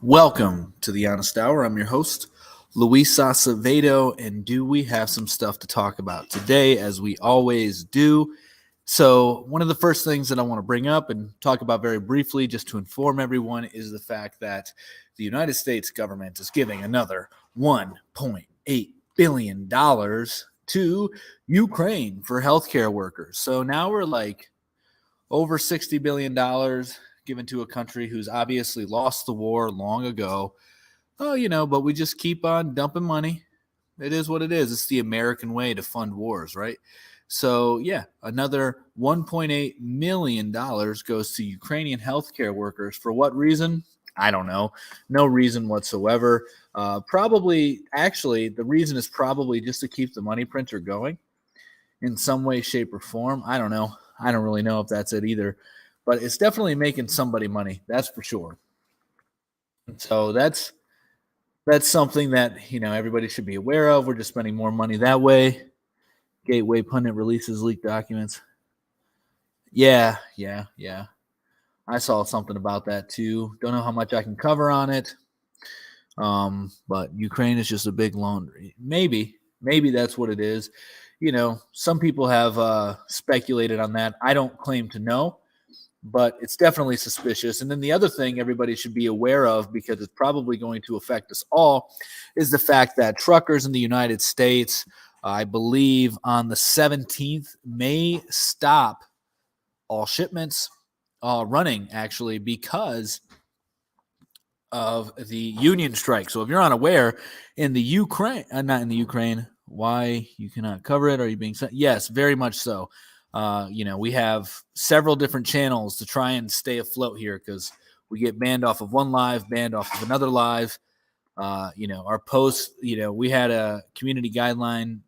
Welcome to the Honest Hour. I'm your host, Luis Acevedo, and do we have some stuff to talk about today, as we always do? So, one of the first things that I want to bring up and talk about very briefly, just to inform everyone, is the fact that the United States government is giving another $1.8 billion to Ukraine for healthcare workers. So now we're like over $60 billion given to a country who's obviously lost the war long ago. But we just keep on dumping money. It is what it is. It's the American way to fund wars, right? So, yeah, another $1.8 million goes to Ukrainian healthcare workers. For what reason? I don't know. No reason whatsoever. The reason is probably just to keep the money printer going in some way, shape, or form. I don't know. I don't really know if that's it either. But it's definitely making somebody money. That's for sure. So that's something that everybody should be aware of. We're just spending more money that way. Gateway pundit releases leaked documents. Yeah. I saw something about that too. Don't know how much I can cover on it. But Ukraine is just a big laundry. Maybe that's what it is. Some people have speculated on that. I don't claim to know, but it's definitely suspicious. And then the other thing everybody should be aware of, because it's probably going to affect us all, is the fact that truckers in the United States, I believe on the 17th, may stop all shipments running, actually, because of the union strike. So if you're unaware, in the Ukraine, not in the Ukraine, why you cannot cover it? Are you being sent? Yes, very much so. We have several different channels to try and stay afloat here, because we get banned off of one live, banned off of another live. Our posts, we had a community guideline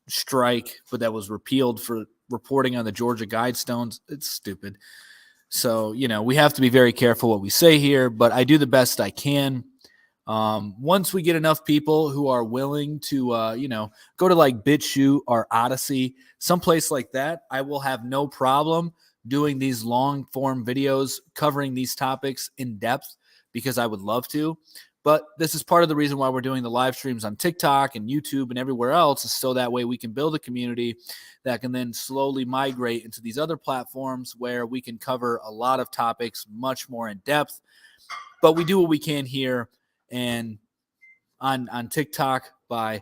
strike, but that was repealed for reporting on the Georgia Guidestones. It's stupid. So, we have to be very careful what we say here, but I do the best I can. Once we get enough people who are willing to, go to like BitChute or Odyssey, someplace like that, I will have no problem doing these long form videos covering these topics in depth, because I would love to. But this is part of the reason why we're doing the live streams on TikTok and YouTube and everywhere else, is so that way we can build a community that can then slowly migrate into these other platforms where we can cover a lot of topics much more in depth. But we do what we can here and on TikTok by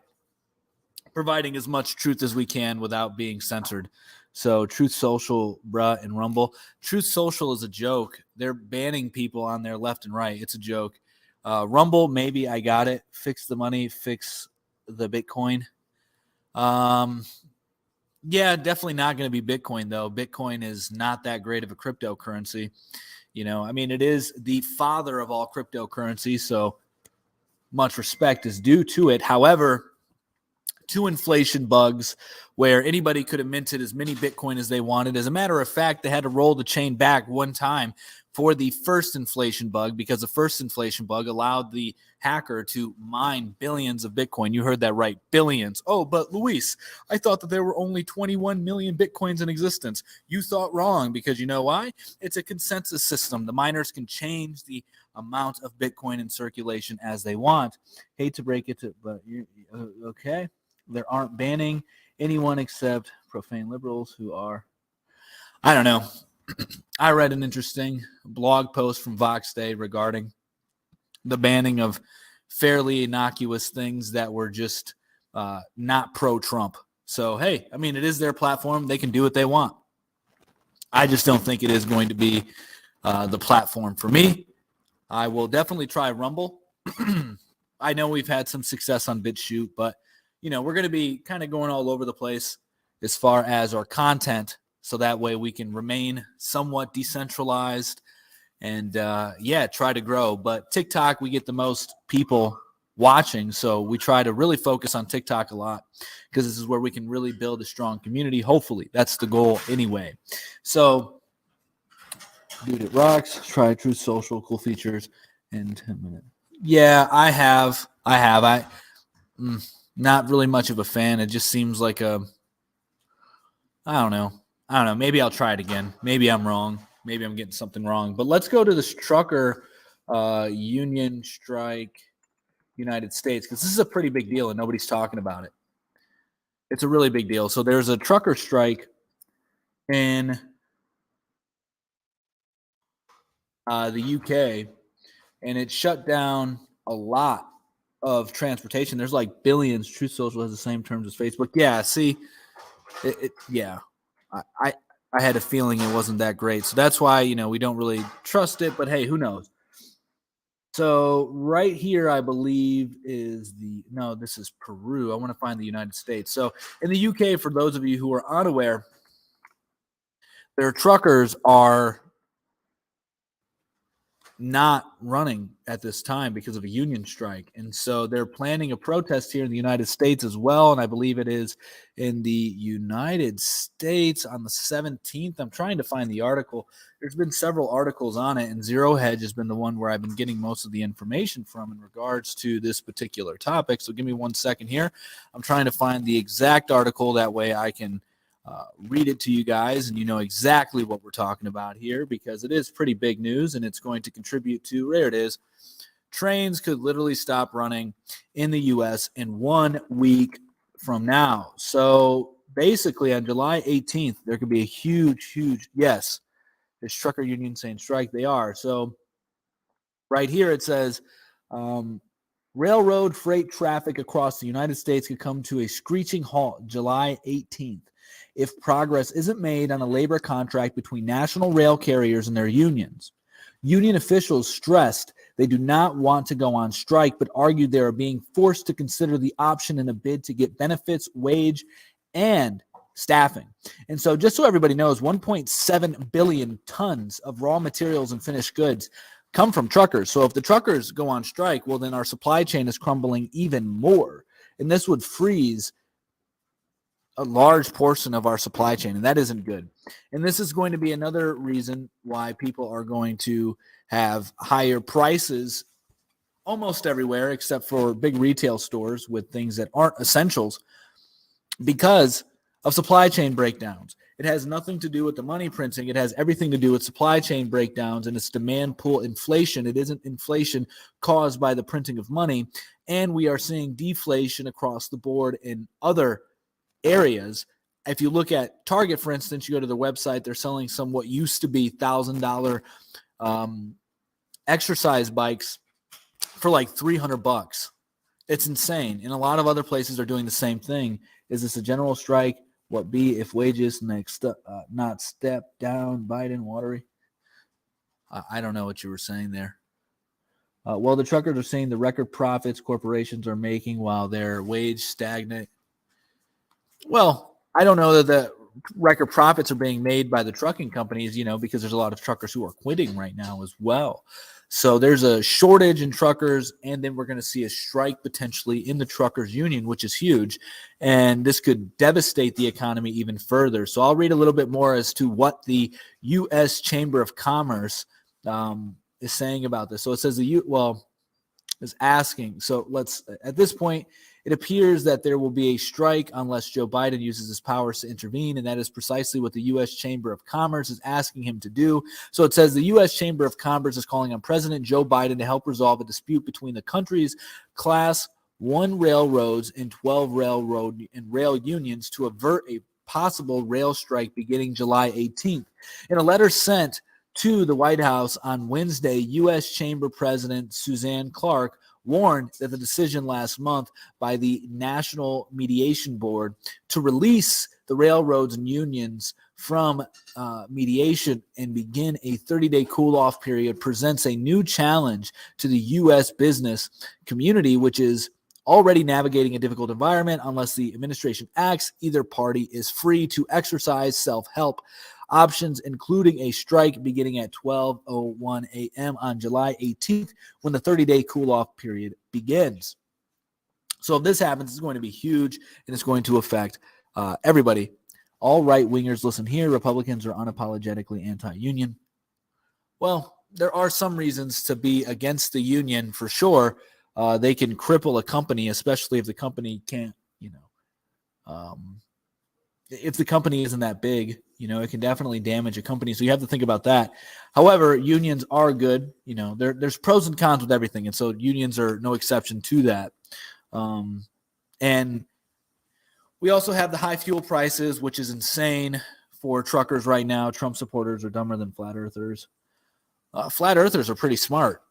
providing as much truth as we can without being censored. So Truth Social, bruh, and Rumble. Truth Social is a joke. They're banning people on there left and right. It's a joke. Rumble, maybe I got it. Fix the money, fix the Bitcoin. Yeah, definitely not going to be Bitcoin, though. Bitcoin is not that great of a cryptocurrency. It is the father of all cryptocurrencies, so much respect is due to it. However, two inflation bugs where anybody could have minted as many Bitcoin as they wanted. As a matter of fact, they had to roll the chain back one time for the first inflation bug, because the first inflation bug allowed the hacker to mine billions of Bitcoin. You heard that right, billions. Oh, but Luis, I thought that there were only 21 million Bitcoins in existence. You thought wrong, because you know why? It's a consensus system. The miners can change the amount of Bitcoin in circulation as they want. Hate to break it to, but okay. There aren't banning anyone except profane liberals who are, I don't know. I read an interesting blog post from Vox Day regarding the banning of fairly innocuous things that were just not pro-Trump. So, hey, it is their platform. They can do what they want. I just don't think it is going to be the platform for me. I will definitely try Rumble. I know we've had some success on BitChute, but we're going to be kind of going all over the place as far as our content, so that way we can remain somewhat decentralized and, try to grow. But TikTok, we get the most people watching, so we try to really focus on TikTok a lot, because this is where we can really build a strong community. Hopefully, that's the goal anyway. So, dude, it rocks. Try Truth Social, cool features in 10 minutes. Yeah, I have. Not really much of a fan. It just seems like I don't know. Maybe I'll try it again. Maybe I'm wrong. Maybe I'm getting something wrong. But let's go to this trucker union strike, United States, because this is a pretty big deal and nobody's talking about it. It's a really big deal. So there's a trucker strike in the UK, and it shut down a lot of transportation. There's like billions. Truth Social has the same terms as Facebook. Yeah, see, yeah, I had a feeling it wasn't that great. So that's why, we don't really trust it, but hey, who knows? So right here, I believe this is Peru. I want to find the United States. So in the UK, for those of you who are unaware, their truckers are not running at this time because of a union strike. And so they're planning a protest here in the United States as well. And I believe it is in the United States on the 17th. I'm trying to find the article. There's been several articles on it, and Zero Hedge has been the one where I've been getting most of the information from in regards to this particular topic. So give me 1 second here. I'm trying to find the exact article. That way I can read it to you guys and you know exactly what we're talking about here, because it is pretty big news and it's going to contribute to, there it is, trains could literally stop running in the U.S. in 1 week from now. So basically on July 18th, there could be a huge, yes, this trucker union saying strike, they are. So right here it says, railroad freight traffic across the United States could come to a screeching halt July 18th if progress isn't made on a labor contract between national rail carriers and their unions. Union officials stressed they do not want to go on strike, but argued they are being forced to consider the option in a bid to get benefits, wage, and staffing. And so just so everybody knows, 1.7 billion tons of raw materials and finished goods come from truckers. So if the truckers go on strike, well, then our supply chain is crumbling even more. And this would freeze a large portion of our supply chain, and that isn't good. And this is going to be another reason why people are going to have higher prices almost everywhere except for big retail stores with things that aren't essentials because of supply chain breakdowns. It has nothing to do with the money printing. It has everything to do with supply chain breakdowns, and it's demand pull inflation. It isn't inflation caused by the printing of money, and we are seeing deflation across the board in other areas. If you look at Target, for instance, you go to their website, they're selling some what used to be $1,000 exercise bikes for like $300. It's insane. And a lot of other places are doing the same thing. Is this a general strike? What be if wages not step down? Biden watery. I don't know what you were saying there. Well, the truckers are saying the record profits corporations are making while their wage stagnant. Well, I don't know that the record profits are being made by the trucking companies, because there's a lot of truckers who are quitting right now as well. So there's a shortage in truckers, and then we're going to see a strike potentially in the truckers union, which is huge. And this could devastate the economy even further. So I'll read a little bit more as to what the U.S. Chamber of Commerce is saying about this. So it says is asking. So at this point, it appears that there will be a strike unless Joe Biden uses his powers to intervene, and that is precisely what the U.S. Chamber of Commerce is asking him to do. So it says the U.S. Chamber of Commerce is calling on President Joe Biden to help resolve a dispute between the country's Class 1 railroads and 12 railroad and rail unions to avert a possible rail strike beginning July 18th. In a letter sent to the White House on Wednesday, U.S. Chamber President Suzanne Clark warned that the decision last month by the National Mediation Board to release the railroads and unions from mediation and begin a 30-day cool-off period presents a new challenge to the U.S. business community, which is already navigating a difficult environment. Unless the administration acts, either party is free to exercise self-help options, including a strike beginning at 12:01 a.m. on July 18th when the 30-day cool-off period begins. So if this happens, it's going to be huge, and it's going to affect everybody. All right-wingers, listen here. Republicans are unapologetically anti-union. Well, there are some reasons to be against the union for sure. They can cripple a company, especially if the company can't, if the company isn't that big. It can definitely damage a company. So you have to think about that. However, unions are good. There's pros and cons with everything. And so unions are no exception to that. And we also have the high fuel prices, which is insane for truckers right now. Trump supporters are dumber than flat earthers. Flat earthers are pretty smart.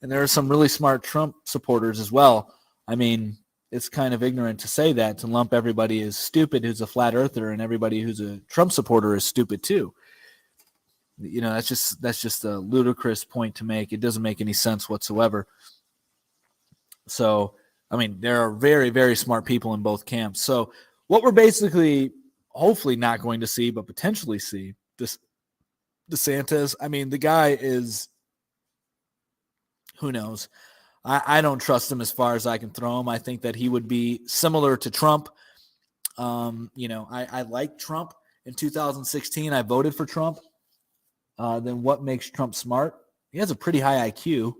And there are some really smart Trump supporters as well. I mean, it's kind of ignorant to say that, to lump everybody as stupid who's a flat earther and everybody who's a Trump supporter is stupid too. That's just a ludicrous point to make. It doesn't make any sense whatsoever. So, I mean, there are very, very smart people in both camps. So what we're basically hopefully not going to see, but potentially see, this DeSantis, I mean, the guy is, who knows? I don't trust him as far as I can throw him. I think that he would be similar to Trump. I liked Trump in 2016. I voted for Trump. Then what makes Trump smart? He has a pretty high IQ.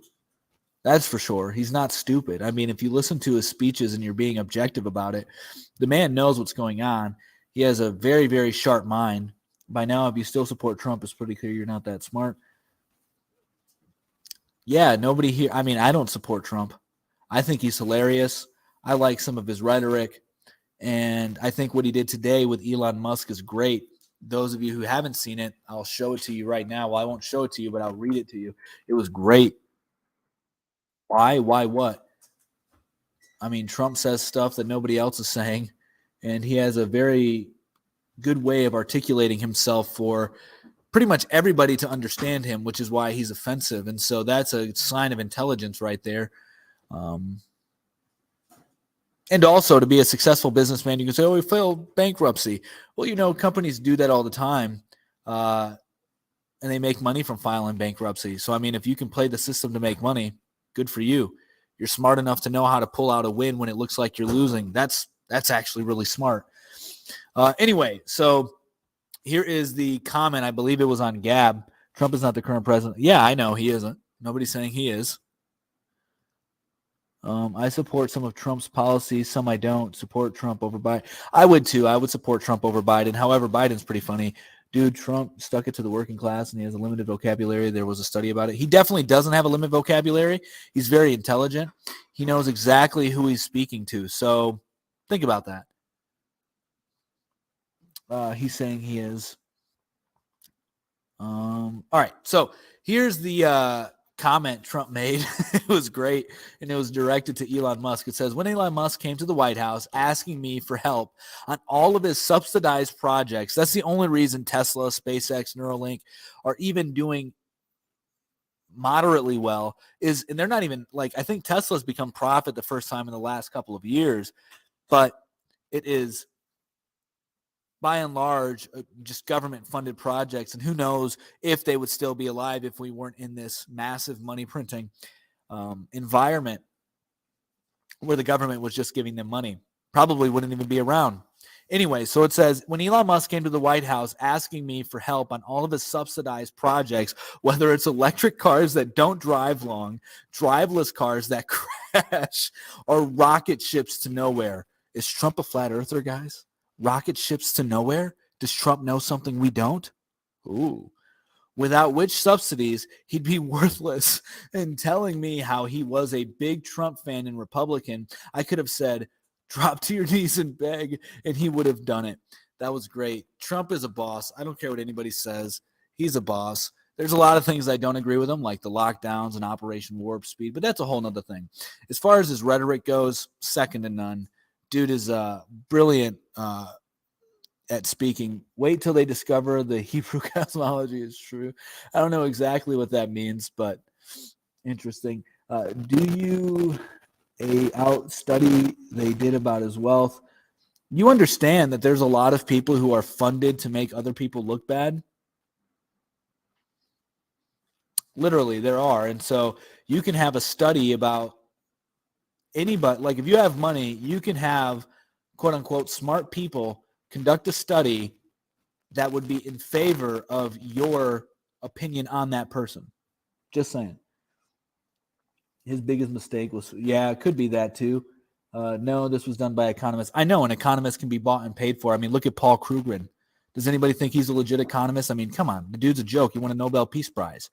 That's for sure. He's not stupid. I mean, if you listen to his speeches and you're being objective about it, the man knows what's going on. He has a very, very sharp mind. By now, if you still support Trump, it's pretty clear you're not that smart. Yeah, nobody here. I mean, I don't support Trump. I think he's hilarious. I like some of his rhetoric. And I think what he did today with Elon Musk is great. Those of you who haven't seen it, I'll show it to you right now. Well, I won't show it to you, but I'll read it to you. It was great. Why? Why what? I mean, Trump says stuff that nobody else is saying, and he has a very good way of articulating himself for pretty much everybody to understand him, which is why he's offensive. And so that's a sign of intelligence right there. And also, to be a successful businessman, you can say, oh, we failed bankruptcy. Well, companies do that all the time, and they make money from filing bankruptcy. So, I mean, if you can play the system to make money, good for you. You're smart enough to know how to pull out a win when it looks like you're losing. That's actually really smart. Anyway, so here is the comment. I believe it was on Gab. Trump is not the current president. Yeah, I know he isn't. Nobody's saying he is. I support some of Trump's policies. Some I don't. Support Trump over Biden. I would too. I would support Trump over Biden. However, Biden's pretty funny. Dude, Trump stuck it to the working class and he has a limited vocabulary. There was a study about it. He definitely doesn't have a limited vocabulary. He's very intelligent. He knows exactly who he's speaking to. So think about that. He's saying he is. All right. So here's the comment Trump made. It was great, and it was directed to Elon Musk. It says, when Elon Musk came to the White House asking me for help on all of his subsidized projects, that's the only reason Tesla, SpaceX, Neuralink are even doing moderately well, and they're not even, I think Tesla's become profit the first time in the last couple of years, but it is by and large, just government-funded projects, and who knows if they would still be alive if we weren't in this massive money-printing environment where the government was just giving them money. Probably wouldn't even be around. Anyway, so it says, when Elon Musk came to the White House asking me for help on all of his subsidized projects, whether it's electric cars that don't drive long, driveless cars that crash, or rocket ships to nowhere. Is Trump a flat earther, guys? Rocket ships to nowhere? Does Trump know something we don't? Ooh. Without which subsidies, he'd be worthless. And telling me how he was a big Trump fan and Republican, I could have said, drop to your knees and beg, and he would have done it. That was great. Trump is a boss. I don't care what anybody says. He's a boss. There's a lot of things I don't agree with him, like the lockdowns and Operation Warp Speed, but that's a whole nother thing. As far as his rhetoric goes, second to none. Dude is brilliant at speaking. Wait till they discover the Hebrew cosmology is true. I don't know exactly what that means, but interesting. Do you out study they did about his wealth? You understand that there's a lot of people who are funded to make other people look bad? Literally, there are. And so you can have a study about anybody. Like if you have money, you can have quote unquote smart people conduct a study that would be in favor of your opinion on that person. Just saying. His biggest mistake was, it could be that too. No, this was done by economists. I know an economist can be bought and paid for. I mean, look at Paul Krugman. Does anybody think he's a legit economist? I mean, come on. The dude's a joke. He won a Nobel Peace Prize.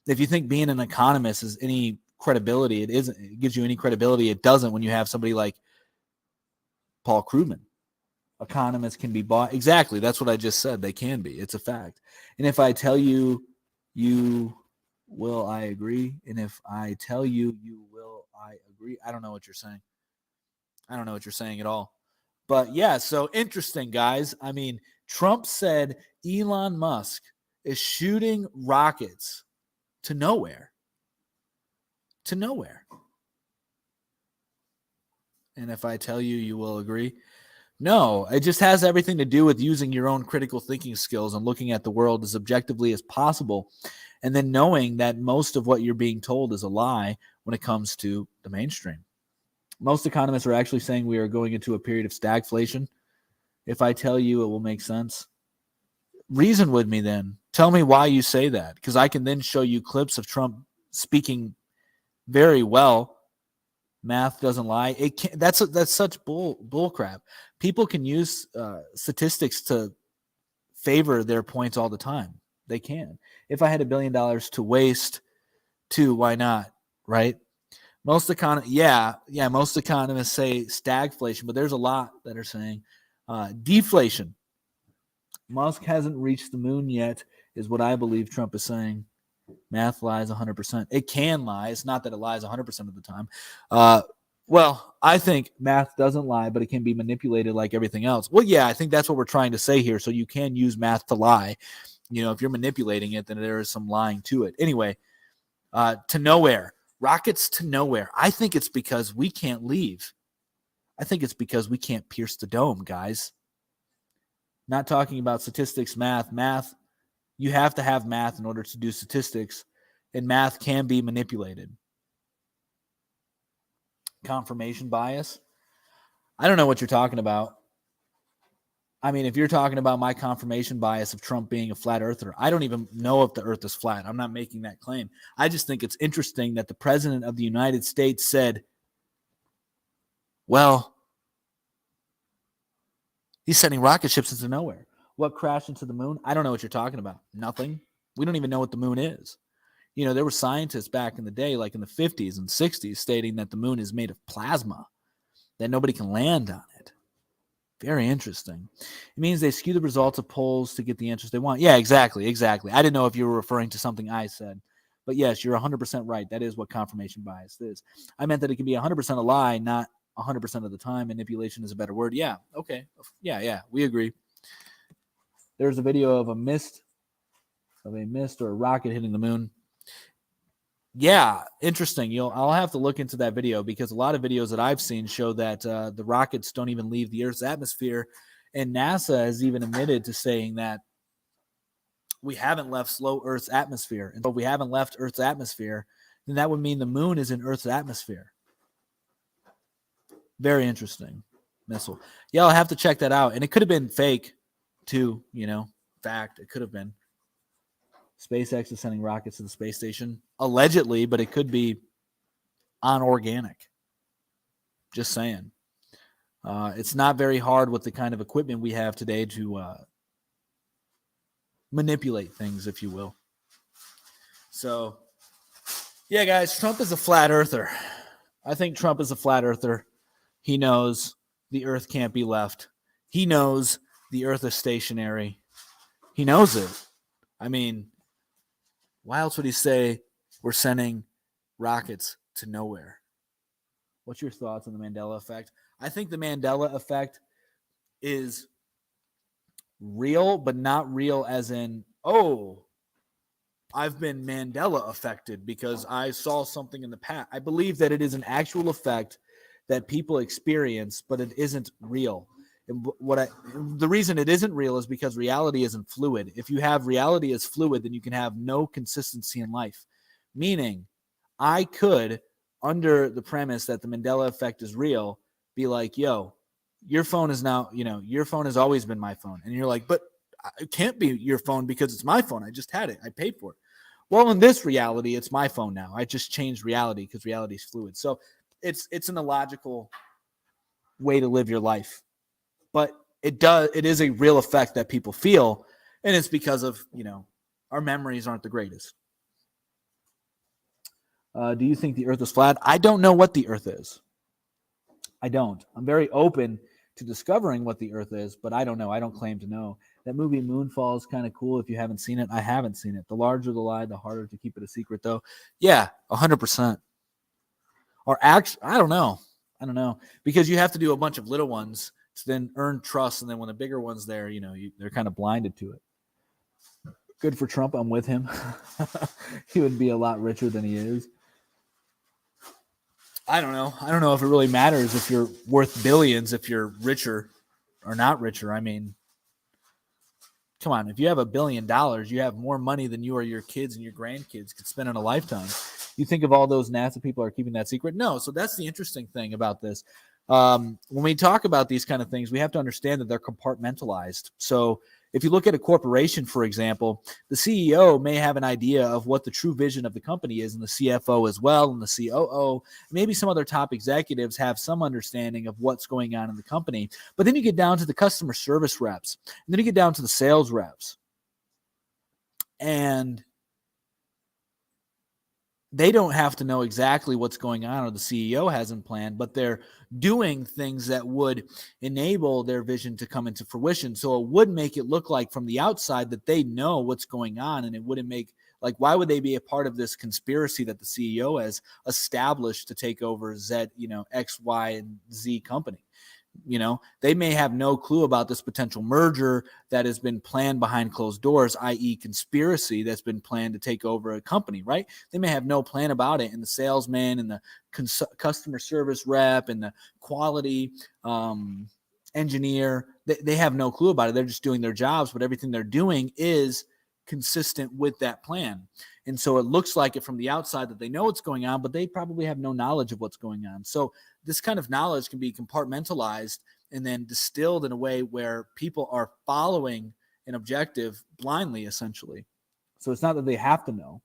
If you think being an economist is any credibility, it isn't. It gives you any credibility. It doesn't when you have somebody like Paul Krugman. Economists can be bought. Exactly. That's what I just said. They can be. It's a fact. And if I tell you, you will I agree? And if I tell you, you will I agree? I don't know what you're saying. I don't know what you're saying at all. But yeah, so interesting, guys. I mean, Trump said Elon Musk is shooting rockets to nowhere. To nowhere. And if I tell you, you will agree? No, it just has everything to do with using your own critical thinking skills and looking at the world as objectively as possible. And then knowing that most of what you're being told is a lie when it comes to the mainstream. Most economists are actually saying we are going into a period of stagflation. If I tell you, it will make sense. Reason with me then. Tell me why you say that, because I can then show you clips of Trump speaking very well. Math doesn't lie. It can't, that's such bull crap. People can use statistics to favor their points all the time. They can. If I had $1 billion to waste, why not? Right? Most economists say stagflation, but there's a lot that are saying deflation. Musk hasn't reached the moon yet, is what I believe Trump is saying. Math lies 100%. It can lie. It's not that it lies 100% of the time. Well, I think math doesn't lie, but it can be manipulated like everything else. Well, yeah, I think that's what we're trying to say here. So you can use math to lie. If you're manipulating it, then there is some lying to it. Anyway, to nowhere. Rockets to nowhere. I think it's because we can't leave. I think it's because we can't pierce the dome, guys. Not talking about statistics, math. Math, you have to have math in order to do statistics, and math can be manipulated. Confirmation bias. I don't know what you're talking about. I mean, if you're talking about my confirmation bias of Trump being a flat earther, I don't even know if the earth is flat. I'm not making that claim. I just think it's interesting that the president of the United States said, well, he's sending rocket ships into nowhere. What crashed into the moon? I don't know what you're talking about. Nothing. We don't even know what the moon is. There were scientists back in the day, like in the 50s and 60s, stating that the moon is made of plasma, that nobody can land on it. Very interesting. It means they skew the results of polls to get the answers they want. Yeah, exactly. I didn't know if you were referring to something I said. But yes, you're 100% right. That is what confirmation bias is. I meant that it can be 100% a lie, not 100% of the time. Manipulation is a better word. Yeah, okay. Yeah, we agree. There's a video of a mist or a rocket hitting the moon. Yeah, interesting. I'll have to look into that video, because a lot of videos that I've seen show that the rockets don't even leave the Earth's atmosphere, and NASA has even admitted to saying that we haven't left slow Earth's atmosphere. And if we haven't left Earth's atmosphere, then that would mean the moon is in Earth's atmosphere. Very interesting missile. Yeah, I'll have to check that out. And it could have been fake too, fact. It could have been. SpaceX is sending rockets to the space station, allegedly, but it could be unorganic. Just saying. It's not very hard with the kind of equipment we have today to manipulate things, if you will. So, yeah, guys, Trump is a flat earther. I think Trump is a flat earther. He knows the Earth can't be left. He knows the Earth is stationary. He knows it. I mean, why else would he say we're sending rockets to nowhere? What's your thoughts on the Mandela effect? I think the Mandela effect is real, but not real as in, I've been Mandela affected because I saw something in the past. I believe that it is an actual effect that people experience, but it isn't real. And the reason it isn't real is because reality isn't fluid. If you have reality as fluid, then you can have no consistency in life. Meaning, I could, under the premise that the Mandela effect is real, be like, yo, your phone is now, your phone has always been my phone. And you're like, but it can't be your phone because it's my phone. I just had it. I paid for it. Well, in this reality, it's my phone now. I just changed reality because reality is fluid. So it's an illogical way to live your life. But it is a real effect that people feel, and it's because of, our memories aren't the greatest. Do you think the earth is flat? I don't know what the earth is. I don't. I'm very open to discovering what the earth is, but I don't know. I don't claim to know. That movie Moonfall is kind of cool. If you haven't seen it, I haven't seen it. The larger the lie, the harder to keep it a secret, though. Yeah, 100%. Or actually, I don't know. Because you have to do a bunch of little ones to then earn trust, and then when the bigger one's there, they're kind of blinded to it. Good for Trump. I'm with him. He would be a lot richer than he is. I don't know. I don't know if it really matters if you're worth billions, if you're richer or not richer. I mean, come on. If you have $1 billion, you have more money than you or your kids and your grandkids could spend in a lifetime. You think of all those NASA people are keeping that secret? No. So that's the interesting thing about this. When we talk about these kind of things, we have to understand that they're compartmentalized. So if you look at a corporation, for example, the CEO may have an idea of what the true vision of the company is, and the CFO as well, and the COO. Maybe some other top executives have some understanding of what's going on in the company. But then you get down to the customer service reps, and then you get down to the sales reps. And they don't have to know exactly what's going on, or the CEO hasn't planned, but they're doing things that would enable their vision to come into fruition. So it would make it look like from the outside that they know what's going on, and it wouldn't make, like, why would they be a part of this conspiracy that the CEO has established to take over X, Y, and Z company? They may have no clue about this potential merger that has been planned behind closed doors, i.e. conspiracy that's been planned to take over a company, right? They may have no plan about it. And the salesman and the customer service rep and the quality engineer, they have no clue about it. They're just doing their jobs, but everything they're doing is consistent with that plan. And so it looks like it from the outside that they know what's going on, but they probably have no knowledge of what's going on. So this kind of knowledge can be compartmentalized and then distilled in a way where people are following an objective blindly, essentially. So it's not that they have to know.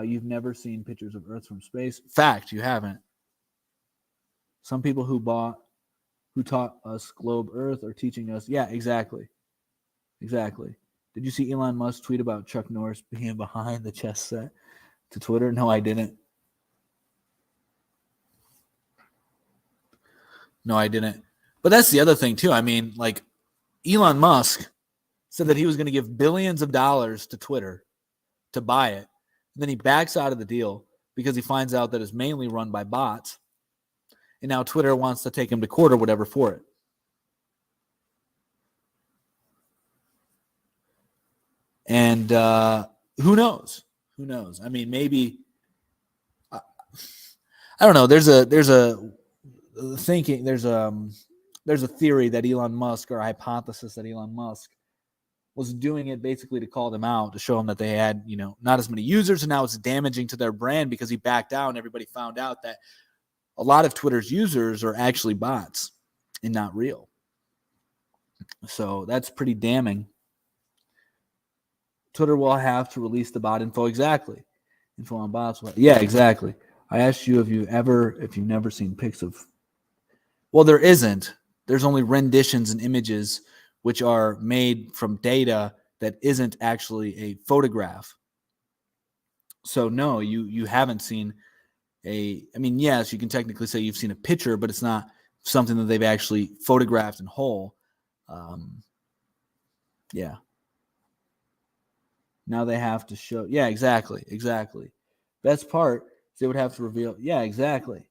You've never seen pictures of Earth from space. Fact, you haven't. Some people who taught us globe Earth are teaching us. Yeah, exactly. Did you see Elon Musk tweet about Chuck Norris being behind the chess set to Twitter? No, I didn't. But that's the other thing, too. I mean, like, Elon Musk said that he was going to give billions of dollars to Twitter to buy it. And then he backs out of the deal because he finds out that it's mainly run by bots. And now Twitter wants to take him to court or whatever for it. And who knows? I mean, maybe I don't know. There's a theory that Elon Musk, or a hypothesis that Elon Musk was doing it basically to call them out, to show them that they had, not as many users, and now it's damaging to their brand because he backed out and everybody found out that a lot of Twitter's users are actually bots and not real. So that's pretty damning. Twitter will have to release the bot info. Exactly. Info on bots. Yeah, exactly. I asked you if you've never seen pics of. Well, there isn't. There's only renditions and images which are made from data that isn't actually a photograph. So no, you haven't seen I mean, yes, you can technically say you've seen a picture, but it's not something that they've actually photographed in whole. Yeah. Now they have to show. Yeah, exactly. Best part is they would have to reveal. Yeah, exactly.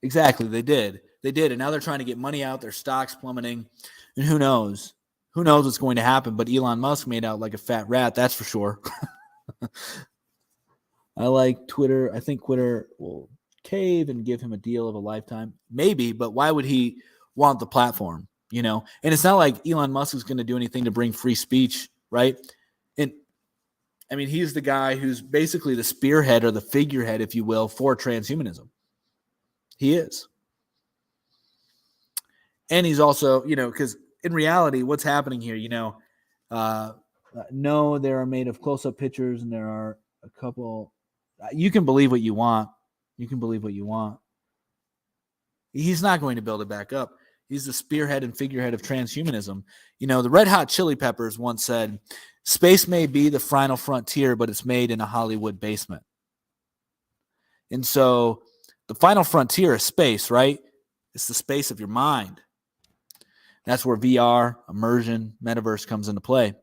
They did. And now they're trying to get money out. Their stock's plummeting. And who knows what's going to happen. But Elon Musk made out like a fat rat. That's for sure. I like Twitter. I think Twitter will cave and give him a deal of a lifetime. Maybe, but why would he want the platform? And it's not like Elon Musk is going to do anything to bring free speech, right? And I mean, he's the guy who's basically the spearhead or the figurehead, if you will, for transhumanism. He is. And he's also, because in reality, what's happening here, no, there are made of close-up pictures, and there are a couple. You can believe what you want. He's not going to build it back up. He's the spearhead and figurehead of transhumanism. The Red Hot Chili Peppers once said, "Space may be the final frontier, but it's made in a Hollywood basement." And so the final frontier is space, right? It's the space of your mind. That's where VR, immersion, metaverse comes into play.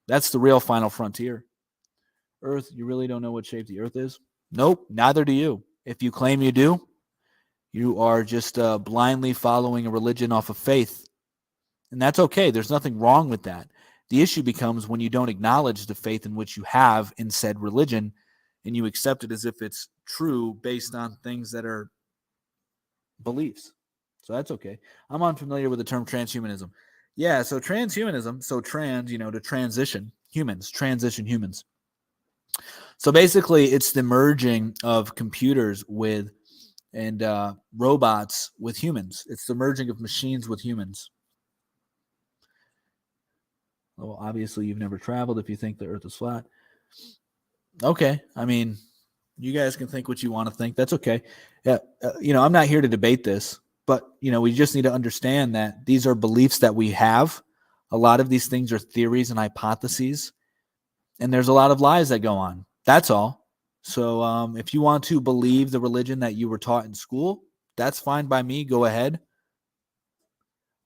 That's the real final frontier. Earth, you really don't know what shape the Earth is? Nope, neither do you. If you claim you do, you are just blindly following a religion off of faith. And that's okay. There's nothing wrong with that. The issue becomes when you don't acknowledge the faith in which you have in said religion and you accept it as if it's true based on things that are beliefs. So that's okay. I'm unfamiliar with the term transhumanism. Yeah, so transhumanism, so trans, to transition humans. So basically, it's the merging of computers with and robots with humans. It's the merging of machines with humans. Well, obviously, you've never traveled if you think the Earth is flat. Okay, I mean, you guys can think what you want to think. That's okay. Yeah, I'm not here to debate this, but we just need to understand that these are beliefs that we have. A lot of these things are theories and hypotheses, and there's a lot of lies that go on. That's all. So if you want to believe the religion that you were taught in school, that's fine by me. Go ahead.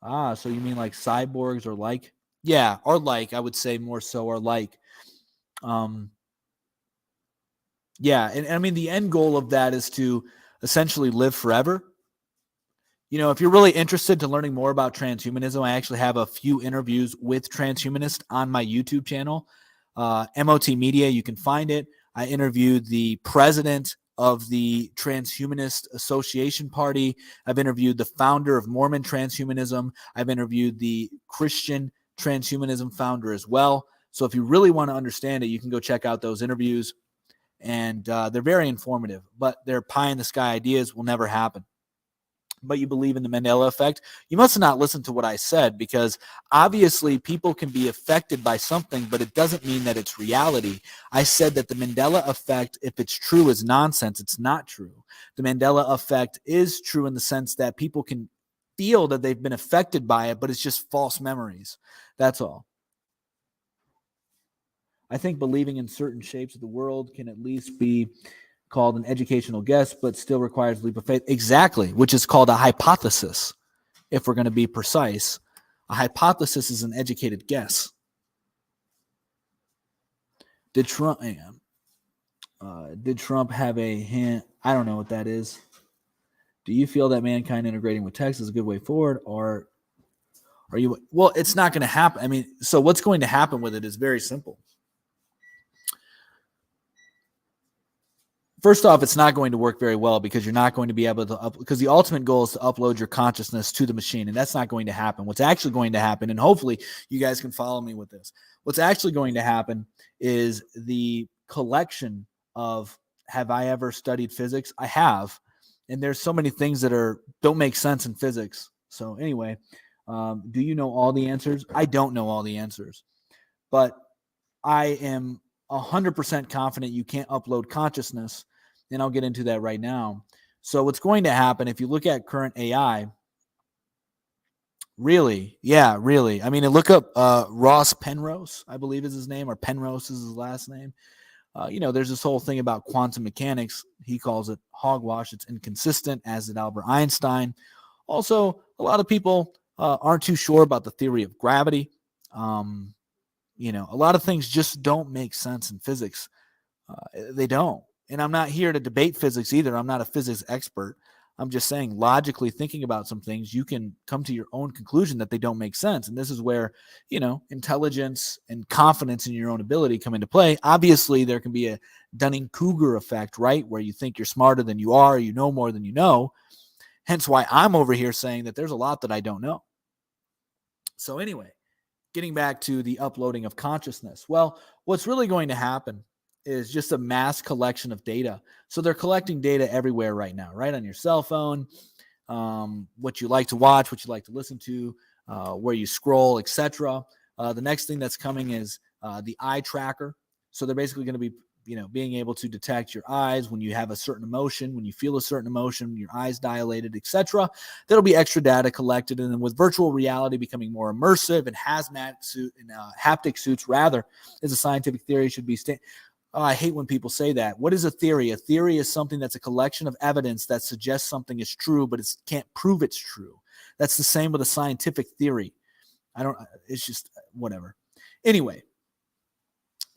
So you mean like cyborgs or like? Yeah, or like, I would say more so, or like. Yeah, and I mean, the end goal of that is to essentially live forever. If you're really interested to learning more about transhumanism, I actually have a few interviews with transhumanists on my YouTube channel, MOT Media. You can find it. I interviewed the president of the Transhumanist Association Party. I've interviewed the founder of Mormon transhumanism. I've interviewed the Christian transhumanism founder as well. So if you really want to understand it, you can go check out those interviews. And they're very informative, but their pie-in-the-sky ideas will never happen. But you believe in the Mandela Effect, you must not listen to what I said, because obviously people can be affected by something, but it doesn't mean that it's reality. I said that the Mandela Effect, if it's true, is nonsense. It's not true. The Mandela Effect is true in the sense that people can feel that they've been affected by it, but it's just false memories. That's all. I think believing in certain shapes of the world can at least be called an educational guess, but still requires a leap of faith. Exactly, which is called a hypothesis, if we're going to be precise. A hypothesis is an educated guess. Did Trump have a hint? I don't know what that is. Do you feel that mankind integrating with text is a good way forward, or are you? Well, it's not going to happen. I mean, so what's going to happen with it is very simple. First off, it's not going to work very well because you're not going to be able to because the ultimate goal is to upload your consciousness to the machine, and that's not going to happen. What's actually going to happen, and hopefully you guys can follow me with this, what's actually going to happen is the collection of, have I ever studied physics? I have, and there's so many things that don't make sense in physics. So anyway, do you know all the answers? I don't know all the answers, but I am 100% confident you can't upload consciousness, and I'll get into that right now. So what's going to happen if you look at current AI, really, I mean, look up Ross Penrose, I believe is his name, or Penrose is his last name. There's this whole thing about quantum mechanics. He calls it hogwash. It's inconsistent, as did Albert Einstein. Also, a lot of people aren't too sure about the theory of gravity. A lot of things just don't make sense in physics. They don't. And I'm not here to debate physics either. I'm not a physics expert. I'm just saying, logically thinking about some things, you can come to your own conclusion that they don't make sense. And this is where, intelligence and confidence in your own ability come into play. Obviously, there can be a Dunning-Kruger effect, right? Where you think you're smarter than you are, you know more than you know. Hence why I'm over here saying that there's a lot that I don't know. So anyway, getting back to the uploading of consciousness. Well, what's really going to happen is just a mass collection of data. So they're collecting data everywhere right now, right on your cell phone, what you like to watch, what you like to listen to, where you scroll, etc. The next thing that's coming is the eye tracker. So they're basically going to be being able to detect your eyes when you have a certain emotion, when you feel a certain emotion, your eyes dilated, etc. There'll be extra data collected. And then with virtual reality becoming more immersive and hazmat suit and haptic suits, rather, is a scientific theory should be I hate when people say that. What is a theory? A theory is something that's a collection of evidence that suggests something is true, but it can't prove it's true. That's the same with a scientific theory. It's just whatever. Anyway,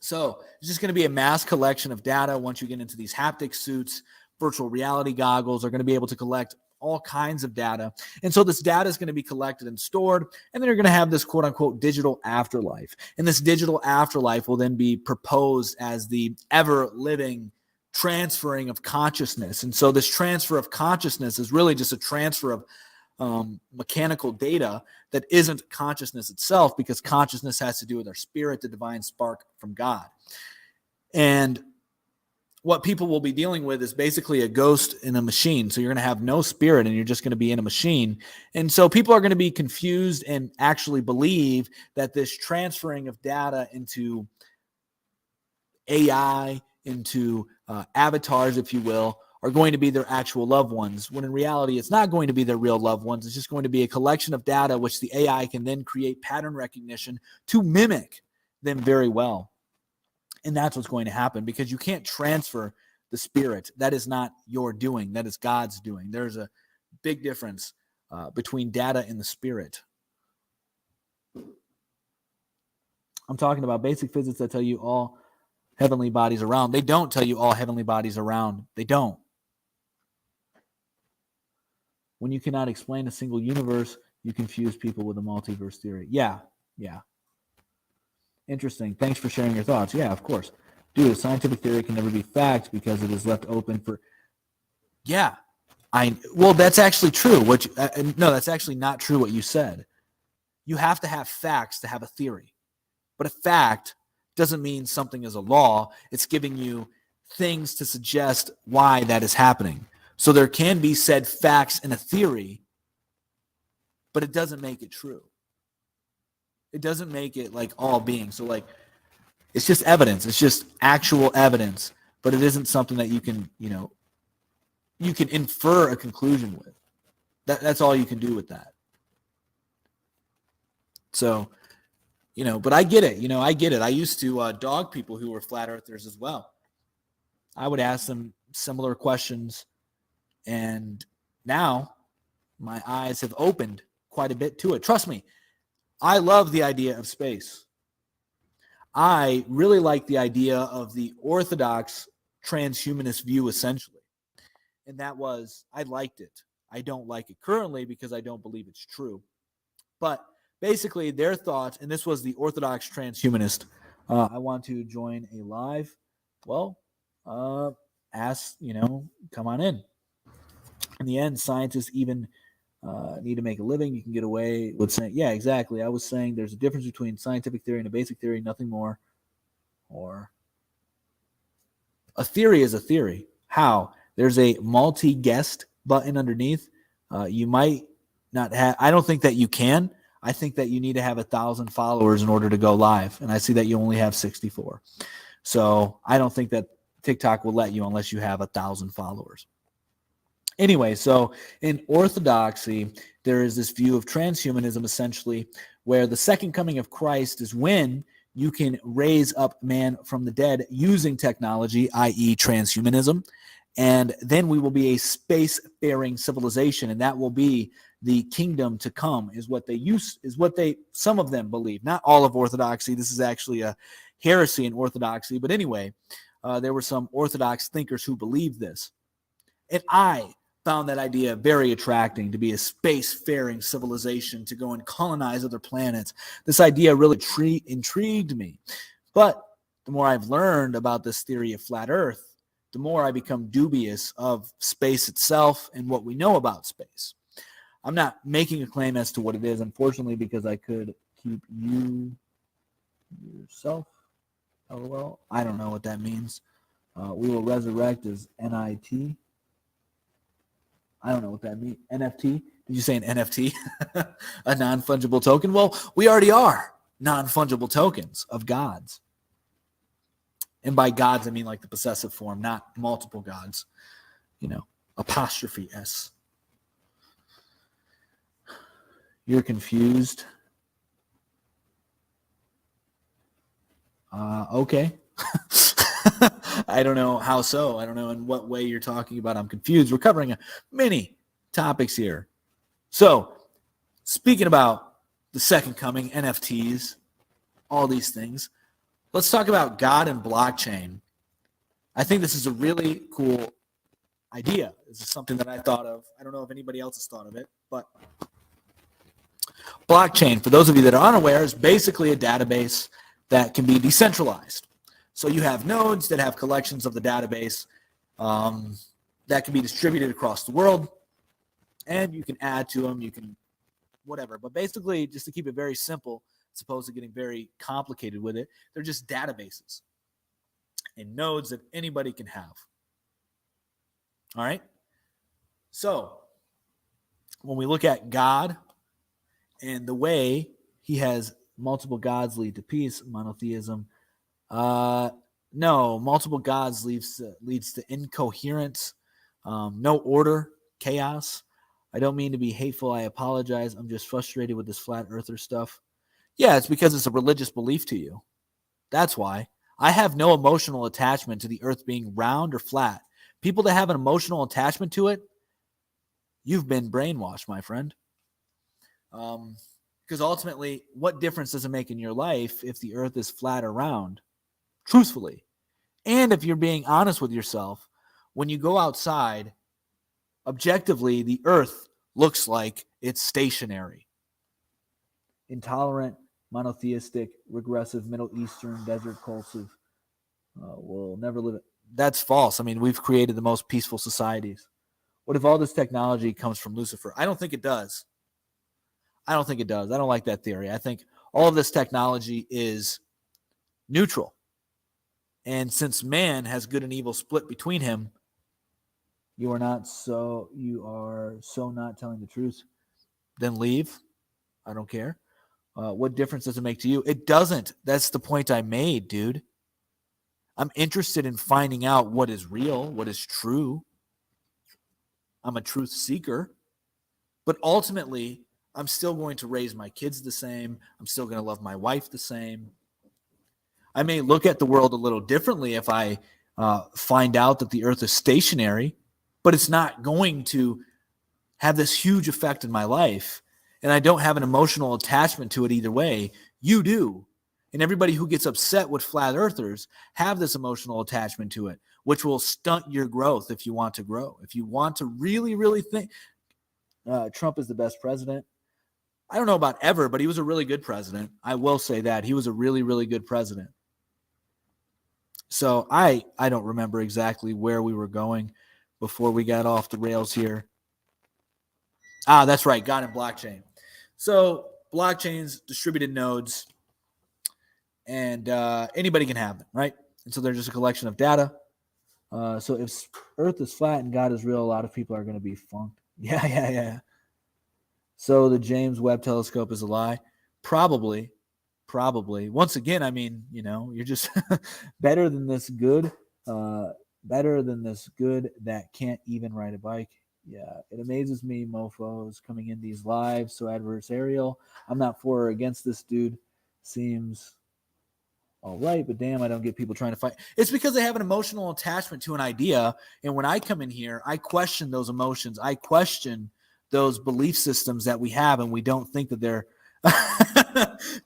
so it's just going to be a mass collection of data. Once you get into these haptic suits, virtual reality goggles are going to be able to collect all kinds of data. And so this data is going to be collected and stored, and then you're going to have this quote unquote digital afterlife. And this digital afterlife will then be proposed as the ever living transferring of consciousness. And so this transfer of consciousness is really just a transfer of mechanical data that isn't consciousness itself, because consciousness has to do with our spirit, the divine spark from God. And what people will be dealing with is basically a ghost in a machine. So you're going to have no spirit and you're just going to be in a machine. And so people are going to be confused and actually believe that this transferring of data into AI, into avatars, if you will, are going to be their actual loved ones, when in reality, it's not going to be their real loved ones. It's just going to be a collection of data, which the AI can then create pattern recognition to mimic them very well. And that's what's going to happen, because you can't transfer the spirit. That is not your doing. That is God's doing. There's a big difference between data and the spirit. I'm talking about basic physics that tell you all heavenly bodies around. They don't tell you all heavenly bodies around. They don't. When you cannot explain a single universe, you confuse people with a multiverse theory. Yeah. Interesting. Thanks for sharing your thoughts. Yeah, of course. Dude, a scientific theory can never be fact because it is left open for... Yeah. Well, that's actually true. No, that's actually not true what you said. You have to have facts to have a theory. But a fact doesn't mean something is a law. It's giving you things to suggest why that is happening. So there can be said facts in a theory, but it doesn't make it true. It doesn't make it like all being. So like, it's just evidence. It's just actual evidence, but it isn't something that you can, you can infer a conclusion with. That's all you can do with that. So, but I get it. I get it. I used to dog people who were flat earthers as well. I would ask them similar questions. And now my eyes have opened quite a bit to it. Trust me, I love the idea of space. I really like the idea of the orthodox transhumanist view, essentially. And that was, I liked it. I don't like it currently because I don't believe it's true. But basically their thoughts, and this was the orthodox transhumanist. I want to join a live. Well, ask, come on in. In the end, scientists even need to make a living. You can get away with saying, yeah, exactly. I was saying there's a difference between scientific theory and a basic theory, nothing more. Or a theory is a theory. How? There's a multi-guest button underneath. You might not have, I don't think that you can. I think that you need to have 1,000 followers in order to go live. And I see that you only have 64. So I don't think that TikTok will let you unless you have 1,000 followers. Anyway, so in orthodoxy, there is this view of transhumanism, essentially, where the second coming of Christ is when you can raise up man from the dead using technology, i.e. transhumanism, and then we will be a space-faring civilization, and that will be the kingdom to come, is what some of them believe. Not all of orthodoxy. This is actually a heresy in orthodoxy, but anyway, there were some orthodox thinkers who believed this. And I found that idea very attracting, to be a space-faring civilization, to go and colonize other planets. This idea really intrigued me. But the more I've learned about this theory of flat Earth, the more I become dubious of space itself and what we know about space. I'm not making a claim as to what it is, unfortunately, because I could keep you yourself. LOL. I don't know what that means. We will resurrect as NIT. I don't know what that means. NFT? Did you say an NFT? A non-fungible token? Well, we already are non-fungible tokens of gods. And by gods, I mean like the possessive form, not multiple gods. Apostrophe S. You're confused. Okay. I don't know how so. I don't know in what way you're talking about. I'm confused. We're covering many topics here. So, speaking about the second coming, NFTs, all these things, let's talk about God and blockchain. I think this is a really cool idea. This is something that I thought of. I don't know if anybody else has thought of it, but blockchain, for those of you that are unaware, is basically a database that can be decentralized. So you have nodes that have collections of the database that can be distributed across the world, and you can add to them, you can whatever. But basically, just to keep it very simple, as opposed to getting very complicated with it, they're just databases and nodes that anybody can have. All right? So when we look at God and the way he has multiple gods lead to peace, monotheism, no, multiple gods leads to incoherence, no order, chaos. I don't mean to be hateful. I apologize. I'm just frustrated with this flat earther stuff. Yeah, it's because it's a religious belief to you. That's why. I have no emotional attachment to the earth being round or flat. People that have an emotional attachment to it, you've been brainwashed, my friend. Because ultimately, what difference does it make in your life if the earth is flat or round? Truthfully. And if you're being honest with yourself, when you go outside, objectively, the earth looks like it's stationary. Intolerant, monotheistic, regressive, Middle Eastern, desert culture will never live it. That's false. I mean, we've created the most peaceful societies. What if all this technology comes from Lucifer? I don't think it does. I don't like that theory. I think all of this technology is neutral. And since man has good and evil split between him, you are so not telling the truth. Then leave. I don't care. What difference does it make to you? It doesn't. That's the point I made, dude. I'm interested in finding out what is real, what is true. I'm a truth seeker. But ultimately, I'm still going to raise my kids the same. I'm still going to love my wife the same. I may look at the world a little differently if I find out that the earth is stationary, but it's not going to have this huge effect in my life. And I don't have an emotional attachment to it either way. You do. And everybody who gets upset with flat earthers have this emotional attachment to it, which will stunt your growth if you want to grow. If you want to really, really think Trump is the best president. I don't know about ever, but he was a really good president. I will say that. He was a really, really good president. So I don't remember exactly where we were going before we got off the rails here. That's right. God and blockchain. So blockchains, distributed nodes, and anybody can have them, right? And so they're just a collection of data. So if Earth is flat and God is real, a lot of people are going to be funked. Yeah. So the James Webb Telescope is a lie? Probably. Once again, I mean, you're just better than this good that can't even ride a bike. Yeah, it amazes me, mofos coming in these lives so adversarial. I'm not for or against this dude. Seems all right, but damn, I don't get people trying to fight. It's because they have an emotional attachment to an idea. And when I come in here, I question those emotions. I question those belief systems that we have, and we don't think that they're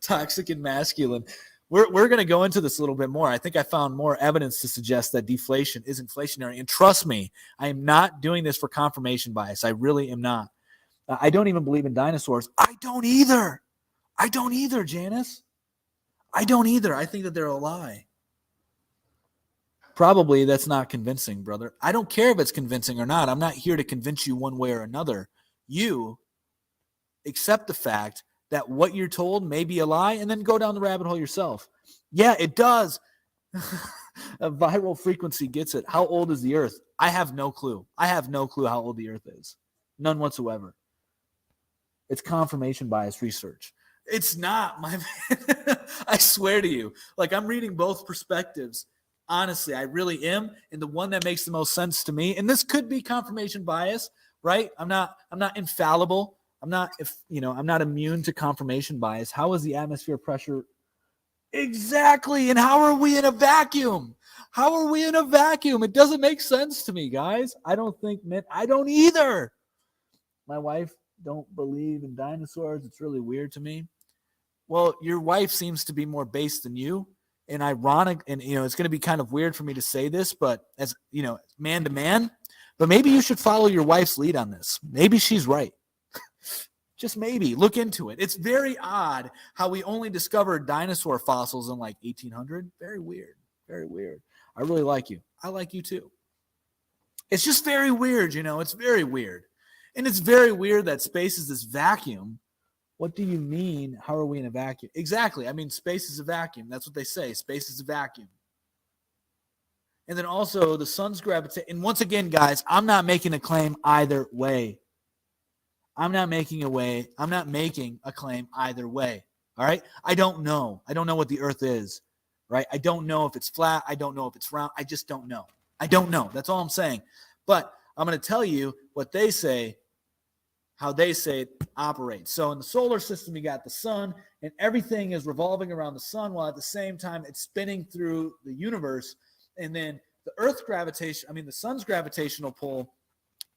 toxic and masculine. We're going to go into this a little bit more. I think I found more evidence to suggest that deflation is inflationary. And trust me, I am not doing this for confirmation bias. I really am not. I don't even believe in dinosaurs. I don't either, Janice. I don't either. I think that they're a lie. Probably that's not convincing, brother. I don't care if it's convincing or not. I'm not here to convince you one way or another. You accept the fact that what you're told may be a lie and then go down the rabbit hole yourself. Yeah, it does. A viral frequency gets it. How old is the earth? I have no clue. How old the earth is. None whatsoever. It's confirmation bias research. It's not, my man. I swear to you. Like, I'm reading both perspectives. Honestly, I really am. And the one that makes the most sense to me, and this could be confirmation bias, right? I'm not infallible. I'm not immune to confirmation bias. How is the atmosphere pressure? Exactly. And how are we in a vacuum? How are we in a vacuum? It doesn't make sense to me, guys. I don't either. My wife don't believe in dinosaurs. It's really weird to me. Well, your wife seems to be more based than you. And ironic, and it's going to be kind of weird for me to say this, but as man to man, but maybe you should follow your wife's lead on this. Maybe she's right. Just maybe look into it. It's very odd how we only discovered dinosaur fossils in like 1800. Very weird. Very weird. I really like you. I like you too. It's just very weird, It's very weird. And it's very weird that space is this vacuum. What do you mean? How are we in a vacuum? Exactly. I mean, space is a vacuum. That's what they say. Space is a vacuum. And then also the sun's gravitation. And once again, guys, I'm not making a claim either way. I'm not making a claim either way. All right. I don't know. I don't know what the earth is. Right. I don't know if it's flat. I don't know if it's round. I just don't know. I don't know. That's all I'm saying. But I'm going to tell you what they say, how they say it operates. So in the solar system, you got the sun, and everything is revolving around the sun while at the same time it's spinning through the universe. And then the sun's gravitational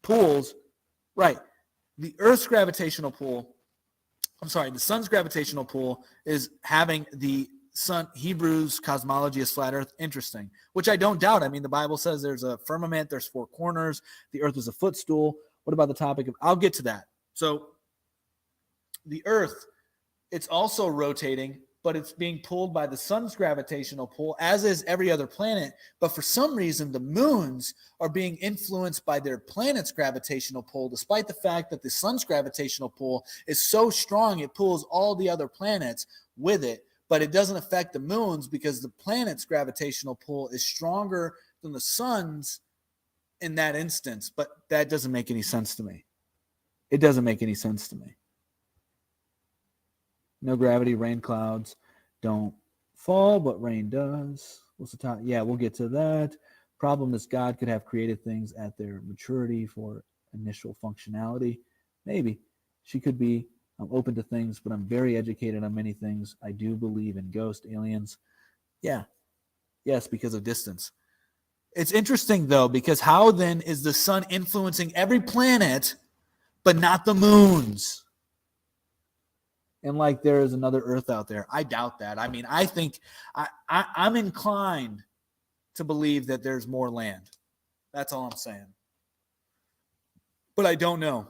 pulls, right. The sun's gravitational pull is having the sun. Hebrews cosmology is flat earth. Interesting, which I don't doubt. I mean, the Bible says there's a firmament, there's four corners, the earth is a footstool. What about the topic of, I'll get to that. So the earth, it's also rotating, but it's being pulled by the sun's gravitational pull, as is every other planet. But for some reason, the moons are being influenced by their planet's gravitational pull, despite the fact that the sun's gravitational pull is so strong, it pulls all the other planets with it. But it doesn't affect the moons because the planet's gravitational pull is stronger than the sun's in that instance. But that doesn't make any sense to me. It doesn't make any sense to me. No gravity, rain clouds don't fall, but rain does. What's the top? Yeah, we'll get to that. Problem is God could have created things at their maturity for initial functionality. Maybe. She could be. I'm open to things, but I'm very educated on many things. I do believe in ghost aliens. Yeah. Yes, because of distance. It's interesting, though, because how then is the sun influencing every planet, but not the moons? And like there is another Earth out there. I doubt that. I mean, I think I'm inclined to believe that there's more land. That's all I'm saying. But I don't know.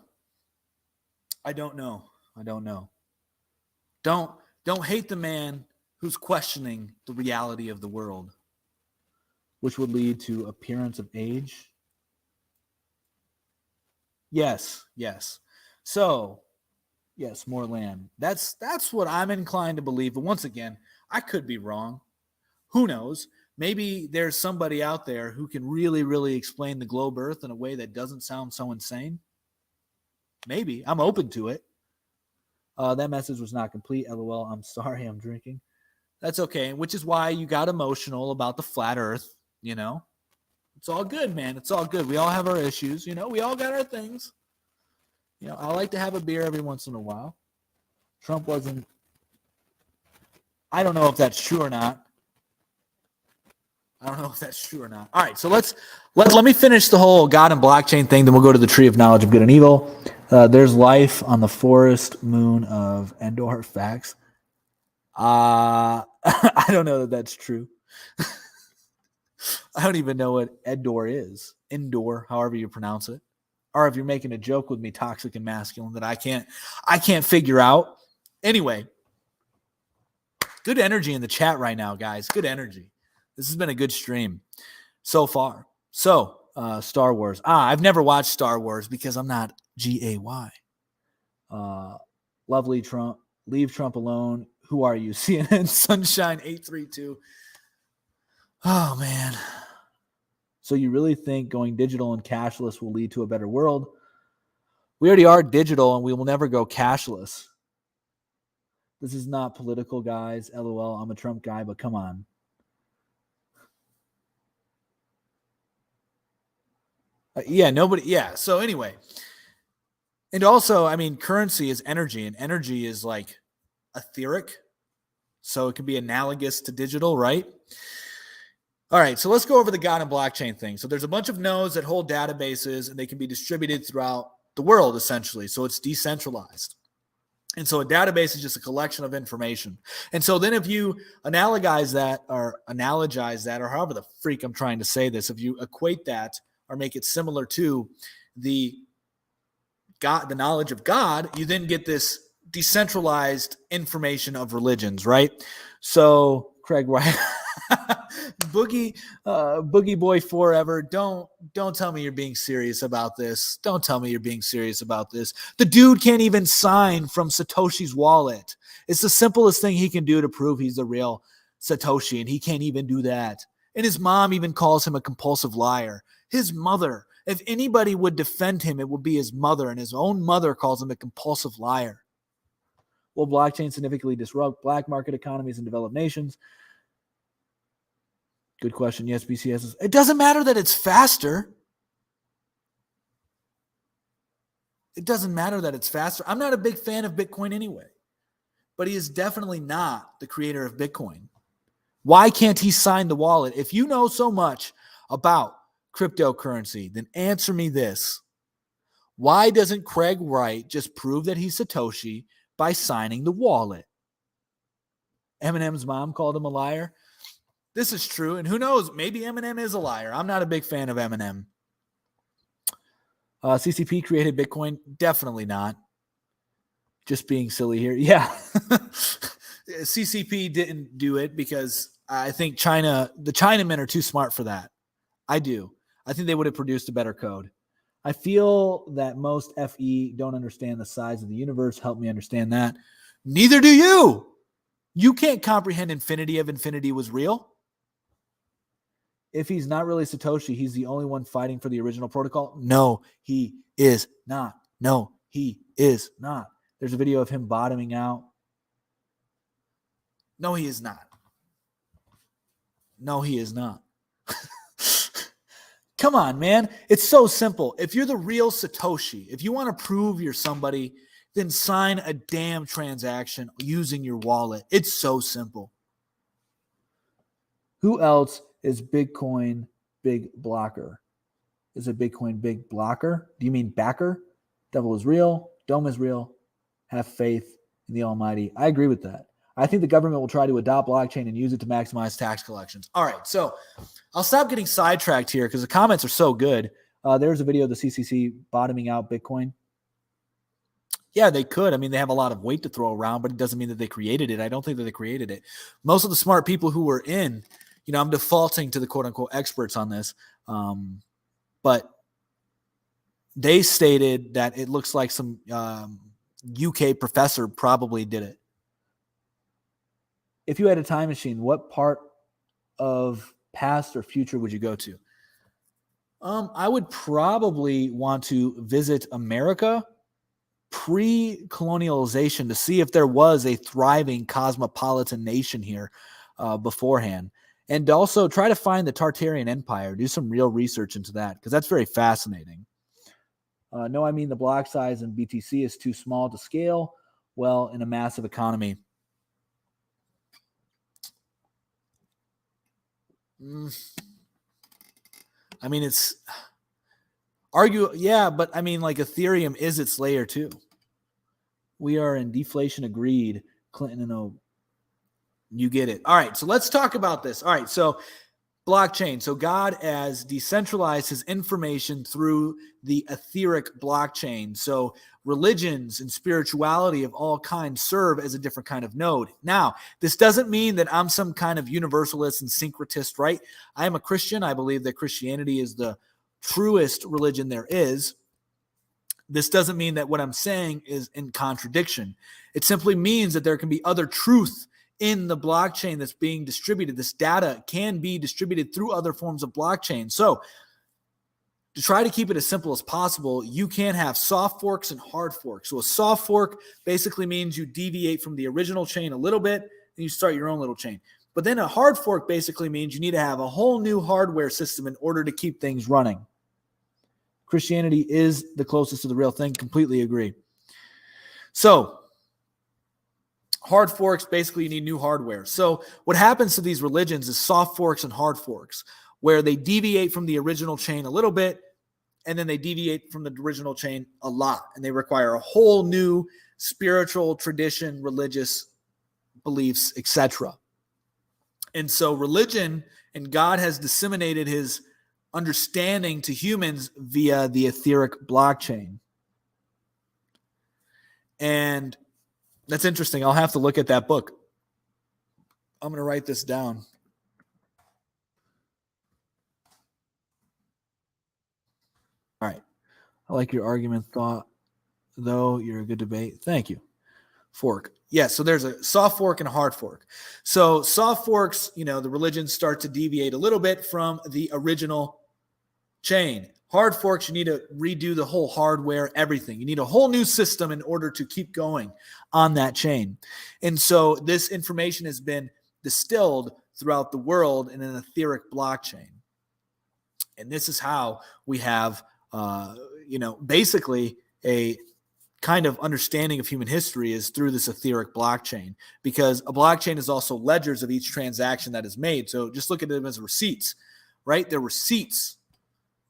Don't hate the man who's questioning the reality of the world, which would lead to appearance of age. Yes. So, yes, more land. That's what I'm inclined to believe. But once again, I could be wrong. Who knows? Maybe there's somebody out there who can really, really explain the globe Earth in a way that doesn't sound so insane. Maybe. I'm open to it. That message was not complete. LOL. I'm sorry. I'm drinking. That's okay. Which is why you got emotional about the flat Earth. It's all good, man. It's all good. We all have our issues. We all got our things. I like to have a beer every once in a while. Trump wasn't. I don't know if that's true or not. All right, so let me finish the whole God and blockchain thing. Then we'll go to the tree of knowledge of good and evil. There's life on the forest moon of Endor. Facts. I don't know that that's true. I don't even know what Endor is. Endor, however you pronounce it. Or if you're making a joke with me, toxic and masculine, that I can't figure out. Anyway, good energy in the chat right now, guys. Good energy. This has been a good stream so far. So, Star Wars. I've never watched Star Wars because I'm not GAY. Lovely Trump. Leave Trump alone. Who are you? CNN Sunshine 832. Oh, man. So you really think going digital and cashless will lead to a better world? We already are digital and we will never go cashless. This is not political, guys. LOL. I'm a Trump guy, but come on. Yeah, nobody. Yeah. So anyway, and also, I mean, currency is energy, and energy is like etheric. So it can be analogous to digital, right? All right, so let's go over the God and blockchain thing. So there's a bunch of nodes that hold databases, and they can be distributed throughout the world, essentially. So it's decentralized. And so a database is just a collection of information. And so then if you analogize that, or however the freak I'm trying to say this, if you equate that or make it similar to the God, the knowledge of God, you then get this decentralized information of religions, right? So Craig White, Boogie Boy Forever, don't tell me you're being serious about this. Don't tell me you're being serious about this. The dude can't even sign from Satoshi's wallet. It's the simplest thing he can do to prove he's the real Satoshi, and he can't even do that. And his mom even calls him a compulsive liar. His mother, if anybody would defend him, it would be his mother, and his own mother calls him a compulsive liar. Will blockchain significantly disrupt black market economies in developed nations? Good question. Yes, BCS. It doesn't matter that it's faster. It doesn't matter that it's faster. I'm not a big fan of Bitcoin anyway, but he is definitely not the creator of Bitcoin. Why can't he sign the wallet? If you know so much about cryptocurrency, then answer me this. Why doesn't Craig Wright just prove that he's Satoshi by signing the wallet? Eminem's mom called him a liar. This is true, and who knows, maybe Eminem is a liar. I'm not a big fan of Eminem. CCP created Bitcoin? Definitely not. Just being silly here. Yeah. CCP didn't do it because I think the Chinamen are too smart for that. I do. I think they would have produced a better code. I feel that most FE don't understand the size of the universe. Help me understand that. Neither do you. You can't comprehend infinity if infinity was real. If he's not really Satoshi, he's the only one fighting for the original protocol. No, he is not. No, he is not. There's a video of him bottoming out. No, he is not. No, he is not. Come on, man. It's so simple. If you're the real Satoshi, if you want to prove you're somebody, then sign a damn transaction using your wallet. It's so simple. Who else is Bitcoin big blocker? Is it Bitcoin big blocker? Do you mean backer? Devil is real. Dome is real. Have faith in the Almighty. I agree with that. I think the government will try to adopt blockchain and use it to maximize tax collections. All right, so I'll stop getting sidetracked here because the comments are so good. There's a video of the CCC bottoming out Bitcoin. Yeah, they could. I mean, they have a lot of weight to throw around, but it doesn't mean that they created it. I don't think that they created it. Most of the smart people who were in, I'm defaulting to the quote-unquote experts on this, but they stated that it looks like some UK professor probably did it. If you had a time machine, what part of past or future would you go to? I would probably want to visit America pre-colonialization to see if there was a thriving cosmopolitan nation here beforehand. And also try to find the Tartarian Empire. Do some real research into that because that's very fascinating. No, I mean the block size in BTC is too small to scale well in a massive economy. I mean, it's but I mean, like Ethereum is its layer too. We are in deflation agreed. Clinton and O. You get it. All right, so let's talk about this. All right, so blockchain. So God has decentralized his information through the etheric blockchain. So religions and spirituality of all kinds serve as a different kind of node. Now, this doesn't mean that I'm some kind of universalist and syncretist, right? I am a Christian. I believe that Christianity is the truest religion there is. This doesn't mean that what I'm saying is in contradiction. It simply means that there can be other truth in the blockchain that's being distributed. This data can be distributed through other forms of blockchain. So to try to keep it as simple as possible, you can have soft forks and hard forks. So a soft fork basically means you deviate from the original chain a little bit and you start your own little chain. But then a hard fork basically means you need to have a whole new hardware system in order to keep things running. Christianity is the closest to the real thing. Completely agree. So hard forks, basically you need new hardware. So what happens to these religions is soft forks and hard forks, where they deviate from the original chain a little bit, and then they deviate from the original chain a lot, and they require a whole new spiritual tradition, religious beliefs, etc. And so religion and God has disseminated his understanding to humans via the etheric blockchain. And that's interesting. I'll have to look at that book. I'm going to write this down. All right. I like your argument thought, though. You're a good debate. Thank you. Fork. Yeah, so there's a soft fork and a hard fork. So soft forks, the religions start to deviate a little bit from the original chain. Hard forks, you need to redo the whole hardware, everything. You need a whole new system in order to keep going on that chain. And so this information has been distilled throughout the world in an etheric blockchain. And this is how we have, basically a kind of understanding of human history is through this etheric blockchain, because a blockchain is also ledgers of each transaction that is made. So just look at them as receipts, right? They're receipts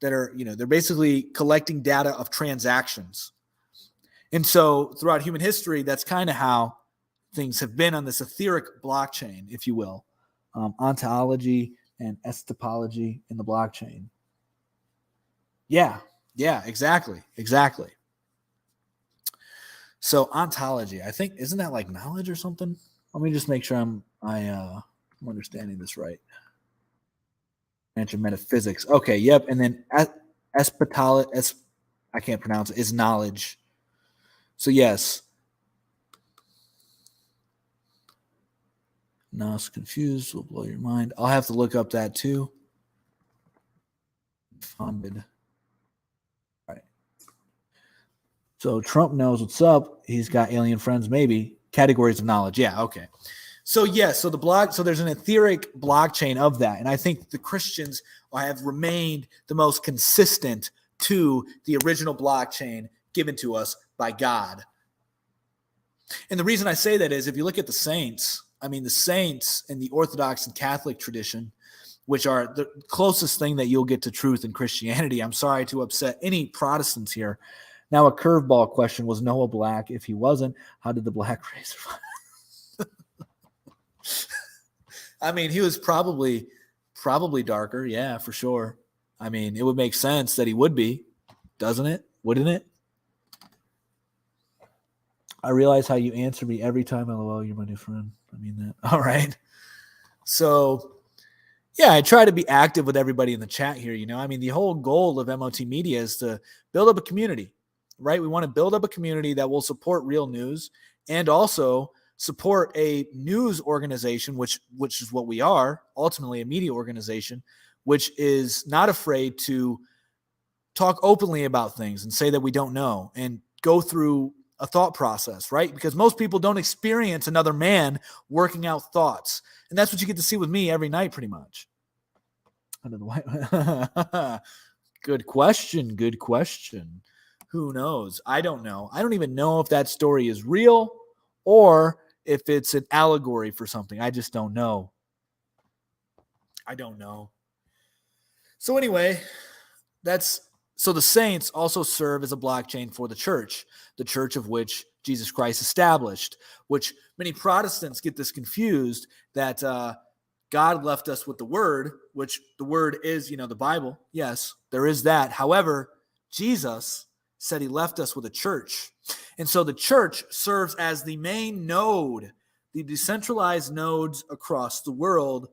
that are, they're basically collecting data of transactions. And so throughout human history, that's kind of how things have been on this etheric blockchain, if you will. Ontology and eschatology in the blockchain. Yeah, exactly. So ontology, I think, isn't that like knowledge or something? Let me just make sure I'm understanding this right. Mention metaphysics. Okay, yep. And then eschatology, I can't pronounce it, is knowledge. So yes. No, it's confused. Will blow your mind. I'll have to look up that too. Funded. All right. So Trump knows what's up. He's got alien friends, maybe. Categories of knowledge. Yeah, okay. So yes, so there's an etheric blockchain of that. And I think the Christians have remained the most consistent to the original blockchain given to us by God. And the reason I say that is if you look at the saints, the saints in the Orthodox and Catholic tradition, which are the closest thing that you'll get to truth in Christianity. I'm sorry to upset any Protestants here. Now, a curveball question: was Noah black? If he wasn't, how did the black race survive? He was probably darker. Yeah, for sure. It would make sense that he would be, doesn't it? Wouldn't it? I realize how you answer me every time. LOL, you're my new friend. I mean that. All right. So, yeah, I try to be active with everybody in the chat here. The whole goal of MOT Media is to build up a community, right? We want to build up a community that will support real news and also support a news organization, which is what we are, ultimately a media organization, which is not afraid to talk openly about things and say that we don't know and go through a thought process, right? Because most people don't experience another man working out thoughts. And that's what you get to see with me every night, pretty much. Good question. Who knows? I don't know. I don't even know if that story is real or if it's an allegory for something. I just don't know. I don't know. So anyway, so the saints also serve as a blockchain for the church of which Jesus Christ established, which many Protestants get this confused that God left us with the word, which the word is, the Bible. Yes, there is that. However, Jesus said he left us with a church. And so the church serves as the main node, the decentralized nodes across the world,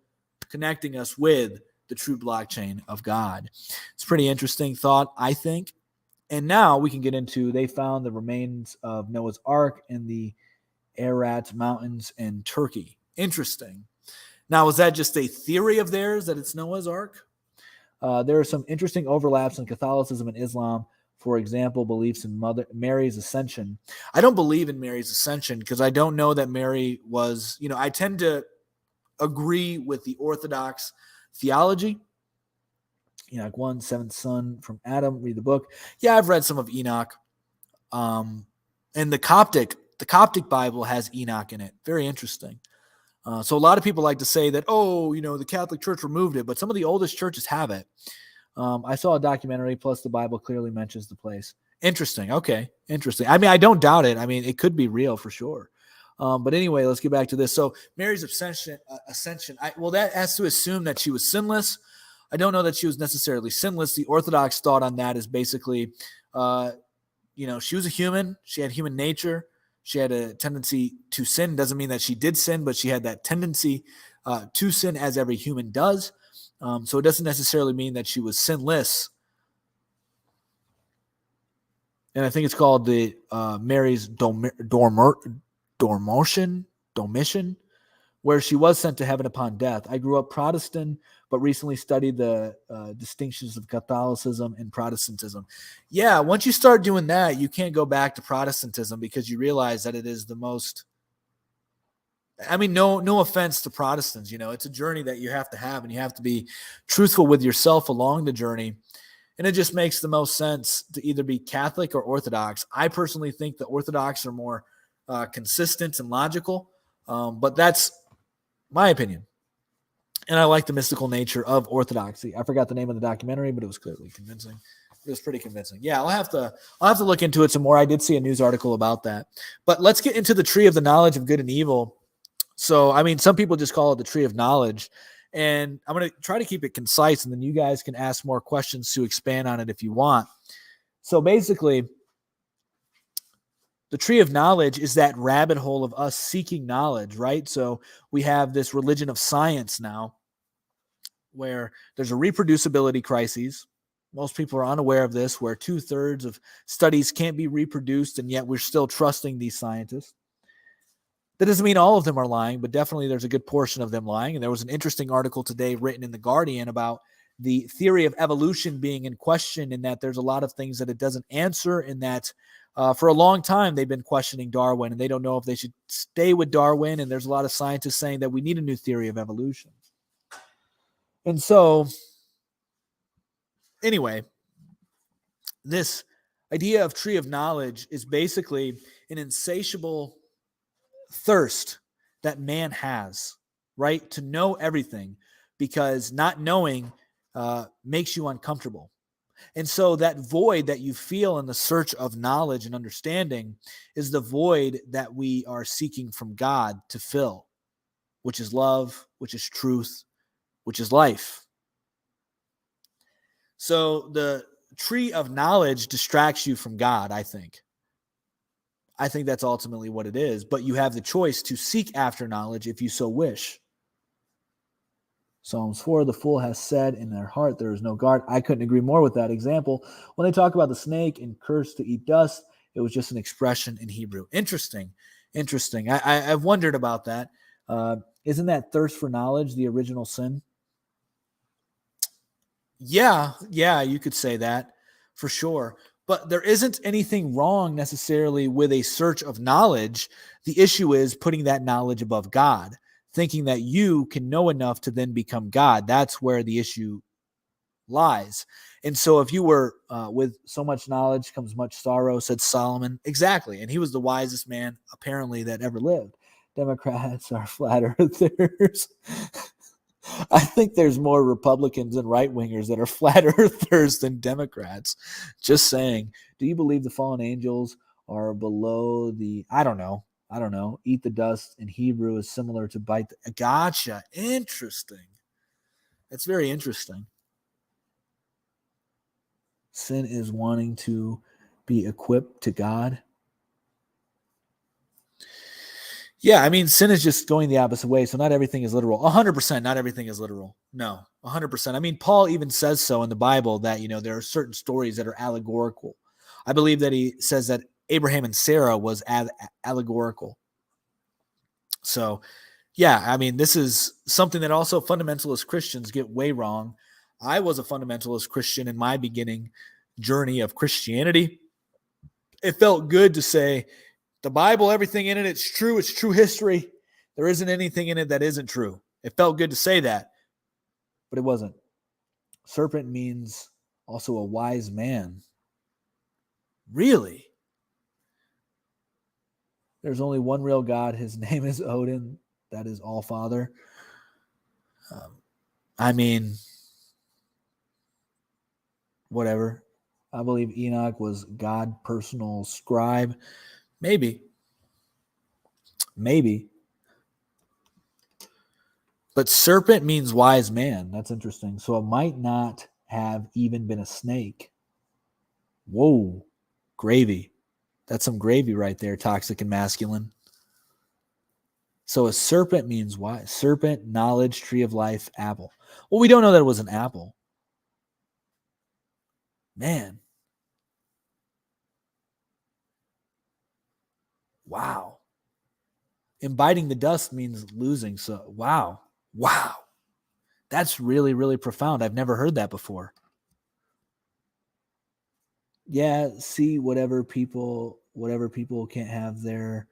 connecting us with the true blockchain of God. It's a pretty interesting thought, I think. And now we can get into, they found the remains of Noah's Ark in the Ararat Mountains in Turkey. Interesting. Now, is that just a theory of theirs that it's Noah's Ark? There are some interesting overlaps in Catholicism and Islam. For example, beliefs in Mary's ascension. I don't believe in Mary's ascension because I don't know that Mary was, I tend to agree with the Orthodox theology. Enoch 1, seventh son from Adam. Read the book. Yeah, I've read some of Enoch. And the Coptic Bible has Enoch in it. Very interesting. So a lot of people like to say that, the Catholic Church removed it, but some of the oldest churches have it. I saw a documentary, plus the Bible clearly mentions the place. Interesting. Okay. Interesting. I mean, I don't doubt it. I mean, it could be real for sure. But anyway, let's get back to this. So Mary's ascension, that has to assume that she was sinless. I don't know that she was necessarily sinless. The Orthodox thought on that is basically, she was a human. She had human nature. She had a tendency to sin. Doesn't mean that she did sin, but she had that tendency to sin as every human does. So it doesn't necessarily mean that she was sinless. And I think it's called the Mary's Dormition, where she was sent to heaven upon death. I grew up Protestant, but recently studied the distinctions of Catholicism and Protestantism. Yeah, once you start doing that, you can't go back to Protestantism because you realize that it is the most... I mean, no offense to Protestants. It's a journey that you have to have, and you have to be truthful with yourself along the journey. And it just makes the most sense to either be Catholic or Orthodox. I personally think the Orthodox are more consistent and logical, but that's my opinion. And I like the mystical nature of Orthodoxy. I forgot the name of the documentary, but it was clearly convincing. It was pretty convincing. Yeah, I'll have to look into it some more. I did see a news article about that. But let's get into the tree of the knowledge of good and evil. So, I mean, some people just call it the tree of knowledge. And I'm going to try to keep it concise, and then you guys can ask more questions to expand on it if you want. So basically, the tree of knowledge is that rabbit hole of us seeking knowledge, right? So we have this religion of science now where there's a reproducibility crisis. Most people are unaware of this, where 2/3 of studies can't be reproduced, and yet we're still trusting these scientists. That doesn't mean all of them are lying, but definitely there's a good portion of them lying. And there was an interesting article today written in The Guardian about the theory of evolution being in question, in that there's a lot of things that it doesn't answer, in that for a long time they've been questioning Darwin, and they don't know if they should stay with Darwin. And there's a lot of scientists saying that we need a new theory of evolution. And so, anyway, this idea of tree of knowledge is basically an insatiable thirst that man has, right? To know everything, because not knowing makes you uncomfortable. And so that void that you feel in the search of knowledge and understanding is the void that we are seeking from God to fill, which is love, which is truth, which is life. So the tree of knowledge distracts you from God, I think. I think that's ultimately what it is. But you have the choice to seek after knowledge if you so wish. Psalms 4, the fool has said in their heart, there is no God. I couldn't agree more with that example. When they talk about the snake and cursed to eat dust, it was just an expression in Hebrew. Interesting. I've wondered about that. Isn't that thirst for knowledge the original sin? Yeah, you could say that for sure. But there isn't anything wrong necessarily with a search of knowledge. The issue is putting that knowledge above God, thinking that you can know enough to then become God. That's where the issue lies. And so if you were with so much knowledge comes much sorrow, said Solomon. Exactly. And he was the wisest man, apparently, that ever lived. Democrats are flat earthers. I think there's more Republicans and right-wingers that are flat earthers than Democrats. Just saying. Do you believe the fallen angels are below the... I don't know. Eat the dust in Hebrew is similar to bite the... Gotcha. Interesting. That's very interesting. Sin is wanting to be equipped to God. Yeah, I mean, sin is just going the opposite way. So not everything is literal. 100%, not everything is literal. No, 100%. I mean, Paul even says so in the Bible that, there are certain stories that are allegorical. I believe that he says that Abraham and Sarah was allegorical. So, yeah, I mean, this is something that also fundamentalist Christians get way wrong. I was a fundamentalist Christian in my beginning journey of Christianity. It felt good to say, the Bible, everything in it, it's true history. There isn't anything in it that isn't true. It felt good to say that, but it wasn't. Serpent means also a wise man. Really? There's only one real God. His name is Odin. That is All Father. I mean, whatever. I believe Enoch was God's personal scribe. Maybe. But serpent means wise man. That's interesting. So it might not have even been a snake. Whoa. Gravy. That's some gravy right there, toxic and masculine. So a serpent means wise. Serpent, knowledge, tree of life, apple. Well, we don't know that it was an apple. Man. Wow. Imbibing the dust means losing. So, wow. That's really, really profound. I've never heard that before. Yeah, see whatever people can't have their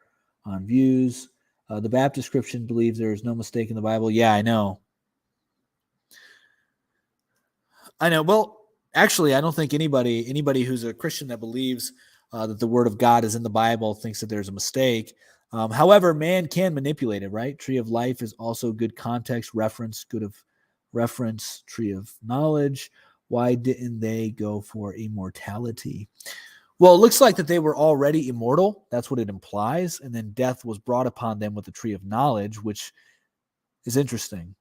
on views. The Baptist Christian believes there is no mistake in the Bible. Yeah, I know. Well, actually, I don't think anybody who's a Christian that believes that the Word of God is in the Bible thinks that there's a mistake. However, man can manipulate it, right? Tree of life is also good context reference, tree of knowledge. Why didn't they go for immortality? Well, it looks like that they were already immortal. That's what it implies. And then death was brought upon them with the tree of knowledge, which is interesting.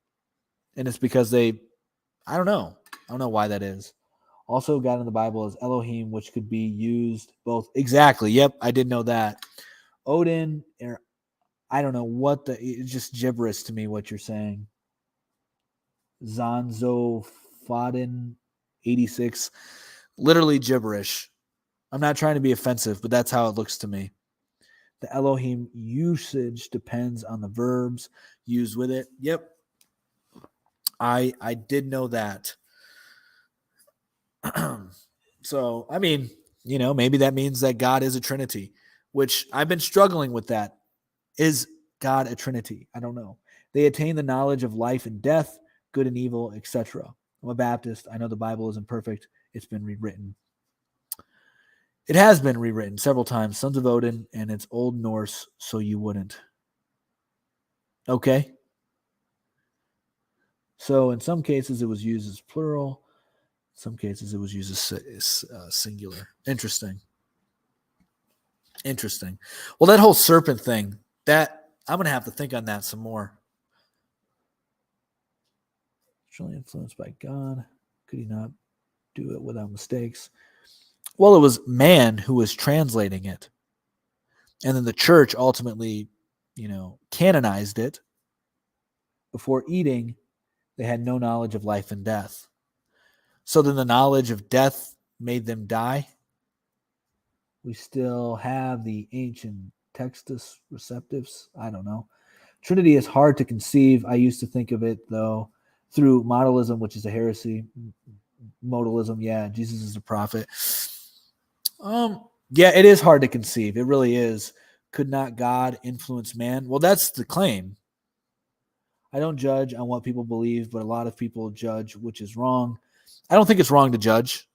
And it's because I don't know why that is. Also, God in the Bible is Elohim, which could be used both. Exactly. Yep. I did know that. Odin, I don't know it's just gibberish to me what you're saying. Zanzo Fadin 86. Literally gibberish. I'm not trying to be offensive, but that's how it looks to me. The Elohim usage depends on the verbs used with it. Yep. I did know that. So, I mean, maybe that means that God is a Trinity, which I've been struggling with that. Is God a Trinity? I don't know. They attain the knowledge of life and death, good and evil, etc. I'm a Baptist. I know the Bible isn't perfect. It's been rewritten. It has been rewritten several times. Sons of Odin, and it's Old Norse, so you wouldn't. Okay. So in some cases, it was used as plural. In some cases, it was used as singular. Interesting. Well, that whole serpent thing, that I'm going to have to think on that some more. Truly influenced by God. Could he not do it without mistakes? Well, it was man who was translating it. And then the church ultimately, canonized it. Before eating, they had no knowledge of life and death. So then the knowledge of death made them die. We still have the ancient Textus Receptus. I don't know. Trinity is hard to conceive. I used to think of it, though, through modalism, which is a heresy. Modalism, yeah, Jesus is a prophet. Yeah, it is hard to conceive. It really is. Could not God influence man? Well, that's the claim. I don't judge on what people believe, but a lot of people judge, which is wrong. I don't think it's wrong to judge.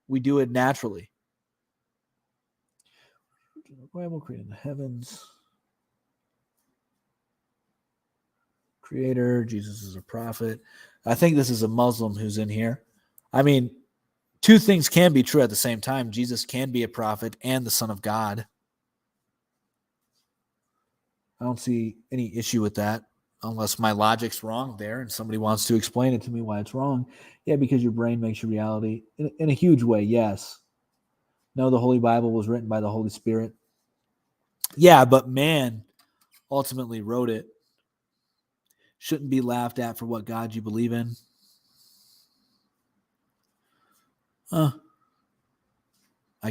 We do it naturally. Bible creating the heavens. Creator, Jesus is a prophet. I think this is a Muslim who's in here. I mean, two things can be true at the same time. Jesus can be a prophet and the Son of God. I don't see any issue with that unless my logic's wrong there and somebody wants to explain it to me why it's wrong. Yeah, because your brain makes your reality in a huge way, yes. No, the Holy Bible was written by the Holy Spirit. Yeah, but man ultimately wrote it. Shouldn't be laughed at for what God you believe in. I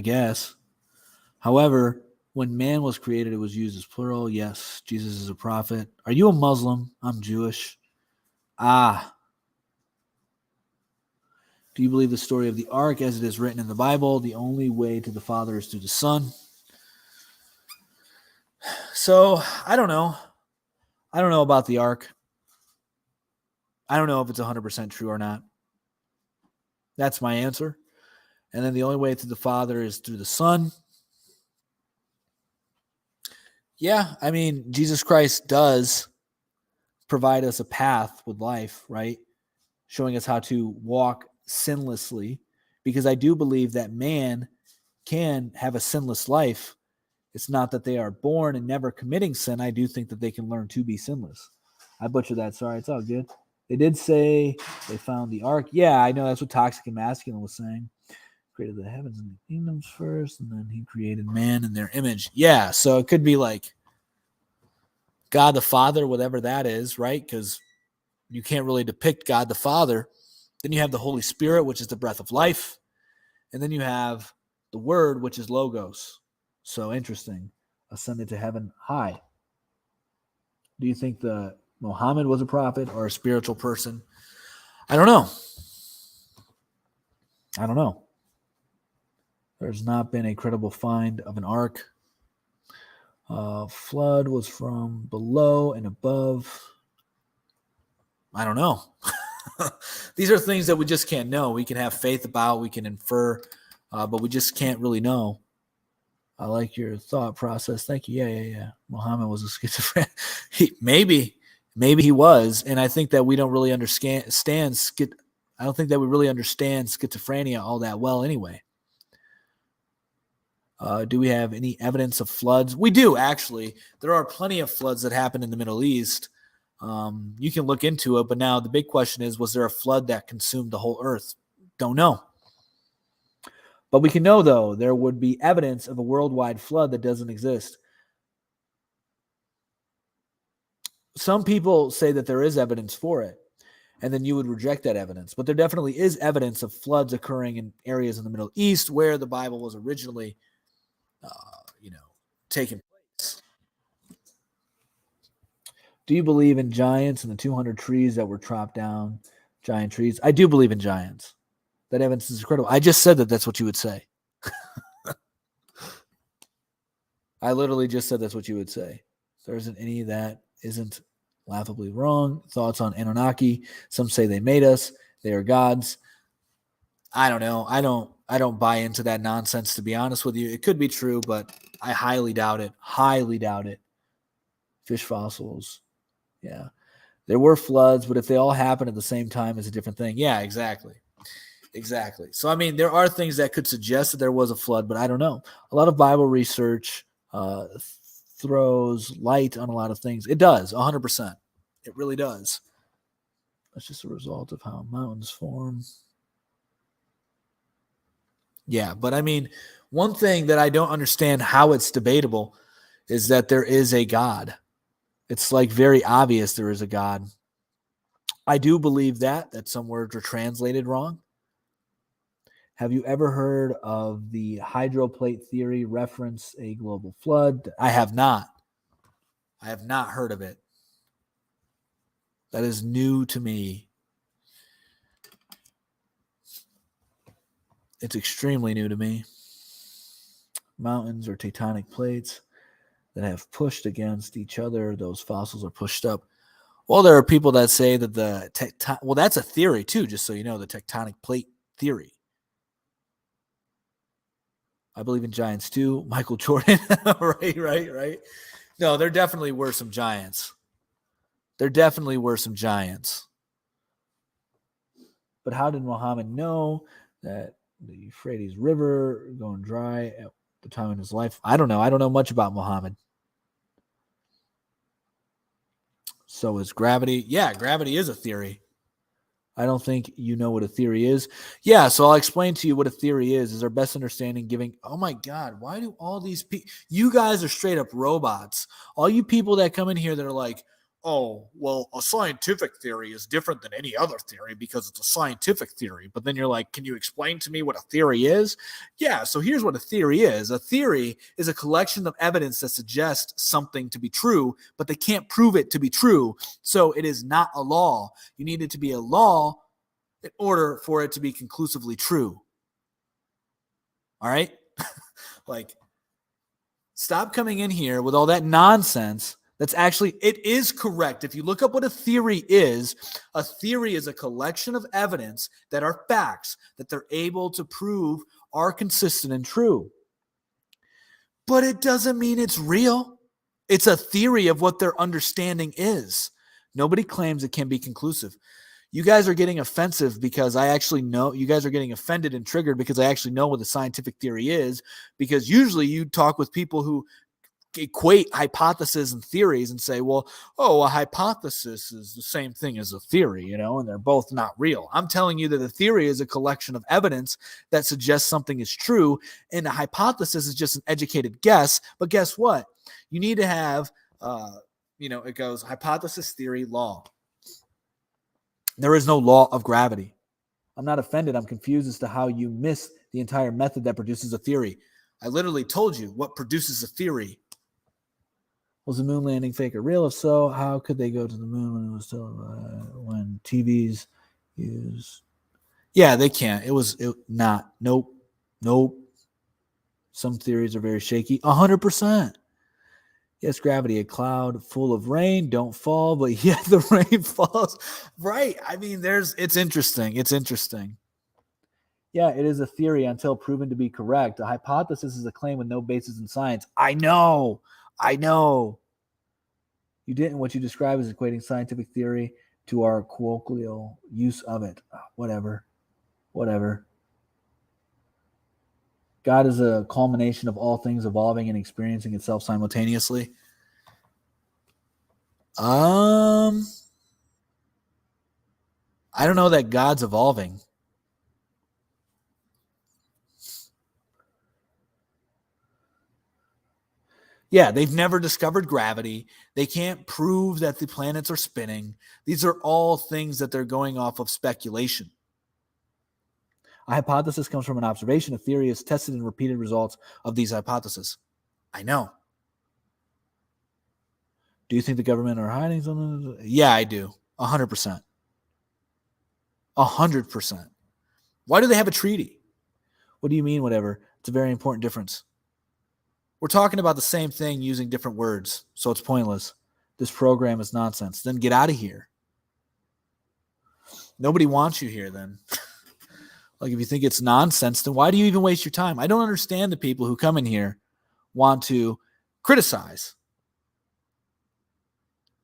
guess. However, when man was created, it was used as plural. Yes, Jesus is a prophet. Are you a Muslim? I'm Jewish. Do you believe the story of the ark as it is written in the Bible? The only way to the Father is through the Son. So, I don't know. I don't know about the ark. I don't know if it's 100% true or not. That's my answer. And then the only way to the Father is through the Son. Yeah, I mean, Jesus Christ does provide us a path with life, right? Showing us how to walk sinlessly, because I do believe that man can have a sinless life. It's not that they are born and never committing sin. I do think that they can learn to be sinless. I butchered that. Sorry, it's all good. They did say they found the ark. Yeah, I know that's what Toxic and Masculine was saying. Created the heavens and the kingdoms first, and then he created man in their image. Yeah, so it could be like God the Father, whatever that is, right? Because you can't really depict God the Father. Then you have the Holy Spirit, which is the breath of life. And then you have the Word, which is Logos. So interesting. Ascended to heaven high. Do you think the Muhammad was a prophet or a spiritual person? I don't know. There's not been a credible find of an ark. Flood was from below and above. I don't know. These are things that we just can't know. We can have faith about, we can infer, but we just can't really know. I like your thought process. Thank you. Yeah. Muhammad was a schizophrenic. Maybe he was, and I think that we don't really understand. I don't think that we really understand schizophrenia all that well, anyway. Do we have any evidence of floods? We do, actually. There are plenty of floods that happen in the Middle East. You can look into it, but now the big question is, was there a flood that consumed the whole earth? Don't know. But we can know, though, there would be evidence of a worldwide flood that doesn't exist. Some people say that there is evidence for it, and then you would reject that evidence. But there definitely is evidence of floods occurring in areas in the Middle East where the Bible was originally, taking place. Do you believe in giants and the 200 trees that were chopped down, giant trees? I do believe in giants. That evidence is incredible. I just said that that's what you would say. I literally just said that's what you would say. There isn't any that isn't laughably wrong. Thoughts on Anunnaki? Some say they made us. They are gods. I don't know. I don't buy into that nonsense, to be honest with you. It could be true, but I highly doubt it. Highly doubt it. Fish fossils. Yeah. There were floods, but if they all happen at the same time, it's a different thing. Yeah, exactly. So, I mean, there are things that could suggest that there was a flood, but I don't know. A lot of Bible research throws light on a lot of things. It does, 100%. It really does. That's just a result of how mountains form. Yeah, but I mean, one thing that I don't understand how it's debatable is that there is a God. It's like very obvious there is a God. I do believe that some words are translated wrong. Have you ever heard of the hydroplate theory reference a global flood? I have not. I have not heard of it. That is new to me. It's extremely new to me. Mountains or tectonic plates that have pushed against each other. Those fossils are pushed up. Well, there are people that say that that's a theory too, just so you know, the tectonic plate theory. I believe in giants too. Michael Jordan. Right. No, there definitely were some giants. But how did Muhammad know that the Euphrates River going dry at the time in his life? I don't know. I don't know much about Muhammad. So is gravity. Yeah, gravity is a theory. I don't think you know what a theory is. Yeah, so I'll explain to you what a theory is our best understanding giving. Oh my God, why do all these people, you guys are straight up robots. All you people that come in here that are like, oh, well, a scientific theory is different than any other theory because it's a scientific theory. But then you're like, can you explain to me what a theory is? Yeah, so here's what a theory is. A theory is a collection of evidence that suggests something to be true, but they can't prove it to be true. So it is not a law. You need it to be a law in order for it to be conclusively true. All right? Like, stop coming in here with all that nonsense It is correct. If you look up what a theory is a collection of evidence that are facts that they're able to prove are consistent and true. But it doesn't mean it's real. It's a theory of what their understanding is. Nobody claims it can be conclusive. You guys are getting offensive because I actually know, you guys are getting offended and triggered because I actually know what the scientific theory is, because usually you talk with people who equate hypotheses and theories and say, well, a hypothesis is the same thing as a theory, and they're both not real. I'm telling you that a theory is a collection of evidence that suggests something is true, and a hypothesis is just an educated guess. But guess what? You need to have, it goes hypothesis, theory, law. There is no law of gravity. I'm not offended. I'm confused as to how you miss the entire method that produces a theory. I literally told you what produces a theory. Was the moon landing fake or real? If so, how could they go to the moon when it was still when TVs used? Yeah, they can't. It was not. Nope. Some theories are very shaky. 100%. Yes, gravity, a cloud full of rain, don't fall, but yet the rain falls. Right. I mean, it's interesting. It's interesting. Yeah, it is a theory until proven to be correct. A hypothesis is a claim with no basis in science. I know. You didn't. What you describe as equating scientific theory to our colloquial use of it. Whatever. God is a culmination of all things evolving and experiencing itself simultaneously. I don't know that God's evolving. Yeah, they've never discovered gravity. They can't prove that the planets are spinning. These are all things that they're going off of speculation. A hypothesis comes from an observation. A theory is tested and repeated results of these hypotheses. I know. Do you think the government are hiding something? Yeah, I do. 100%. 100%. Why do they have a treaty? What do you mean, whatever? It's a very important difference. We're talking about the same thing using different words, so it's pointless. This program is nonsense. Then get out of here. Nobody wants you here then. Like, if you think it's nonsense, then why do you even waste your time? I don't understand the people who come in here, want to criticize,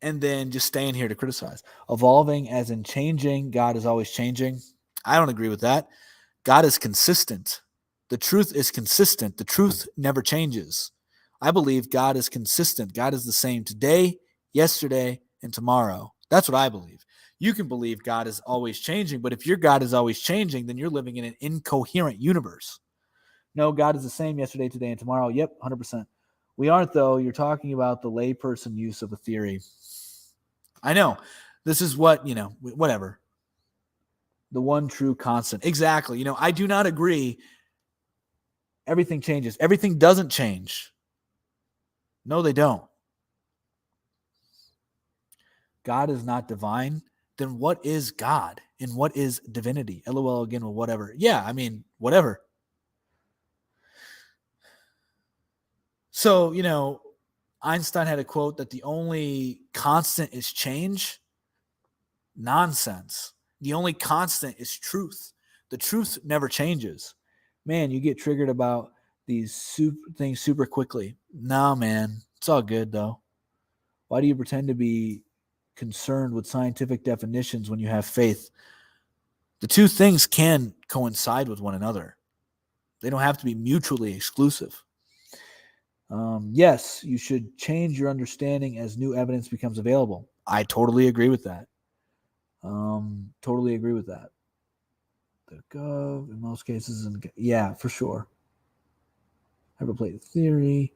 and then just stay in here to criticize. Evolving as in changing. God is always changing. I don't agree with that. God is consistent. The truth is consistent. The truth never changes. I believe God is consistent. God is the same today, yesterday, and tomorrow. That's what I believe. You can believe God is always changing, but if your God is always changing, then you're living in an incoherent universe. No, God is the same yesterday, today, and tomorrow. Yep, 100%. We aren't, though. You're talking about the layperson use of a theory. I know. This is what, whatever. The one true constant. Exactly. I do not agree. Everything changes. Everything doesn't change. No, they don't. God is not divine. Then what is God and what is divinity? LOL again with whatever. Yeah, I mean, whatever. So, Einstein had a quote that the only constant is change. Nonsense. The only constant is truth. The truth never changes. Man, you get triggered about these things super quickly. No, man. It's all good, though. Why do you pretend to be concerned with scientific definitions when you have faith? The two things can coincide with one another. They don't have to be mutually exclusive. Yes, you should change your understanding as new evidence becomes available. I totally agree with that. Totally agree with that. The gov in most cases, yeah, for sure. Hyperplate theory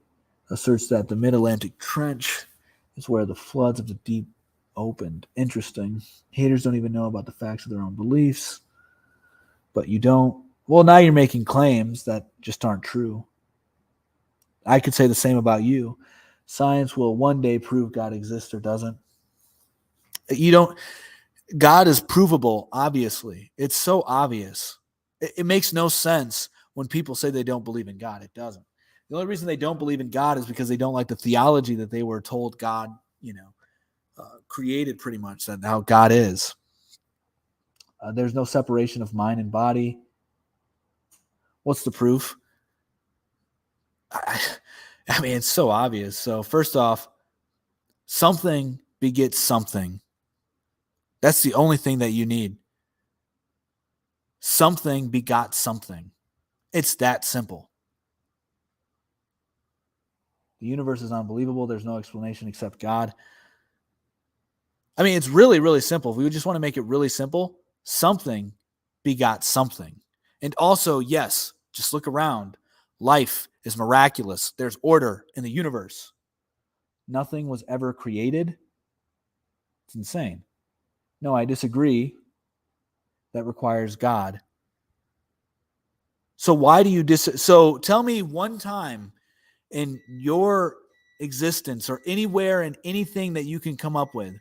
asserts that the Mid-Atlantic Trench is where the floods of the deep opened. Interesting. Haters don't even know about the facts of their own beliefs, but you don't. Well, now you're making claims that just aren't true. I could say the same about you. Science will one day prove God exists or doesn't. God is provable, obviously. It's so obvious. It makes no sense when people say they don't believe in God. It doesn't. The only reason they don't believe in God is because they don't like the theology that they were told God created pretty much. That how God is. There's no separation of mind and body. What's the proof? I mean, it's so obvious. So first off, something begets something. That's the only thing that you need. Something begot something. It's that simple. The universe is unbelievable. There's no explanation except God. I mean, it's really, really simple. If we just want to make it really simple, something begot something. And also, yes, just look around. Life is miraculous. There's order in the universe. Nothing was ever created. It's insane. No, I disagree. That requires God. So why do you So tell me one time in your existence or anywhere in anything that you can come up with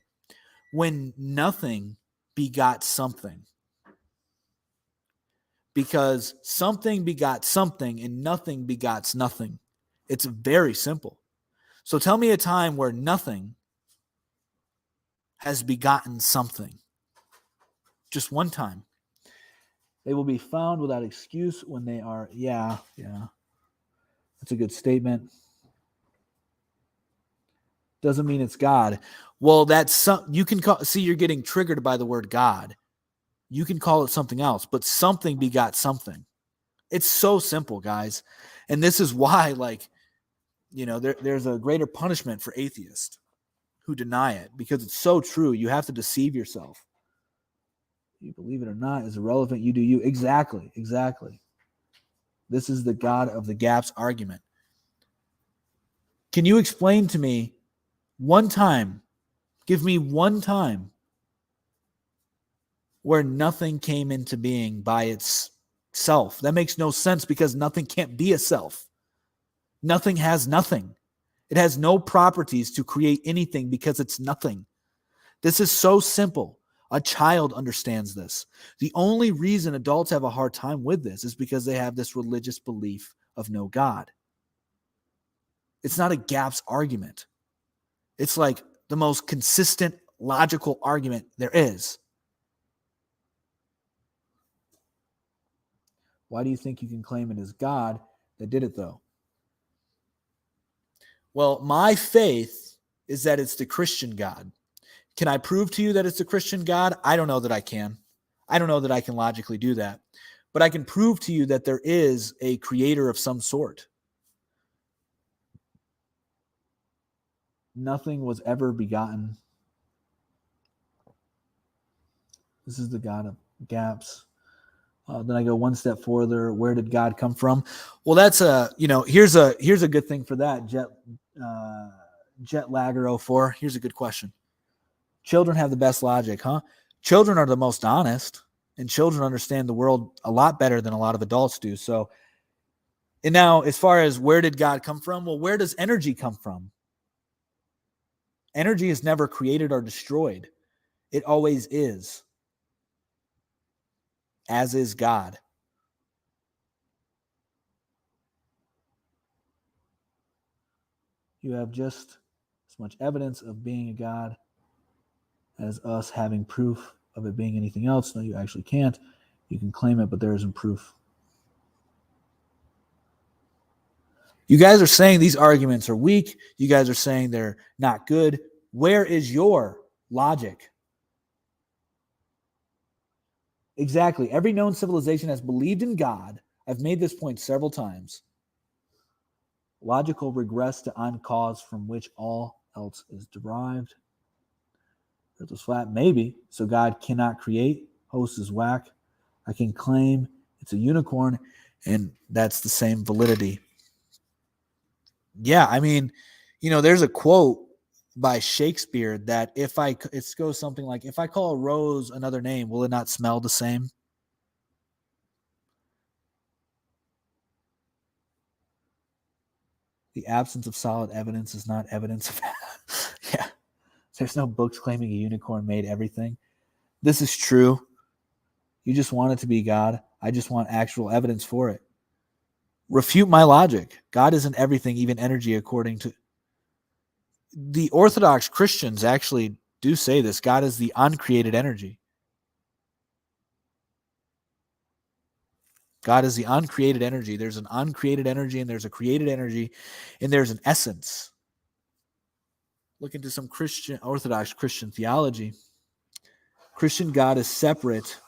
when nothing begot something. Because something begot something and nothing begots nothing. It's very simple. So tell me a time where nothing has begotten something. Just one time. They will be found without excuse when they are, yeah. That's a good statement. Doesn't mean it's God. Well, that's you can call, see, you're getting triggered by the word God. You can call it something else, but something begot something. It's so simple, guys. And this is why, there's a greater punishment for atheists who deny it, because it's so true. You have to deceive yourself. You believe it or not is irrelevant. You do you. Exactly. This is the God of the gaps argument. Can you explain to me one time, give me one time where nothing came into being by itself? That makes no sense, because nothing can't be a self. Nothing has nothing. It has no properties to create anything because it's nothing. This is so simple. A child understands this. The only reason adults have a hard time with this is because they have this religious belief of no God. It's not a gaps argument. It's like the most consistent, logical argument there is. Why do you think you can claim it as God that did it, though? Well, my faith is that it's the Christian God. Can I prove to you that it's the Christian God? I don't know that I can. I don't know that I can logically do that. But I can prove to you that there is a creator of some sort. Nothing was ever begotten. This is the God of gaps. Then I go one step further. Where did God come from? Well, that's here's a good thing for that. Jet Lagger 04. Here's a good question. Children have the best logic, huh? Children are the most honest, and children understand the world a lot better than a lot of adults do. So, and now as far as where did God come from? Well, where does energy come from? Energy is never created or destroyed. It always is. As is God. You have just as much evidence of being a God as us having proof of it being anything else. No, you actually can't. You can claim it, but there isn't proof. You guys are saying these arguments are weak. You guys are saying they're not good. Where is your logic? Exactly. Every known civilization has believed in God. I've made this point several times. Logical regress to on cause from which all else is derived. Earth is flat, maybe. So God cannot create. Host is whack. I can claim it's a unicorn, and that's the same validity. Yeah, I mean, there's a quote by Shakespeare that it goes something like, if I call a rose another name, will it not smell the same? The absence of solid evidence is not evidence of yeah. There's no books claiming a unicorn made everything. This is true. You just want it to be God. I just want actual evidence for it. Refute my logic. God isn't everything, even energy, according to... The Orthodox Christians actually do say this. God is the uncreated energy. God is the uncreated energy. There's an uncreated energy and there's a created energy and there's an essence. Look into some Orthodox Christian theology. Christian God is separate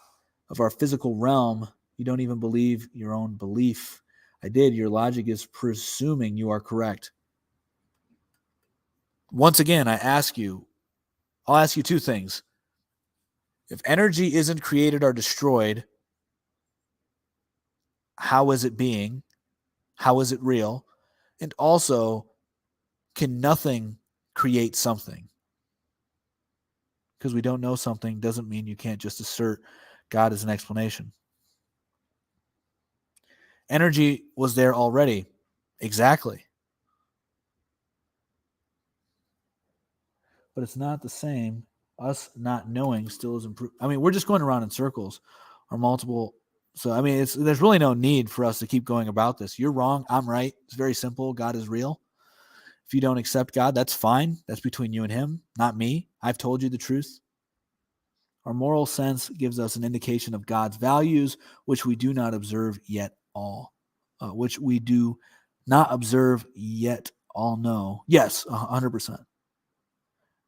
of our physical realm. You don't even believe your own belief. I did. Your logic is presuming you are correct. Once again, I'll ask you two things. If energy isn't created or destroyed, how is it being? How is it real? And also, can nothing create something? Because we don't know something doesn't mean you can't just assert God as an explanation. Energy was there already. Exactly. But it's not the same. Us not knowing still is improved. I mean, we're just going around in circles or multiple. So, I mean, there's really no need for us to keep going about this. You're wrong. I'm right. It's very simple. God is real. If you don't accept God, that's fine. That's between you and him, not me. I've told you the truth. Our moral sense gives us an indication of God's values, which we do not observe yet all. Which we do not observe yet all know. Yes, 100%.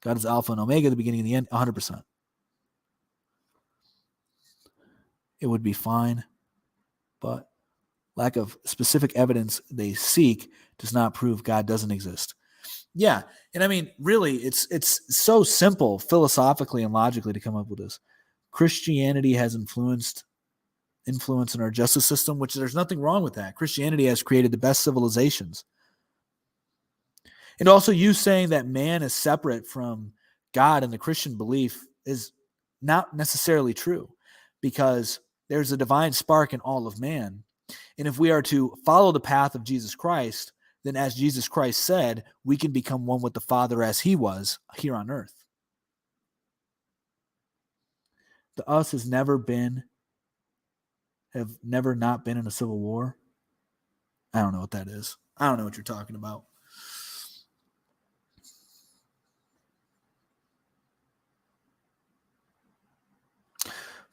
God is Alpha and Omega, the beginning and the end, 100%. It would be fine, but lack of specific evidence they seek does not prove God doesn't exist. Yeah, and I mean, really, it's so simple philosophically and logically to come up with this. Christianity has influence in our justice system, which there's nothing wrong with that. Christianity has created the best civilizations. And also you saying that man is separate from God in the Christian belief is not necessarily true, because there's a divine spark in all of man. And if we are to follow the path of Jesus Christ, then as Jesus Christ said, we can become one with the Father as he was here on earth. The us have never not been in a civil war. I don't know what that is. I don't know what you're talking about.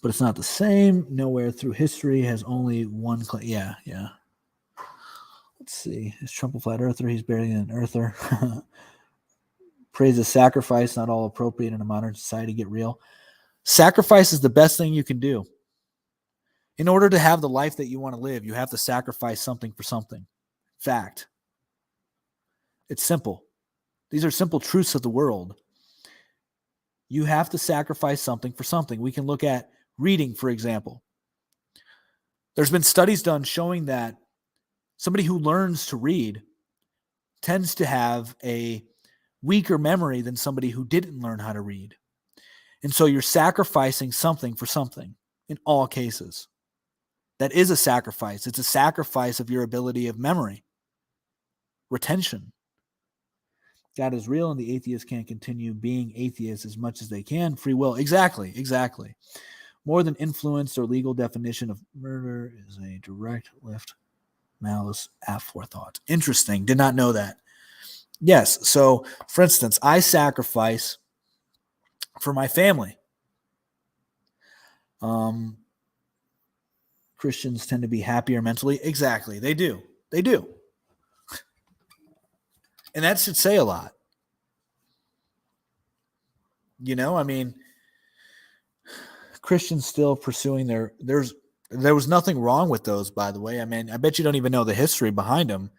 But it's not the same. Nowhere through history has only one claim. Yeah. Let's see. Is Trump a flat earther? He's barely an earther. Praise the sacrifice, not all appropriate in a modern society. Get real. Sacrifice is the best thing you can do. In order to have the life that you want to live, you have to sacrifice something for something. Fact. It's simple. These are simple truths of the world. You have to sacrifice something for something. We can look at reading, for example. There's been studies done showing that somebody who learns to read tends to have a weaker memory than somebody who didn't learn how to read. And so you're sacrificing something for something in all cases. That is a sacrifice. It's a sacrifice of your ability of memory, retention. God is real and the atheists can't continue being atheists as much as they can. Free will. Exactly. More than influence or legal definition of murder is a direct lift, malice, aforethought. Interesting. Did not know that. Yes. So, for instance, I sacrifice for my family. Christians tend to be happier mentally. Exactly. They do. And that should say a lot. I mean, Christians still pursuing there was nothing wrong with those, by the way. I mean, I bet you don't even know the history behind them.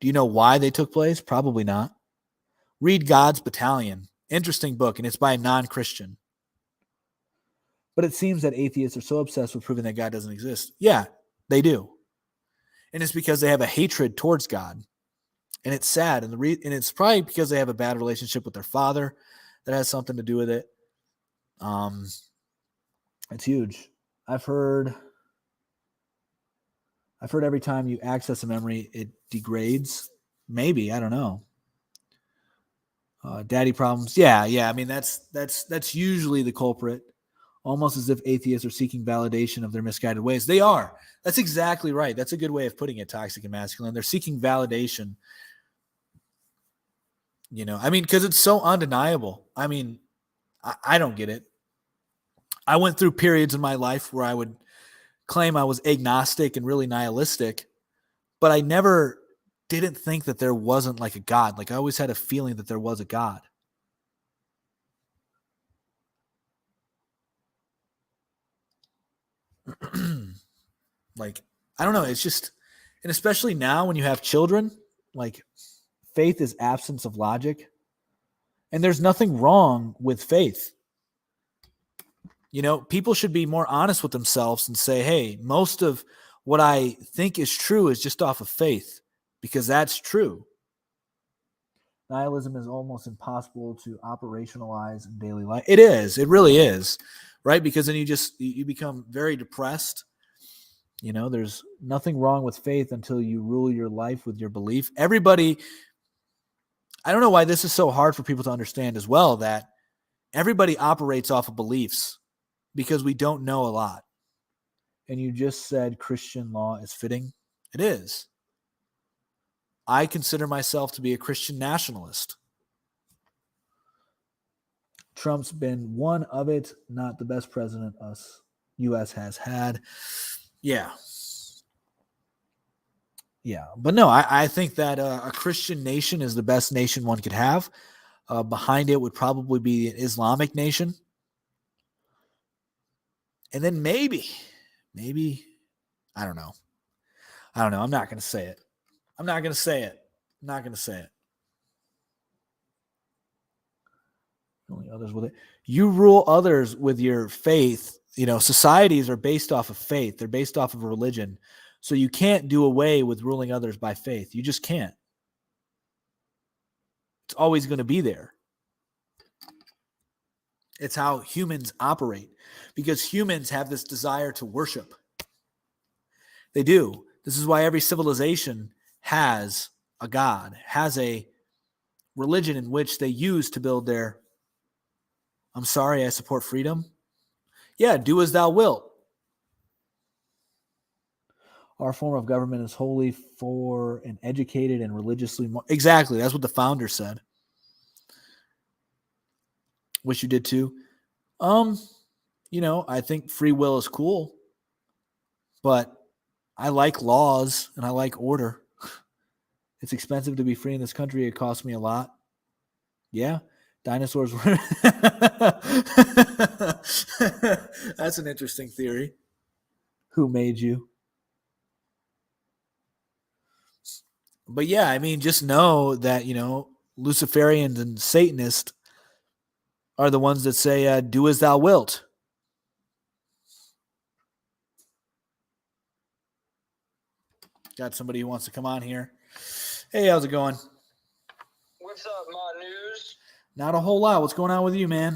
Do you know why they took place? Probably not. Read God's Battalion. Interesting book, and it's by a non-Christian. But it seems that atheists are so obsessed with proving that God doesn't exist. Yeah, they do. And it's because they have a hatred towards God. And it's sad. And it's probably because they have a bad relationship with their father that has something to do with it. It's huge. I've heard every time you access a memory, it degrades. Maybe, I don't know. Daddy problems. Yeah. I mean, that's usually the culprit. Almost as if atheists are seeking validation of their misguided ways. They are. That's exactly right. That's a good way of putting it, toxic and masculine. They're seeking validation I mean, because it's so undeniable. I mean, I don't get it. I went through periods in my life where I would claim I was agnostic and really nihilistic, but I never didn't think that there wasn't like a God. Like I always had a feeling that there was a God. Like, I don't know. It's just, and especially now when you have children, like faith is absence of logic. And there's nothing wrong with faith. People should be more honest with themselves and say, hey, most of what I think is true is just off of faith, because that's true. Nihilism is almost impossible to operationalize in daily life. It is. It really is. Right? Because then you become very depressed. There's nothing wrong with faith until you rule your life with your belief. Everybody, I don't know why this is so hard for people to understand as well, that everybody operates off of beliefs because we don't know a lot. And you just said Christian law is fitting. It is. I consider myself to be a Christian nationalist. Trump's been one of it, not the best president us U.S. has had. Yeah. Yeah. But no, I think that a Christian nation is the best nation one could have. Behind it would probably be an Islamic nation. And then maybe, I don't know. I'm not going to say it. Only others with it. You rule others with your faith. Societies are based off of faith. They're based off of religion. So you can't do away with ruling others by faith. You just can't. It's always going to be there. It's how humans operate, because humans have this desire to worship. They do. This is why every civilization has a god, has a religion in which they use to build their, I'm sorry, I support freedom. Yeah, do as thou wilt. Our form of government is wholly for an educated and religiously. Exactly. That's what the founder said. Wish you did too. I think free will is cool, but I like laws and I like order. It's expensive to be free in this country. It costs me a lot. Yeah. Dinosaurs were. That's an interesting theory. Who made you? But yeah, I mean, just know that, Luciferians and Satanists are the ones that say, do as thou wilt. Got somebody who wants to come on here. Hey, how's it going? What's up, Ma News? Not a whole lot. What's going on with you, man?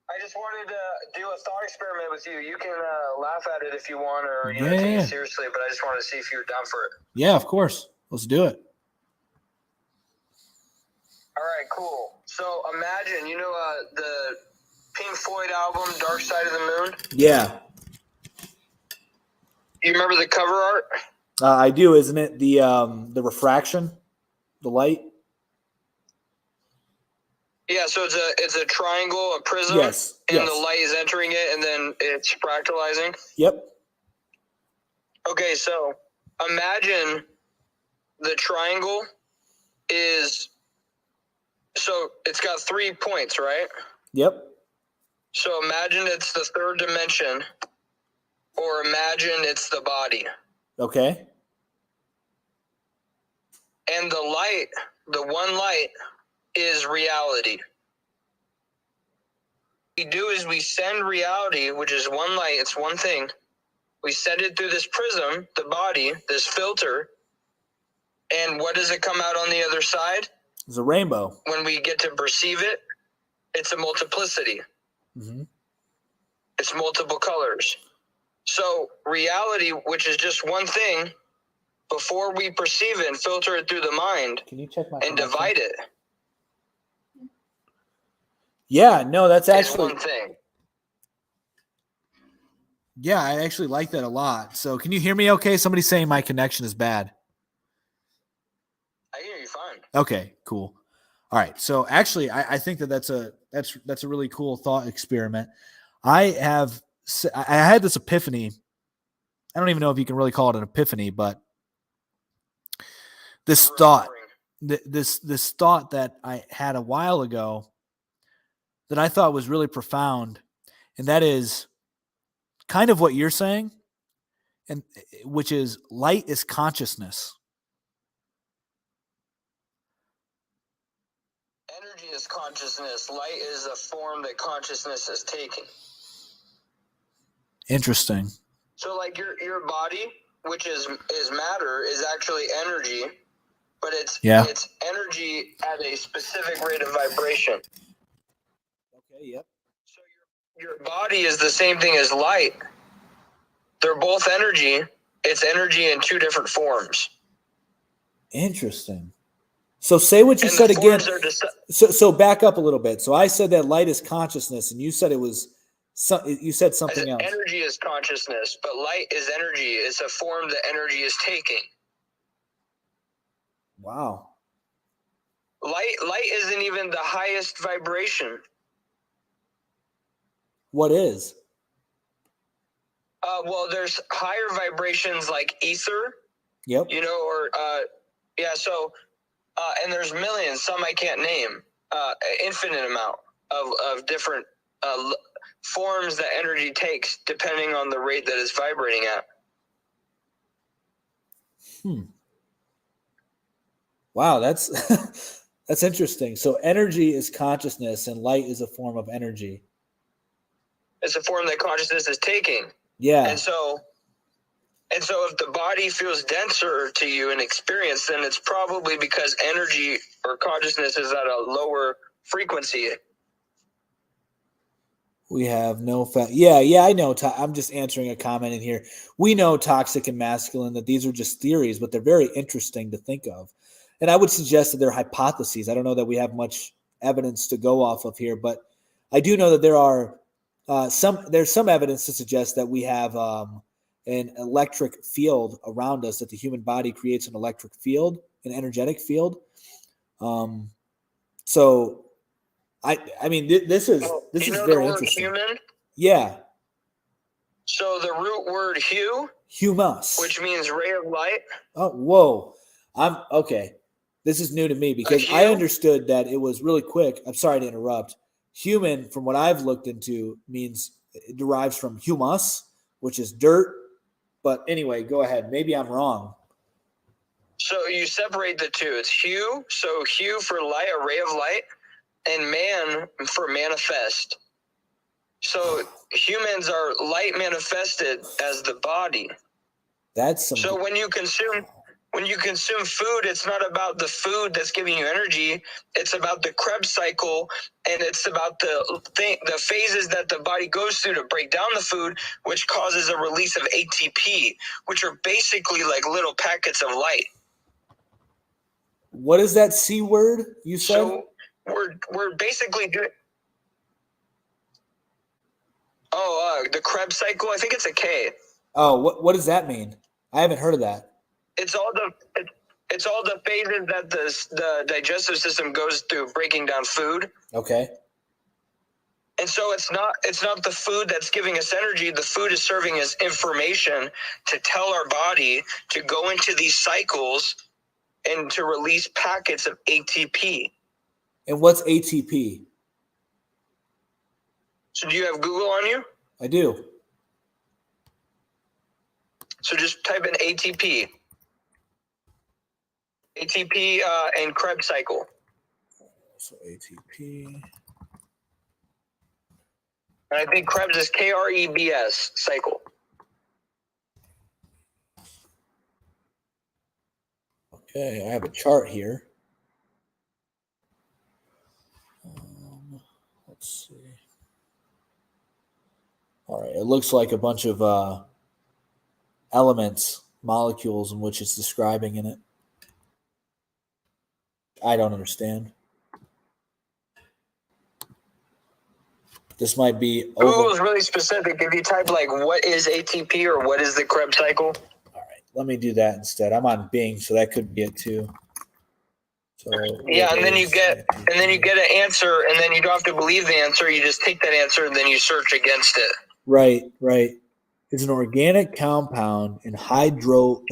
I just wanted to do a thought experiment with you. You can laugh at it if you want, or take it seriously, but I just wanted to see if you're down for it. Yeah, of course. Let's do it. All right, cool. So imagine, the Pink Floyd album, Dark Side of the Moon? Yeah. You remember the cover art? I do. Isn't it the refraction, the light? Yeah, so it's a triangle, a prism, yes, and the light is entering it, and then it's fractalizing. Yep. Okay, so imagine the triangle so it's got 3 points, right? Yep. So imagine it's the third dimension, or imagine it's the body. Okay. And the one light, is reality. What we do is we send reality, which is one light, it's one thing. We send it through this prism, the body, this filter, and what does it come out on the other side? It's a rainbow. When we get to perceive it, it's a multiplicity. Mm-hmm. It's multiple colors. So reality, which is just one thing, before we perceive it and filter it through the mind, can you check my and connection? Divide it. Yeah, no, that's actually one thing. Yeah, I actually like that a lot. So can you hear me okay? Somebody's saying my connection is bad. I Okay, cool. All right. So actually, I think that's a really cool thought experiment. I had this epiphany. I don't even know if you can really call it an epiphany, but this thought, this thought that I had a while ago that I thought was really profound, and that is kind of what you're saying, and which is light is consciousness. Energy is consciousness. Light is a form that consciousness is taking. Interesting. So like your body, which is matter, is actually energy, but it's energy at a specific rate of vibration. Okay, yep. So your body is the same thing as light. They're both energy. It's energy in two different forms. Interesting. So say what you said again. So back up a little bit. So I said that light is consciousness, and you said you said something else. Energy is consciousness, but light is energy. It's a form that energy is taking. Wow. Light isn't even the highest vibration. What is? Well, there's higher vibrations like ether. Yep. You know, or so and there's millions, some I can't name, infinite amount of different forms that energy takes depending on the rate that it's vibrating at. Wow, that's that's interesting. So energy is consciousness and light is a form of energy. It's a form that consciousness is taking. Yeah. And so if the body feels denser to you in experience, then it's probably because energy or consciousness is at a lower frequency. We have no Yeah, I know. I'm just answering a comment in here. We know toxic and masculine, that these are just theories, but they're very interesting to think of. And I would suggest that they're hypotheses. I don't know that we have much evidence to go off of here, but I do know that there are there's some evidence to suggest that we have an electric field around us, that the human body creates an electric field, an energetic field. So I mean, this is very interesting. Human? Yeah. So the root word humus, which means ray of light. Oh, whoa. I'm okay. This is new to me because I understood that it was really quick. I'm sorry to interrupt. Human, from what I've looked into, means it derives from humus, which is dirt. But anyway, go ahead. Maybe I'm wrong. So you separate the two. It's hue. So hue for light, a ray of light, and man for manifest. So humans are light manifested as the body. So when you consume food, it's not about the food that's giving you energy. It's about the Krebs cycle, and it's about the phases that the body goes through to break down the food, which causes a release of ATP, which are basically like little packets of light. What is that C word you said? So we're basically doing. The Krebs cycle. I think it's a K. Oh, what does that mean? I haven't heard of that. It's all the phases that the digestive system goes through breaking down food. Okay. And so it's not the food that's giving us energy. The food is serving as information to tell our body to go into these cycles and to release packets of ATP. And what's ATP? So do you have Google on you? I do. So just type in ATP. ATP and Krebs cycle. So ATP. And I think Krebs is Krebs cycle. Okay, I have a chart here. Let's see. All right, it looks like a bunch of elements, molecules, in which it's describing in it. I don't understand. This might be Google is really specific. If you type like what is ATP or what is the Krebs cycle? All right, let me do that instead. I'm on Bing, so that could be it too. So yeah, and then you get an answer, and then you don't have to believe the answer. You just take that answer, and then you search against it. Right. It's an organic compound in hydrotrope.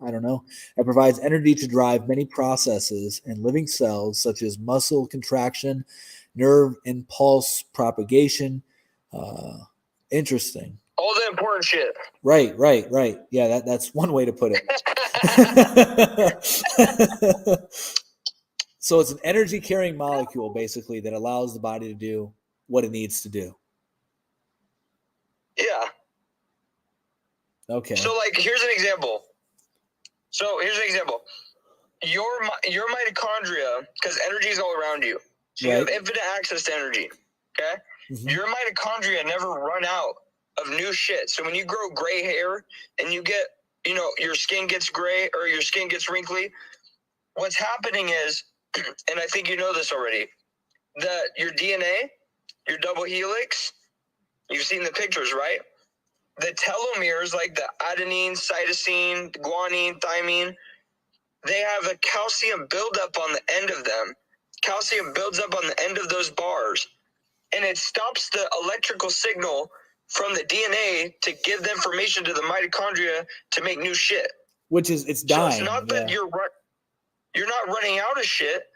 I don't know. That provides energy to drive many processes in living cells, such as muscle contraction, nerve impulse propagation. Interesting. All the important shit. Right. Yeah, that's one way to put it. So it's an energy carrying molecule, basically, that allows the body to do what it needs to do. Yeah. Okay. So, like, here's an example. Your mitochondria, because energy is all around you. So you have infinite access to energy. Okay? Mm-hmm. Your mitochondria never run out of new shit. So when you grow gray hair and you get, your skin gets gray or your skin gets wrinkly, what's happening is, and I think you know this already, that your DNA, your double helix, you've seen the pictures, right? The telomeres, like the adenine, cytosine, guanine, thymine, they have a calcium buildup on the end of them. Calcium builds up on the end of those bars, and it stops the electrical signal from the DNA to give the information to the mitochondria to make new shit. Which is, it's dying. So it's not that you're not running out of shit.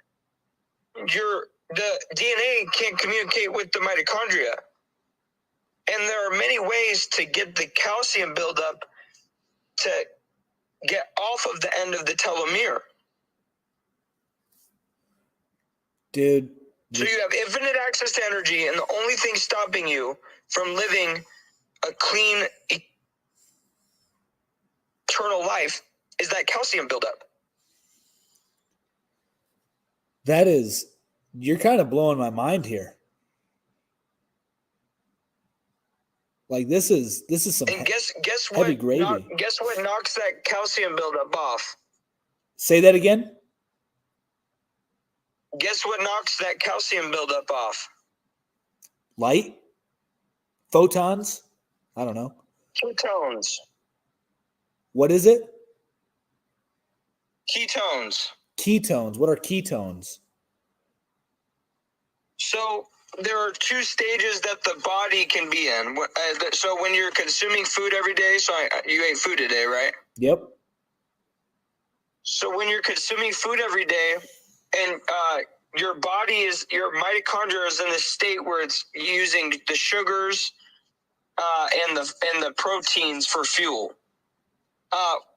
The DNA can't communicate with the mitochondria. And there are many ways to get the calcium buildup to get off of the end of the telomere. Dude. So you have infinite access to energy, and the only thing stopping you from living a clean, eternal life is that calcium buildup. You're kind of blowing my mind here. Like this is some and guess heavy what gravy. Guess what knocks that calcium buildup off? Say that again. Guess what knocks that calcium buildup off? Light? Photons? I don't know. Ketones. What is it? Ketones. Ketones. What are ketones? So there are two stages that the body can be in. So when you're consuming food every day, you ate food today, right? Yep. So when you're consuming food every day, and your mitochondria is in this state where it's using the sugars and the proteins for fuel.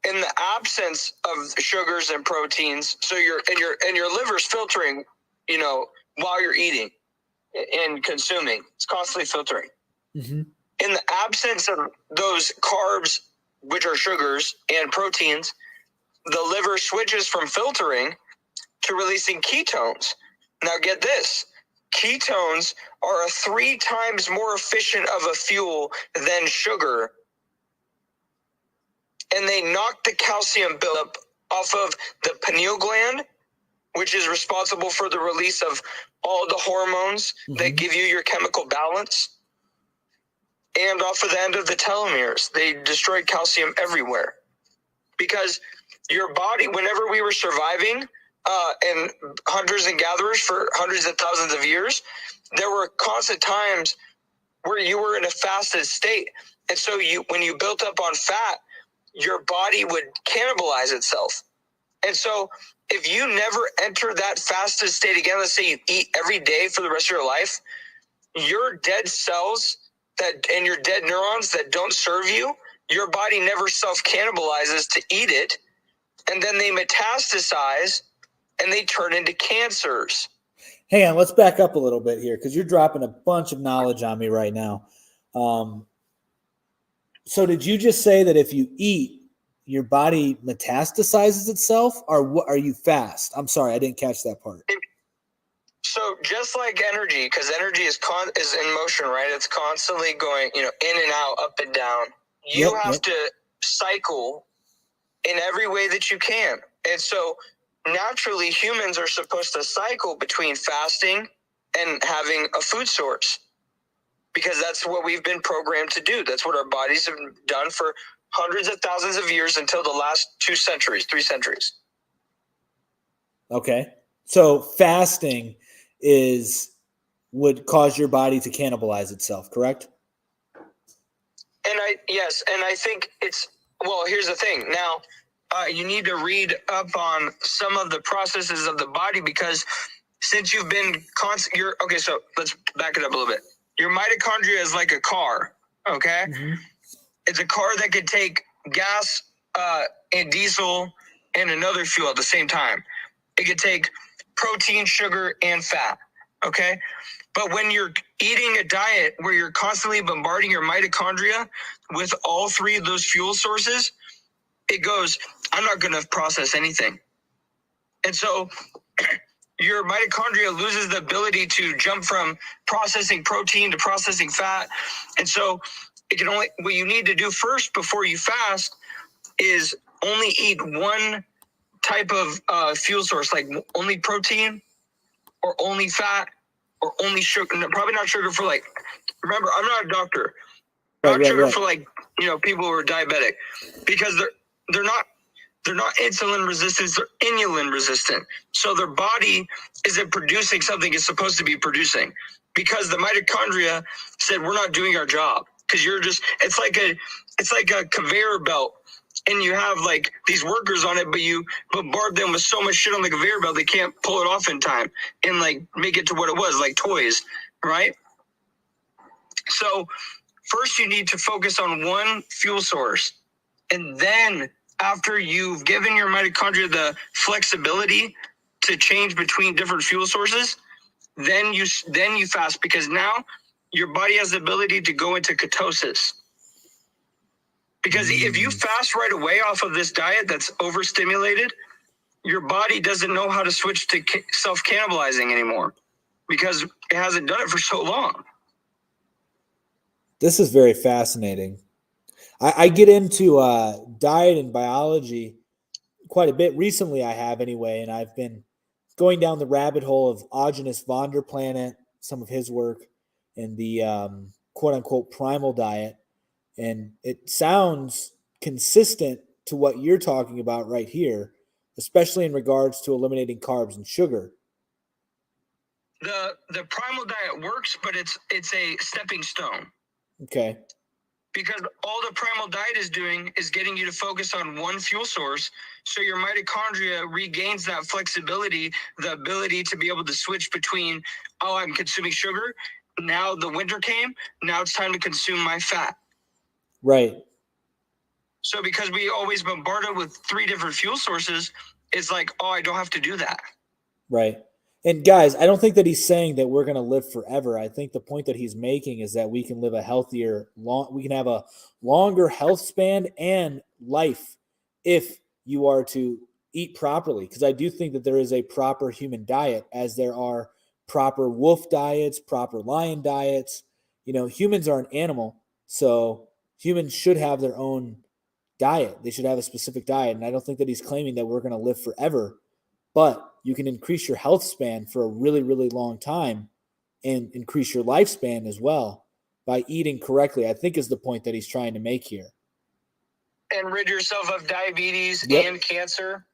In the absence of sugars and proteins, so your liver's filtering, while you're eating and consuming, it's constantly filtering. Mm-hmm. In the absence of those carbs, which are sugars, and proteins, the liver switches from filtering to releasing ketones. Now get this. Ketones are 3 times more efficient of a fuel than sugar. And they knock the calcium buildup off of the pineal gland, which is responsible for the release of all the hormones that give you your chemical balance, and off of the end of the telomeres. They destroy calcium everywhere. Because your body, whenever we were surviving and hunters and gatherers for hundreds of thousands of years, there were constant times where you were in a fasted state. And so when you built up on fat, your body would cannibalize itself. And so if you never enter that fasted state again, let's say you eat every day for the rest of your life, your dead cells and your dead neurons that don't serve you, your body never self-cannibalizes to eat it. And then they metastasize and they turn into cancers. Hang on, let's back up a little bit here because you're dropping a bunch of knowledge on me right now. So did you just say that if you eat, your body metastasizes itself, or what? Are you fast? I'm sorry, I didn't catch that part. So just like energy, because energy is in motion, right? It's constantly going, in and out, up and down. You have to cycle in every way that you can. And so naturally, humans are supposed to cycle between fasting and having a food source, because that's what we've been programmed to do. That's what our bodies have done for hundreds of thousands of years until the last 2 centuries, 3 centuries. Okay. So fasting would cause your body to cannibalize itself, correct? And I think here's the thing. Now, you need to read up on some of the processes of the body, because since you've been okay, so let's back it up a little bit. Your mitochondria is like a car, okay? Mm-hmm. It's a car that could take gas and diesel and another fuel at the same time. It could take protein, sugar, and fat, okay? But when you're eating a diet where you're constantly bombarding your mitochondria with all three of those fuel sources, it goes, I'm not going to process anything. And so your mitochondria loses the ability to jump from processing protein to processing fat. And so what you need to do first before you fast is only eat one type of fuel source, like only protein or only fat or only sugar. No, probably not sugar for remember, I'm not a doctor. Not sugar for people who are diabetic, because they're not insulin resistant, they're inulin resistant. So their body isn't producing something it's supposed to be producing, because the mitochondria said, we're not doing our job. Because it's like a conveyor belt, and you have these workers on it, but you bombard them with so much shit on the conveyor belt they can't pull it off in time and make it to what it was, like toys, right? So first you need to focus on one fuel source, and then after you've given your mitochondria the flexibility to change between different fuel sources, then you fast, because now your body has the ability to go into ketosis. Because if you fast right away off of this diet that's overstimulated, your body doesn't know how to switch to self-cannibalizing anymore, because it hasn't done it for so long. This is very fascinating. I get into diet and biology quite a bit recently, I have anyway, and I've been going down the rabbit hole of Augenis von der Planet, some of his work, and the quote-unquote primal diet. And it sounds consistent to what you're talking about right here, especially in regards to eliminating carbs and sugar. The primal diet works, but it's a stepping stone. Okay. Because all the primal diet is doing is getting you to focus on one fuel source, so your mitochondria regains that flexibility, the ability to be able to switch between, I'm consuming sugar, now the winter came, now it's time to consume my fat. Right. So because we always bombard it with three different fuel sources, it's like, I don't have to do that. Right. And guys, I don't think that he's saying that we're going to live forever. I think the point that he's making is that we can live we can have a longer health span and life if you are to eat properly. Because I do think that there is a proper human diet, as there are proper wolf diets, proper lion diets. Humans are an animal, so humans should have their own diet. They should have a specific diet. And I don't think that he's claiming that we're going to live forever, but you can increase your health span for a really, really long time and increase your lifespan as well by eating correctly, I think is the point that he's trying to make here. And rid yourself of diabetes and cancer.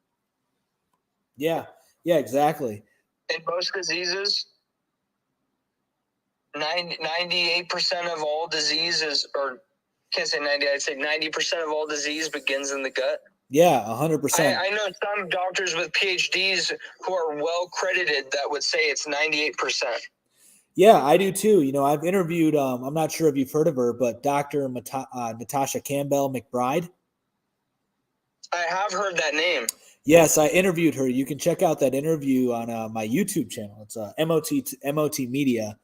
Yeah, exactly. And most diseases, 98% of all diseases, or can't say 90, I'd say 90% of all disease begins in the gut. Yeah, 100%. I know some doctors with PhDs who are well credited that would say it's 98%. Yeah, I do too. I've interviewed, I'm not sure if you've heard of her, but Dr. Natasha Campbell McBride. I have heard that name. Yes, I interviewed her. You can check out that interview on my YouTube channel. It's MOT Media.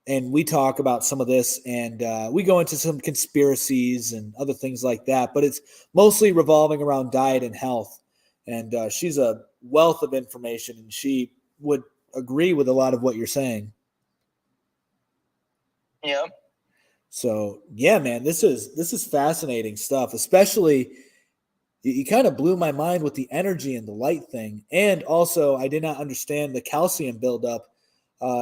And we talk about some of this, and we go into some conspiracies and other things like that, but it's mostly revolving around diet and health. And she's a wealth of information, and she would agree with a lot of what you're saying. Yep. So yeah, man, this is fascinating stuff. Especially, you kind of blew my mind with the energy and the light thing. And also, I did not understand the calcium buildup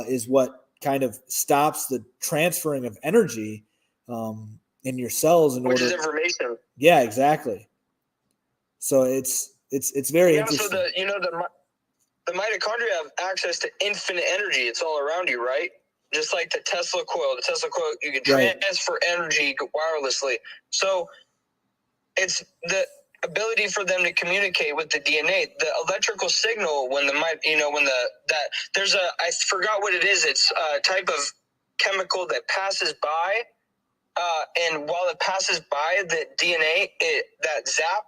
is what kind of stops the transferring of energy in your cells. Which is information. Yeah, exactly. So It's very interesting. So the mitochondria have access to infinite energy. It's all around you, right? Just like the Tesla coil. The Tesla coil, you can transfer energy wirelessly. So it's the ability for them to communicate with the DNA. The electrical signal when there's I forgot what it is. It's a type of chemical that passes by, and while it passes by the DNA, that zap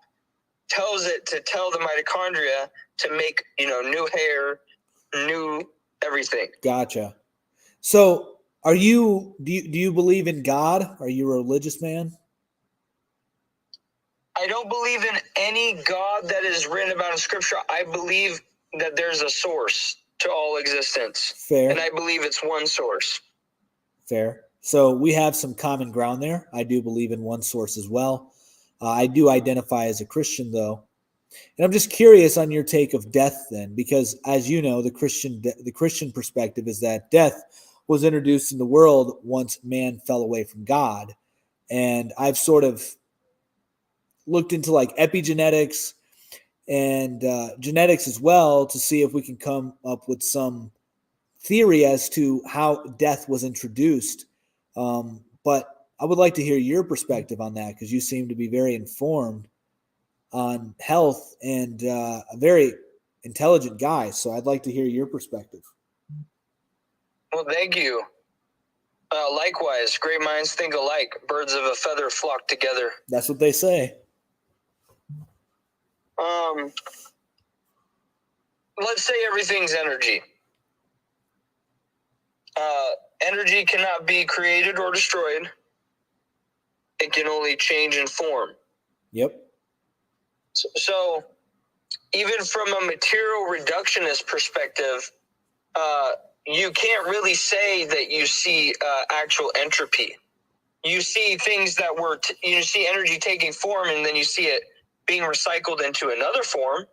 tells it to tell the mitochondria to make new hair, new everything. Gotcha. So do you believe in God? Are you a religious man? I don't believe in any God that is written about in scripture. I believe that there's a source to all existence. Fair. And I believe it's one source. Fair. So we have some common ground there. I do believe in one source as well. I do identify as a Christian, though. And I'm just curious on your take of death then, because as you know, the Christian perspective is that death was introduced in the world once man fell away from God. And I've sort of looked into like epigenetics and genetics as well to see if we can come up with some theory as to how death was introduced. But I would like to hear your perspective on that because you seem to be very informed on health and a very intelligent guy. So I'd like to hear your perspective. Well, thank you. Likewise, great minds think alike. Birds of a feather flock together. That's what they say. Let's say everything's energy. Energy cannot be created or destroyed. It can only change in form. Yep. So even from a material reductionist perspective, you can't really say that you see actual entropy. You see things that you see energy taking form, and then you see it being recycled into another form.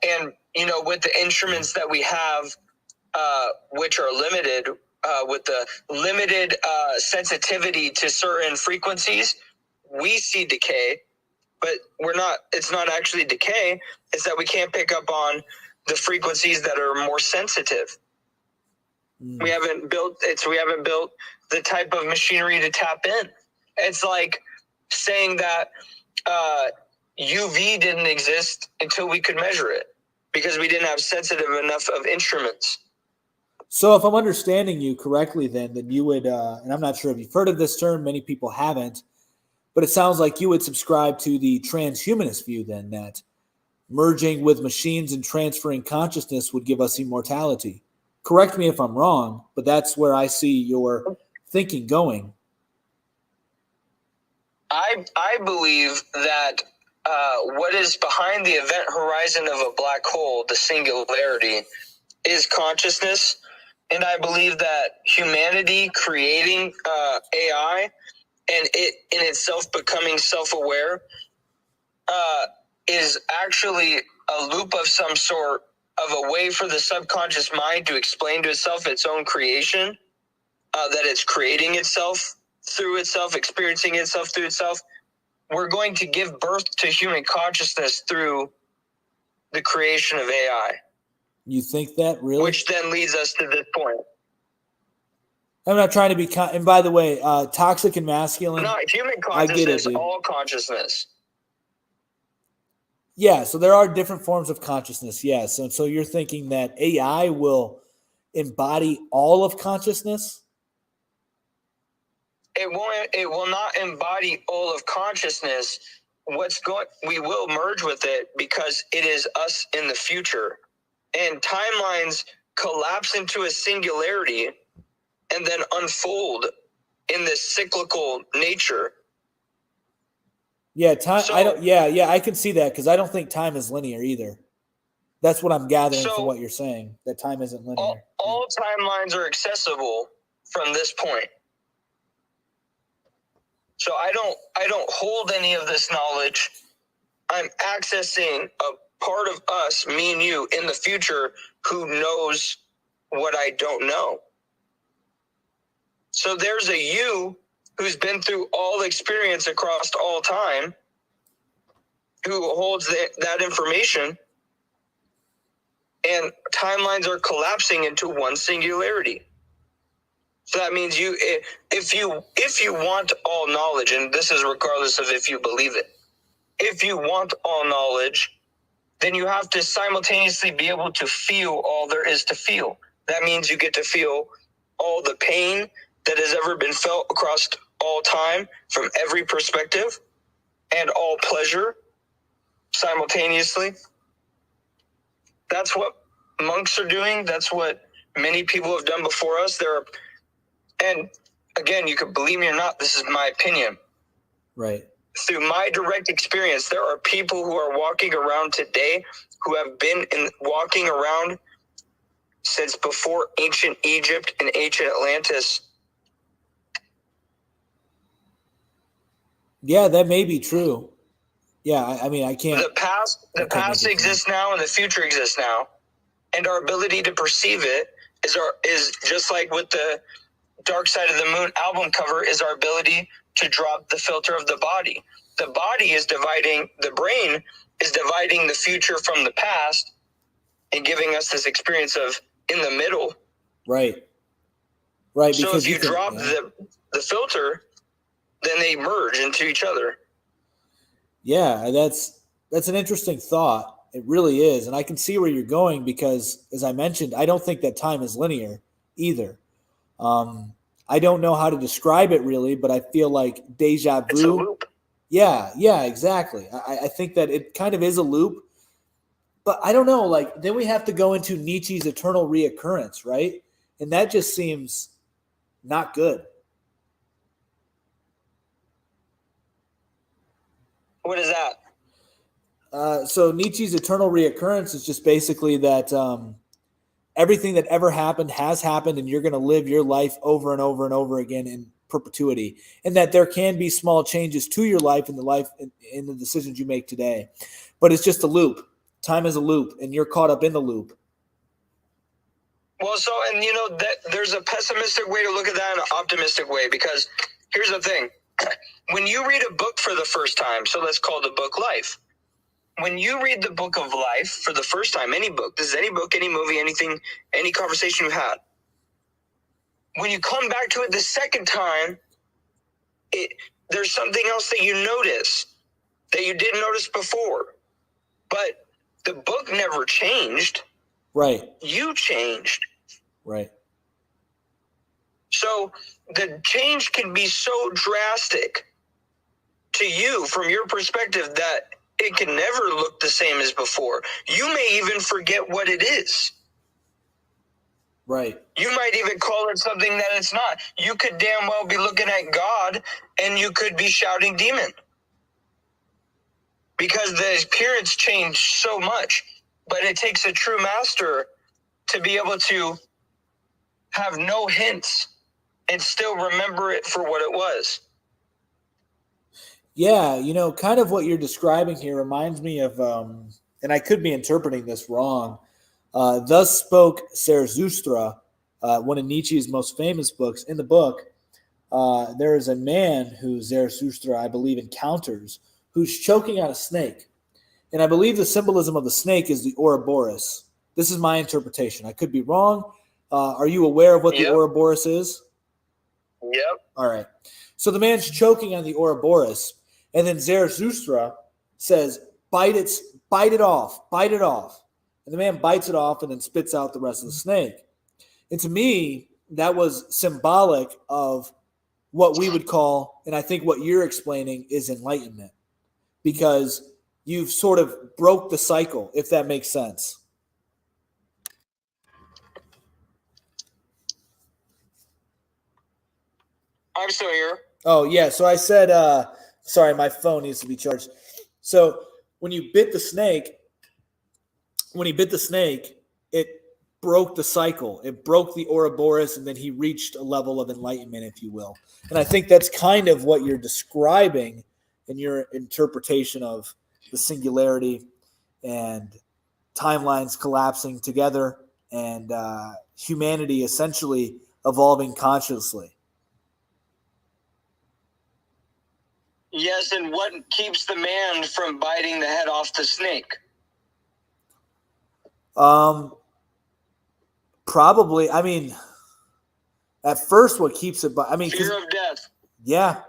And with the instruments that we have, which are limited, with the limited sensitivity to certain frequencies, we see decay. But it's not actually decay. It's that we can't pick up on the frequencies that are more sensitive. We haven't built the type of machinery to tap in. It's like saying that UV didn't exist until we could measure it because we didn't have sensitive enough of instruments. So if I'm understanding you correctly, then you would, and I'm not sure if you've heard of this term, many people haven't, but it sounds like you would subscribe to the transhumanist view then, that merging with machines and transferring consciousness would give us immortality. Correct me if I'm wrong, but that's where I see your thinking going. I believe that what is behind the event horizon of a black hole, the singularity, is consciousness. And I believe that humanity creating AI and it in itself becoming self-aware is actually a loop of some sort of a way for the subconscious mind to explain to itself its own creation, that it's creating itself through itself, experiencing itself through itself. We're going to give birth to human consciousness through the creation of AI. You think that really? Which then leads us to this point. I'm not trying to be, and by the way, toxic and masculine. No, human consciousness, all consciousness. Yeah, so there are different forms of consciousness, yes. And so you're thinking that AI will embody all of consciousness? It will not embody all of consciousness. We will merge with it because it is us in the future. And timelines collapse into a singularity and then unfold in this cyclical nature. Yeah, time. So, I can see that because I don't think time is linear either. That's what I'm gathering from what you're saying. That time isn't linear. All timelines are accessible from this point. So I don't hold any of this knowledge. I'm accessing a part of us, me and you, in the future who knows what I don't know. So there's a you who's been through all experience across all time, who holds that information, and timelines are collapsing into one singularity. So that means if you want all knowledge, and this is regardless of if you believe it, if you want all knowledge, then you have to simultaneously be able to feel all there is to feel. That means you get to feel all the pain that has ever been felt across all time from every perspective, and all pleasure simultaneously. That's what monks are doing. That's what many people have done before us. And again, you could believe me or not, this is my opinion. Right. Through my direct experience, there are people who are walking around today who have been walking around since before ancient Egypt and ancient Atlantis. Yeah, that may be true. Yeah, I mean, I can't. The past exists now, and the future exists now, and our ability to perceive it is just like with the Dark Side of the Moon album cover, is our ability to drop the filter of the body. The body is dividing, the brain is dividing the future from the past and giving us this experience of in the middle. Right. Right. So if you drop the filter, then they merge into each other. Yeah, that's an interesting thought. It really is. And I can see where you're going because, as I mentioned, I don't think that time is linear either. I don't know how to describe it really, but I feel like deja vu. It's a loop. Yeah, exactly. I think that it kind of is a loop, but I don't know. Like, then we have to go into Nietzsche's eternal reoccurrence, right? And that just seems not good. What is that? So Nietzsche's eternal reoccurrence is just basically that everything that ever happened has happened, and you're going to live your life over and over and over again in perpetuity, and that there can be small changes to your life in the decisions you make today, but it's just a loop. Time is a loop, and you're caught up in the loop. Well, so, and there's a pessimistic way to look at that and an optimistic way, because here's the thing. When you read a book for the first time, so let's call the book Life. When you read the book of life for the first time, any book, this is any book, any movie, anything, any conversation you've had, when you come back to it the second time, there's something else that you notice that you didn't notice before. But the book never changed. Right. You changed. Right. So the change can be so drastic to you from your perspective that it can never look the same as before. You may even forget what it is. Right. You might even call it something that it's not. You could damn well be looking at God and you could be shouting demon. Because the appearance changed so much. But it takes a true master to be able to have no hints and still remember it for what it was. Yeah, kind of what you're describing here reminds me of, and I could be interpreting this wrong. Thus spoke Zarathustra, one of Nietzsche's most famous books. In the book, there is a man who Zarathustra, I believe, encounters, who's choking on a snake. And I believe the symbolism of the snake is the Ouroboros. This is my interpretation. I could be wrong. Are you aware of what the Ouroboros is? Yep. All right. So the man's choking on the Ouroboros, and then Zarathustra says, bite it off. And the man bites it off and then spits out the rest of the snake. And to me, that was symbolic of what we would call, and I think what you're explaining is enlightenment, because you've sort of broke the cycle, if that makes sense. I'm still here. Oh, yeah. So I said, sorry, my phone needs to be charged. So when you bit the snake, it broke the cycle. It broke the Ouroboros, and then he reached a level of enlightenment, if you will. And I think that's kind of what you're describing in your interpretation of the singularity and timelines collapsing together and humanity essentially evolving consciously. Yes, and what keeps the man from biting the head off the snake? Probably. I mean, at first, what keeps it? I mean, fear of death. Yeah.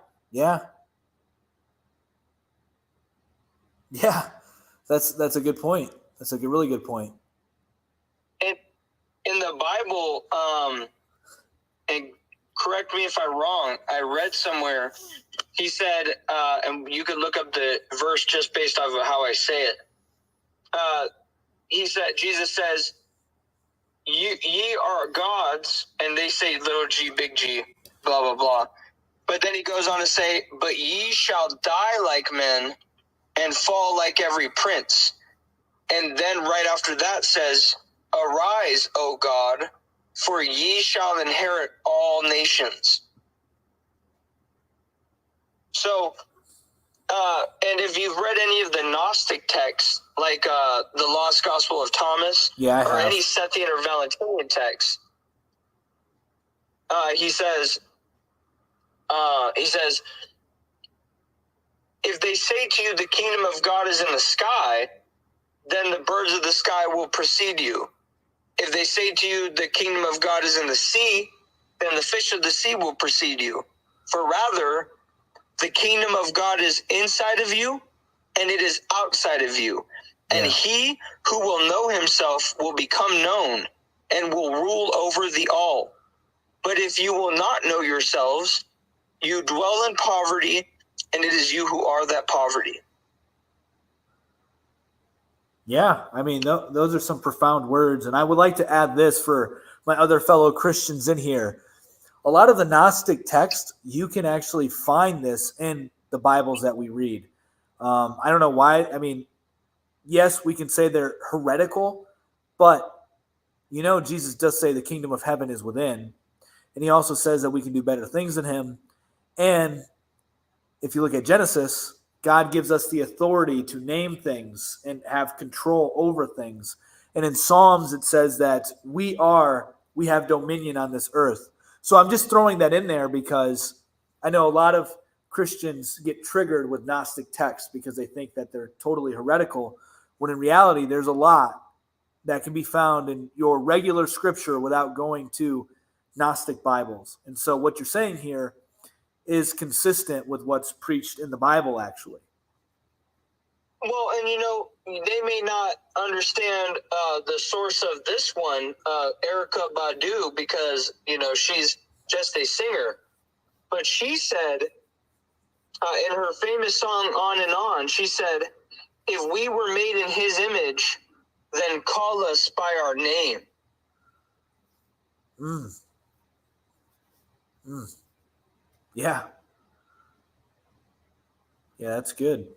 That's a good point. That's a really good point. In the Bible, and correct me if I'm wrong, I read somewhere, he said, and you can look up the verse just based off of how I say it. Jesus says, ye are gods, and they say little g, big G, blah, blah, blah. But then he goes on to say, but ye shall die like men and fall like every prince. And then right after that says, arise, O God, for ye shall inherit all nations. So, and if you've read any of the Gnostic texts, like the Lost Gospel of Thomas, or any Sethian or Valentinian text, he says, if they say to you the kingdom of God is in the sky, then the birds of the sky will precede you. If they say to you the kingdom of God is in the sea, then the fish of the sea will precede you. For rather, the kingdom of God is inside of you, and it is outside of you. And he who will know himself will become known, and will rule over the all. But if you will not know yourselves, you dwell in poverty, and it is you who are that poverty. Yeah, I mean, those are some profound words. And I would like to add this for my other fellow Christians in here. A lot of the Gnostic text, you can actually find this in the Bibles that we read. I don't know why. I mean, yes, we can say they're heretical, but, Jesus does say the kingdom of heaven is within. And he also says that we can do better things than him. And if you look at Genesis, God gives us the authority to name things and have control over things. And in Psalms, it says that we have dominion on this earth. So I'm just throwing that in there because I know a lot of Christians get triggered with Gnostic texts because they think that they're totally heretical, when in reality, there's a lot that can be found in your regular scripture without going to Gnostic Bibles. And so what you're saying here is consistent with what's preached in the Bible, actually. Well, and they may not understand the source of this one, Erykah Badu, because, she's just a singer. But she said, in her famous song On and On, she said, if we were made in his image, then call us by our name. Yeah. Yeah, that's good.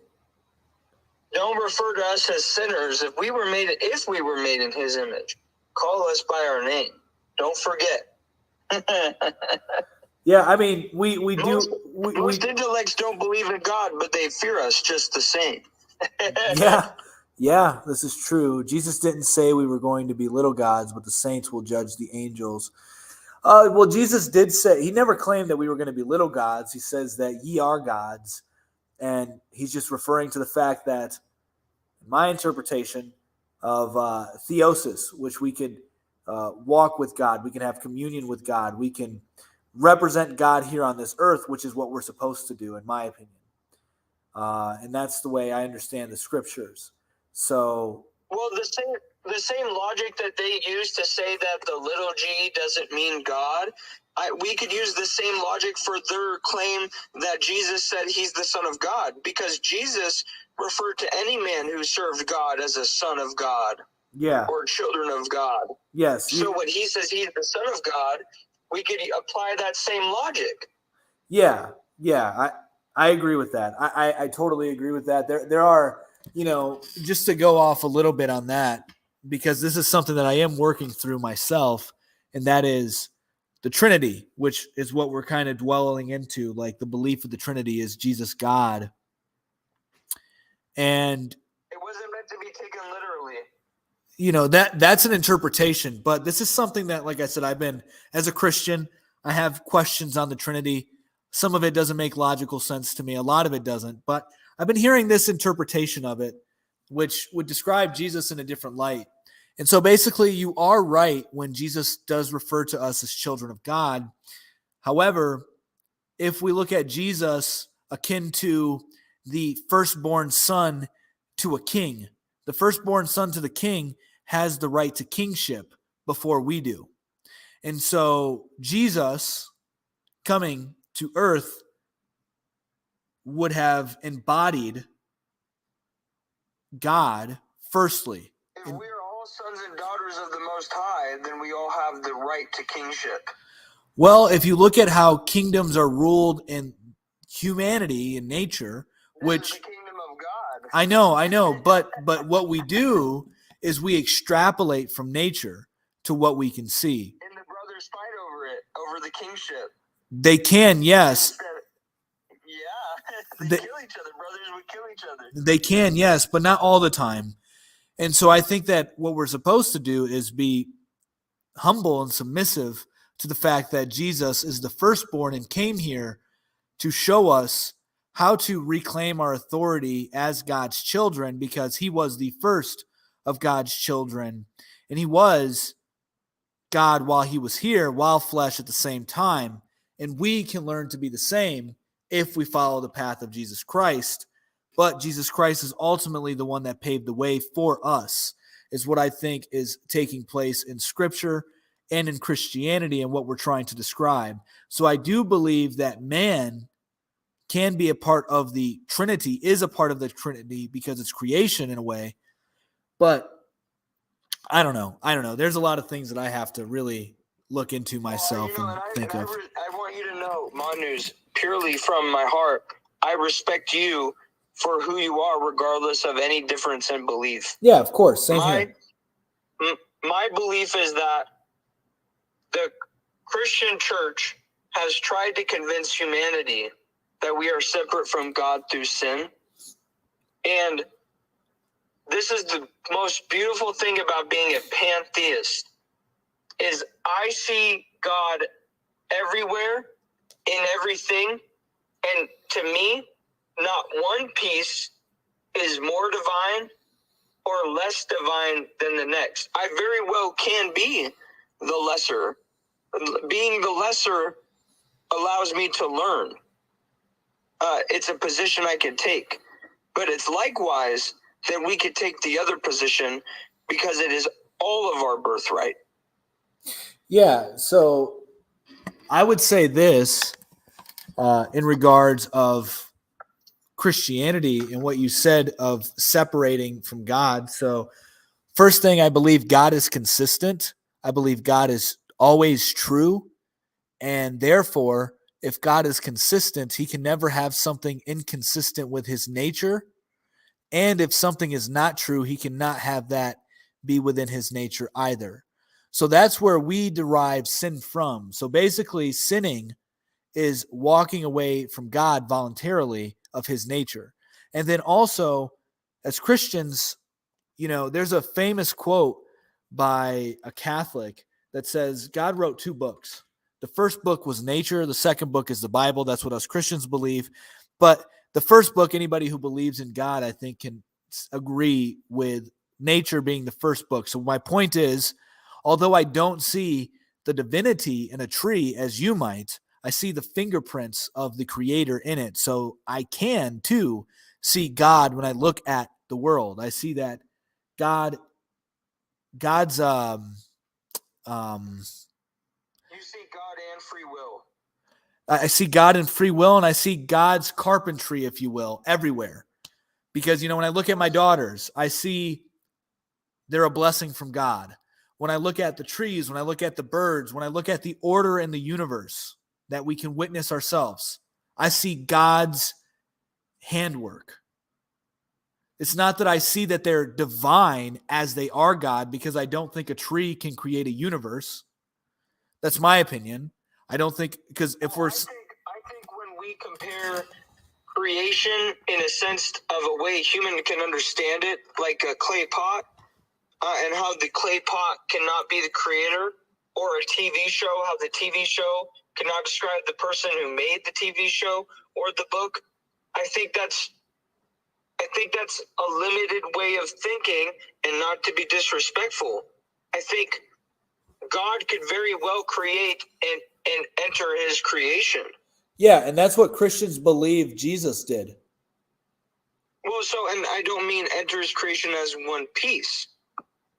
Don't refer to us as sinners. If we were made in his image, call us by our name. Don't forget. Yeah, I mean, most intellects don't believe in God, but they fear us just the same. Yeah, this is true. Jesus didn't say we were going to be little gods, but the saints will judge the angels. Well, Jesus did say, he never claimed that we were going to be little gods. He says that ye are gods. And he's just referring to the fact that, in my interpretation of theosis, which we could walk with God, we can have communion with God, we can represent God here on this earth, which is what we're supposed to do, in my opinion. And that's the way I understand the scriptures. So, well, the same logic that they use to say that the little g doesn't mean God, we could use the same logic for their claim that Jesus said he's the Son of God, because Jesus referred to any man who served God as a son of God. Yeah. Or children of God. Yes. So when he says he's the Son of God, we could apply that same logic. Yeah. I agree with that. I totally agree with that. There are, just to go off a little bit on that, because this is something that I am working through myself, and that is the Trinity, which is what we're kind of dwelling into. Like, the belief of the Trinity is Jesus God. And it wasn't meant to be taken literally. That's an interpretation, but this is something that, like I said, as a Christian, I have questions on the Trinity. Some of it doesn't make logical sense to me. A lot of it doesn't. But I've been hearing this interpretation of it, which would describe Jesus in a different light. And so basically, you are right when Jesus does refer to us as children of God. However, if we look at Jesus akin to the firstborn son to a king, the firstborn son to the king has the right to kingship before we do. And so Jesus coming to earth would have embodied God firstly. If we are all sons and daughters of the Most High, then we all have the right to kingship. Well, if you look at how kingdoms are ruled in humanity and nature, which This is the kingdom of God. I know, but what we do is we extrapolate from nature to what we can see. And the brothers fight over it, over the kingship. They can, yes. Yeah, they kill each other. Brothers would kill each other. They can, yes, but not all the time. And so I think that what we're supposed to do is be humble and submissive to the fact that Jesus is the firstborn and came here to show us how to reclaim our authority as God's children, because he was the first of God's children. And he was God while he was here, while flesh at the same time. And we can learn to be the same if we follow the path of Jesus Christ. But Jesus Christ is ultimately the one that paved the way for us, is what I think is taking place in Scripture and in Christianity and what we're trying to describe. So I do believe that man can be a part of the Trinity, is a part of the Trinity because it's creation in a way. But I don't know. There's a lot of things that I have to really look into myself and think of. I want you to know, Manus, purely from my heart, I respect you for who you are, regardless of any difference in belief. Yeah, of course. Same here. My belief is that the Christian church has tried to convince humanity that we are separate from God through sin. And this is the most beautiful thing about being a pantheist, is I see God everywhere, in everything, and to me, not one piece is more divine or less divine than the next. I very well can be the lesser. Being the lesser allows me to learn. It's a position I can take. But it's likewise that we could take the other position because it is all of our birthright. Yeah, so I would say this in regards of Christianity and what you said of separating from God. So first thing, I believe God is consistent. I believe God is always true. And therefore, if God is consistent, he can never have something inconsistent with his nature. And if something is not true, he cannot have that be within his nature either. So that's where we derive sin from. So basically, sinning is walking away from God voluntarily of his nature. And then also, as Christians, there's a famous quote by a Catholic that says God wrote 2 books. The first book was nature. The second book is the Bible. That's what us Christians believe. But the first book, anybody who believes in God, I think, can agree with nature being the first book. So my point is, although I don't see the divinity in a tree as you might, I see the fingerprints of the creator in it. So I can too see God when I look at the world. I see that God's You see God and free will. I see God in free will, and I see God's carpentry, if you will, everywhere. Because, when I look at my daughters, I see they're a blessing from God. When I look at the trees, when I look at the birds, when I look at the order in the universe that we can witness ourselves, I see God's handwork. It's not that I see that they're divine as they are God, because I don't think a tree can create a universe. That's my opinion. I don't think, because if we're... I think when we compare creation in a sense of a way human can understand it, like a clay pot, and how the clay pot cannot be the creator, or a TV show, how the TV show cannot describe the person who made the TV show or the book. I think that's a limited way of thinking, and not to be disrespectful. I think God could very well create and enter his creation. Yeah, and that's what Christians believe Jesus did. Well, so, and I don't mean enter his creation as one piece.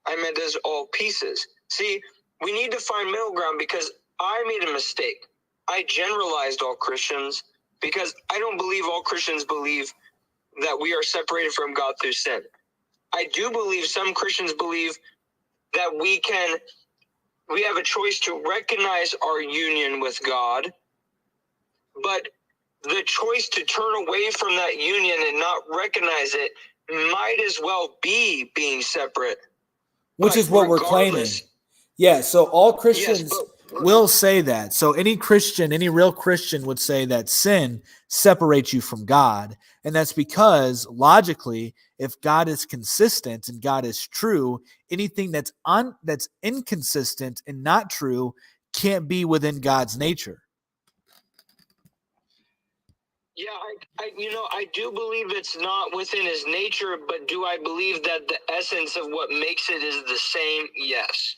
I meant as all pieces. See, we need to find middle ground, because I made a mistake. I generalized all Christians, because I don't believe all Christians believe that we are separated from God through sin. I do believe some Christians believe that we have a choice to recognize our union with God, but the choice to turn away from that union and not recognize it might as well be being separate. Which is what we're claiming. Yeah, so all Christians will say that. So any Christian, any real Christian would say that sin separates you from God. And that's because, logically, if God is consistent and God is true, anything that's inconsistent and not true can't be within God's nature. Yeah, I do believe it's not within his nature, but do I believe that the essence of what makes it is the same? Yes.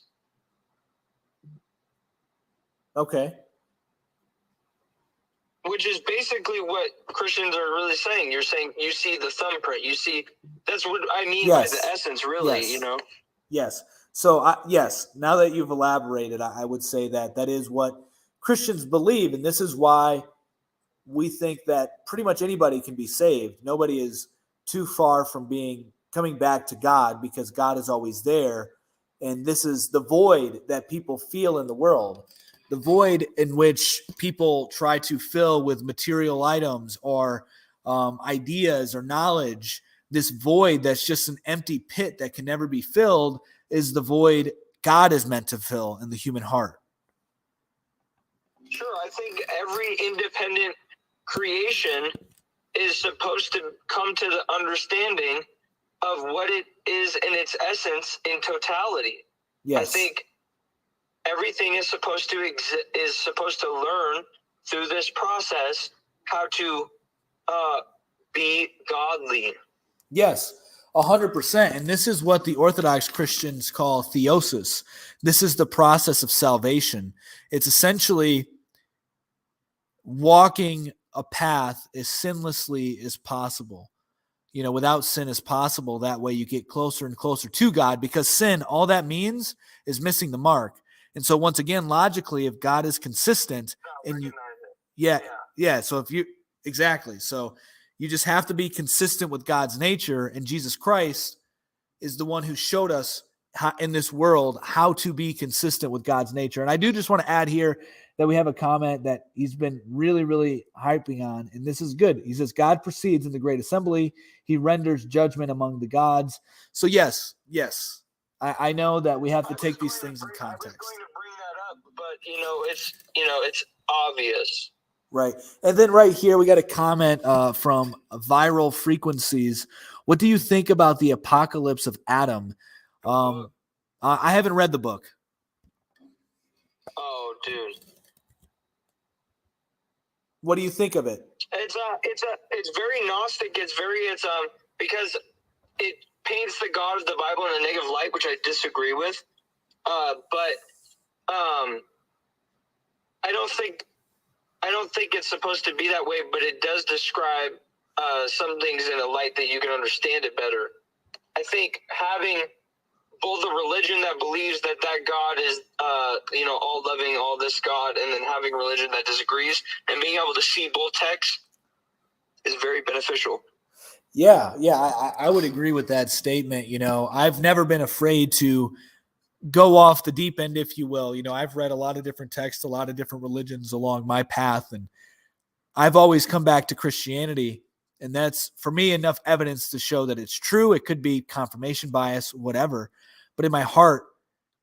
Okay. Which is basically what Christians are really saying. You're saying you see the thumbprint. You see, that's what I mean by the essence, really, Yes. So, yes, now that you've elaborated, I would say that is what Christians believe, and this is why we think that pretty much anybody can be saved. Nobody is too far from coming back to God, because God is always there. And this is the void that people feel in the world, the void in which people try to fill with material items or ideas or knowledge. This void that's just an empty pit that can never be filled is the void God is meant to fill in the human heart. Sure, I think every independent creation is supposed to come to the understanding of what it is in its essence in totality. Yes. I think everything is supposed to learn through this process how to be godly. Yes, 100%. And this is what the Orthodox Christians call theosis. This is the process of salvation. It's essentially walking a path as sinlessly as possible. Without sin as possible. That way you get closer and closer to God, because sin, all that means is missing the mark. And so once again, logically, if God is consistent and so so you just have to be consistent with God's nature, and Jesus Christ is the one who showed us in this world how to be consistent with God's nature. And I do just want to add here that we have a comment that he's been really, really hyping on, and this is good. He says, God proceeds in the great assembly. He renders judgment among the gods. So yes, I know that we have to take these things in context. I was going to bring that up, but it's obvious. Right. And then right here, we got a comment from Viral Frequencies. What do you think about the apocalypse of Adam? I haven't read the book. Oh, dude. What do you think of it? It's very Gnostic. Because it paints the God of the Bible in a negative light, which I disagree with. But I don't think it's supposed to be that way, but it does describe some things in a light that you can understand it better. I think having both a religion that believes that God is, all loving, all this God, and then having a religion that disagrees, and being able to see both texts is very beneficial. Yeah, I would agree with that statement. I've never been afraid to go off the deep end, if you will. I've read a lot of different texts, a lot of different religions along my path, and I've always come back to Christianity. And that's, for me, enough evidence to show that it's true. It could be confirmation bias, whatever. But in my heart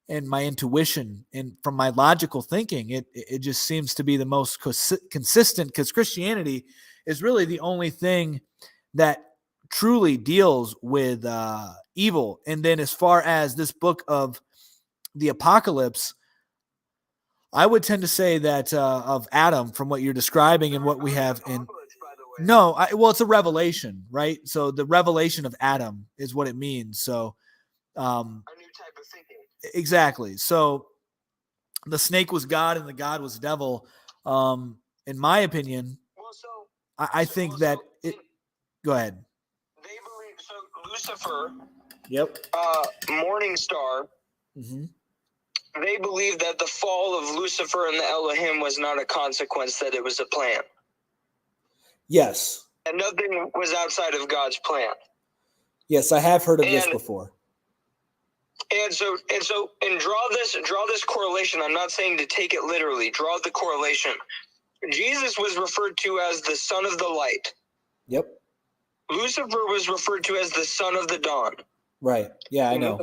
and my intuition and from my logical thinking, it just seems to be the most consistent, because Christianity is really the only thing that truly deals with evil. And then as far as this book of the apocalypse, I would tend to say that of Adam, from what you're describing and what we have in. Apocalypse, by the way. No, well, it's a revelation, right? So the revelation of Adam is what it means. So, A new type of thinking. exactly. So the snake was God and the God was devil. In my opinion, Well, so I think that it. Go ahead. they believe so. Lucifer, Yep. morning star. Mm-hmm. They believe that the fall of Lucifer and the Elohim was not a consequence; that it was a plan. Yes. And nothing was outside of God's plan. Yes, I have heard of this before. And draw this correlation. I'm not saying to take it literally. Draw the correlation. Jesus was referred to as the son of the light. Yep. Lucifer was referred to as the son of the dawn. Right. Yeah, I know.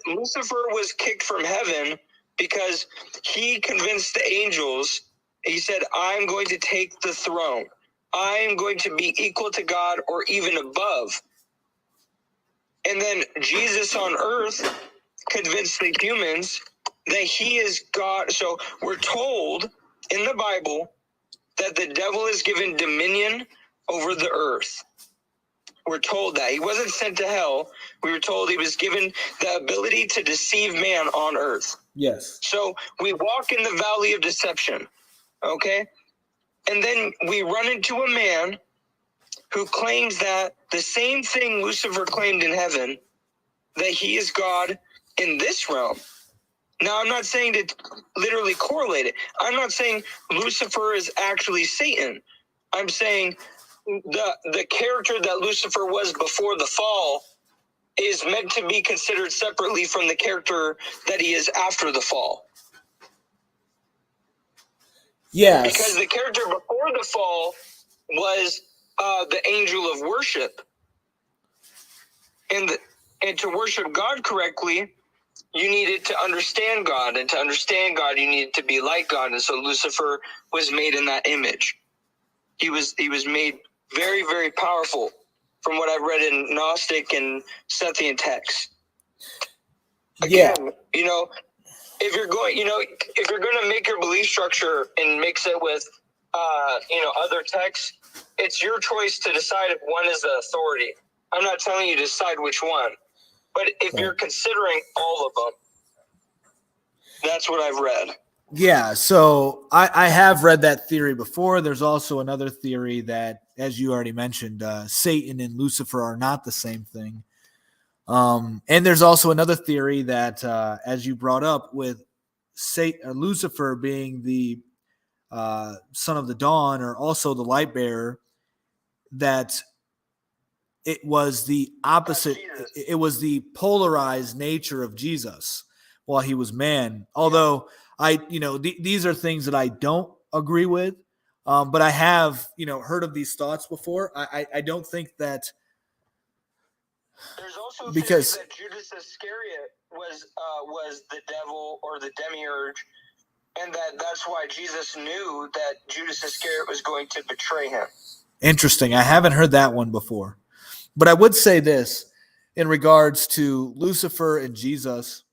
Lucifer was kicked from heaven because he convinced the angels. He said, "I'm going to take the throne. I am going to be equal to God or even above." And then Jesus on earth convinced the humans that he is God. So we're told in the Bible that the devil is given dominion over the earth. We're told that. He wasn't sent to hell. We were told he was given the ability to deceive man on earth. Yes. So we walk in the valley of deception, okay? And then we run into a man who claims that the same thing Lucifer claimed in heaven, that he is God in this realm. Now, I'm not saying to literally correlate it. I'm not saying Lucifer is actually Satan. I'm saying the character that Lucifer was before the fall is meant to be considered separately from the character that he is after the fall. Yes. Because the character before the fall was the angel of worship. And to worship God correctly, you needed to understand God. And to understand God, you needed to be like God. And so Lucifer was made in that image. He was made very, very powerful from what I've read in Gnostic and Sethian texts. Again, if you're going to make your belief structure and mix it with, other texts, it's your choice to decide if one is the authority. I'm not telling you to decide which one, but if you're considering all of them, that's what I've read. Yeah, so I have read that theory before. There's also another theory that, as you already mentioned, Satan and Lucifer are not the same thing. And there's also another theory that, as you brought up, with Lucifer being the son of the dawn, or also the light bearer, that it was the opposite. It was the polarized nature of Jesus while he was man. Although these are things that I don't agree with, but I have, heard of these thoughts before. I don't think that. There's also because that Judas Iscariot was the devil or the demiurge, and that's why Jesus knew that Judas Iscariot was going to betray him. Interesting. I haven't heard that one before. But I would say this in regards to Lucifer and Jesus,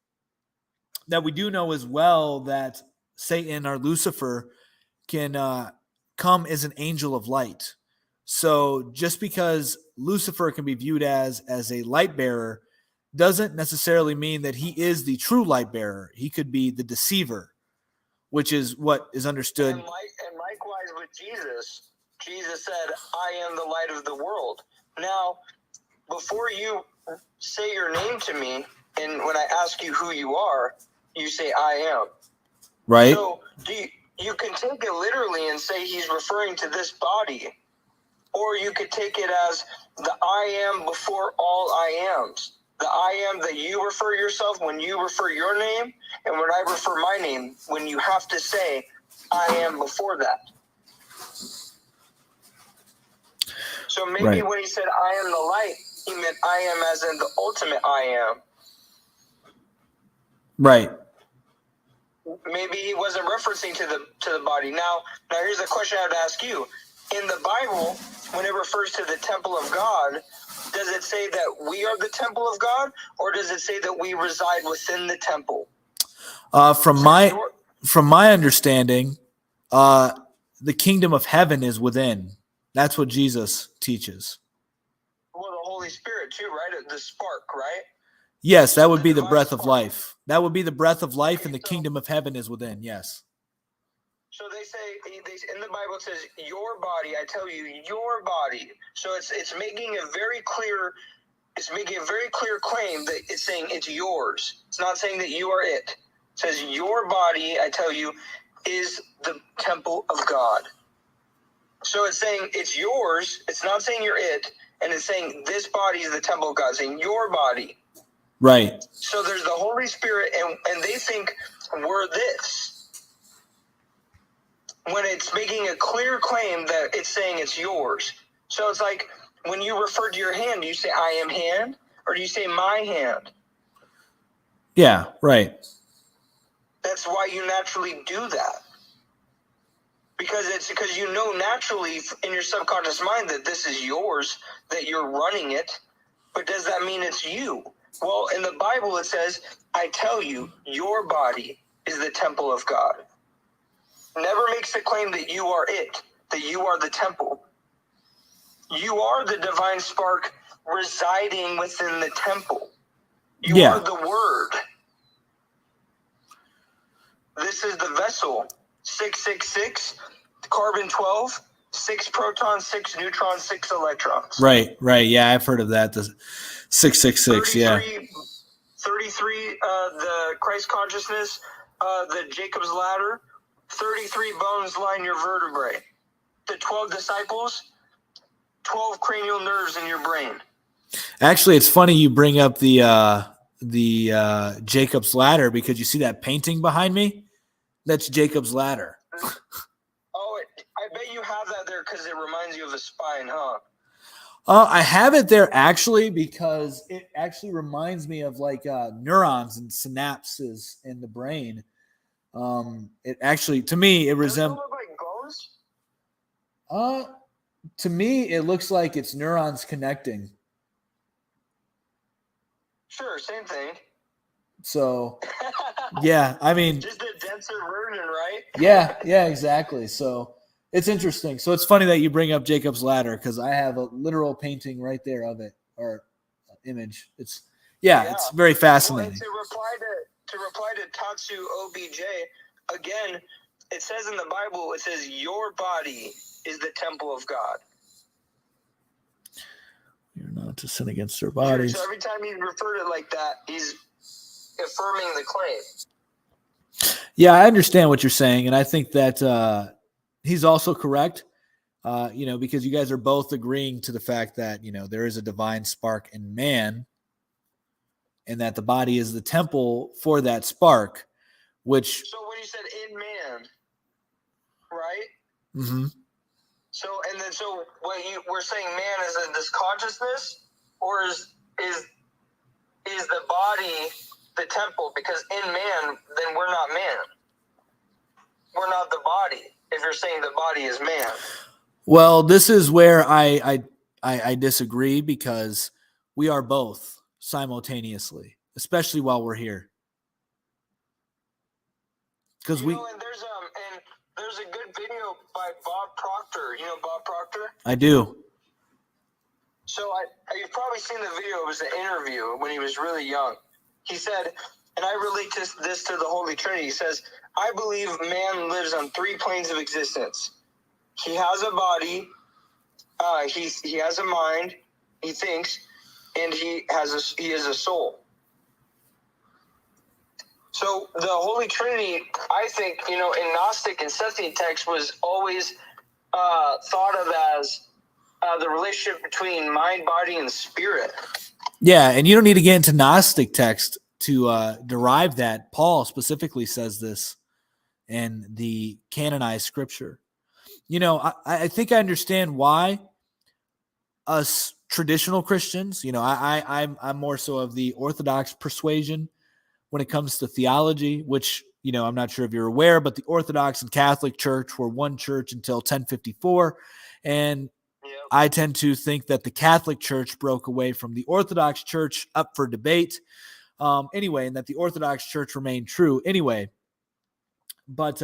that we do know as well that Satan or Lucifer can come as an angel of light. So just because Lucifer can be viewed as a light bearer doesn't necessarily mean that he is the true light bearer. He could be the deceiver, which is what is understood. And likewise with Jesus, Jesus said, "I am the light of the world." Now, before you say your name to me, and when I ask you who you are, you say, "I am." Right. So you can take it literally and say he's referring to this body, or you could take it as the I am before all I ams. The I am that you refer yourself when you refer your name, and when I refer my name, when you have to say, "I am" before that. So maybe when he said, "I am the light," he meant I am as in the ultimate I am. Right. Maybe he wasn't referencing to the body. Now here's a question I would ask you. In the Bible, when it refers to the temple of God, does it say that we are the temple of God, or does it say that we reside within the temple? From my from my understanding, the kingdom of heaven is within. That's what Jesus teaches. Well, the Holy Spirit too, right? The spark, right? Yes, that would The be the divine breath of spark. life. That would be the breath of life, Okay, and the so- kingdom of heaven is within. Yes. So they say in the Bible it says your body. I tell you, your body. So it's making a very clear. It's making a very clear claim that it's saying it's yours. It's not saying that you are it. It says your body. I tell you, is the temple of God. So it's saying it's yours. It's not saying you're it, and it's saying this body is the temple of God. It's saying your body. Right. So there's the Holy Spirit, and they think we're this. When it's making a clear claim that it's saying it's yours. So it's like when you refer to your hand, do you say I am hand, or do you say my hand? Yeah, right. That's why you naturally do that. Because you know naturally in your subconscious mind that this is yours, that you're running it. But does that mean it's you? Well, in the Bible it says, I tell you, your body is the temple of God. Never makes the claim that you are it, that you are the temple. You are the divine spark residing within the temple. You Yeah. are the word. This is the vessel. 666, carbon 12, 6 protons, 6 neutrons, 6 electrons. Right. Yeah, I've heard of that. The 666. Yeah. 33, the Christ consciousness, the Jacob's ladder. 33 bones line your vertebrae. The 12 disciples, 12 cranial nerves in your brain. Actually, it's funny you bring up the Jacob's ladder, because you see that painting behind me. That's Jacob's ladder. Oh, I bet you have that there because it reminds you of a spine, huh? I have it there actually because it actually reminds me of like neurons and synapses in the brain. It actually, to me, it Does it resembles. look like bones? To me, it looks like it's neurons connecting. Sure, same thing. So, yeah, I mean, Just a denser version, right? yeah, exactly. So it's interesting. So it's funny that you bring up Jacob's ladder, because I have a literal painting right there of it, or image. It's very fascinating. Well, to reply to Tatsu OBJ, again, it says in the Bible, it says your body is the temple of God. You're not to sin against their bodies. Sure, so every time he referred it like that, he's affirming the claim. Yeah, I understand what you're saying, and I think that he's also correct. Because you guys are both agreeing to the fact that there is a divine spark in man, and that the body is the temple for that spark. Which, so when you said in man, right? Mm-hmm. So what we're saying, man is in this consciousness, or is the body the temple? Because in man, then we're not man. We're not the body. If you're saying the body is man. Well, this is where I disagree, because we are both simultaneously, especially while we're here. Because and there's a good video by Bob Proctor. You know Bob Proctor? I do. So you've probably seen the video. It was an interview when he was really young. He said, and I relate this to the Holy Trinity. He says, I believe man lives on 3 planes of existence. He has a body, he has a mind, he thinks, and he is a soul. So the Holy Trinity, I think, in Gnostic and Scythian text was always thought of as the relationship between mind, body, and spirit. Yeah, and you don't need to get into Gnostic text to derive that. Paul specifically says this in the canonized scripture. I think I understand why us traditional Christians, I'm more so of the Orthodox persuasion when it comes to theology, which, I'm not sure if you're aware, but the Orthodox and Catholic Church were one church until 1054. And I tend to think that the Catholic Church broke away from the Orthodox Church, up for debate. And that the Orthodox Church remained true. Anyway, But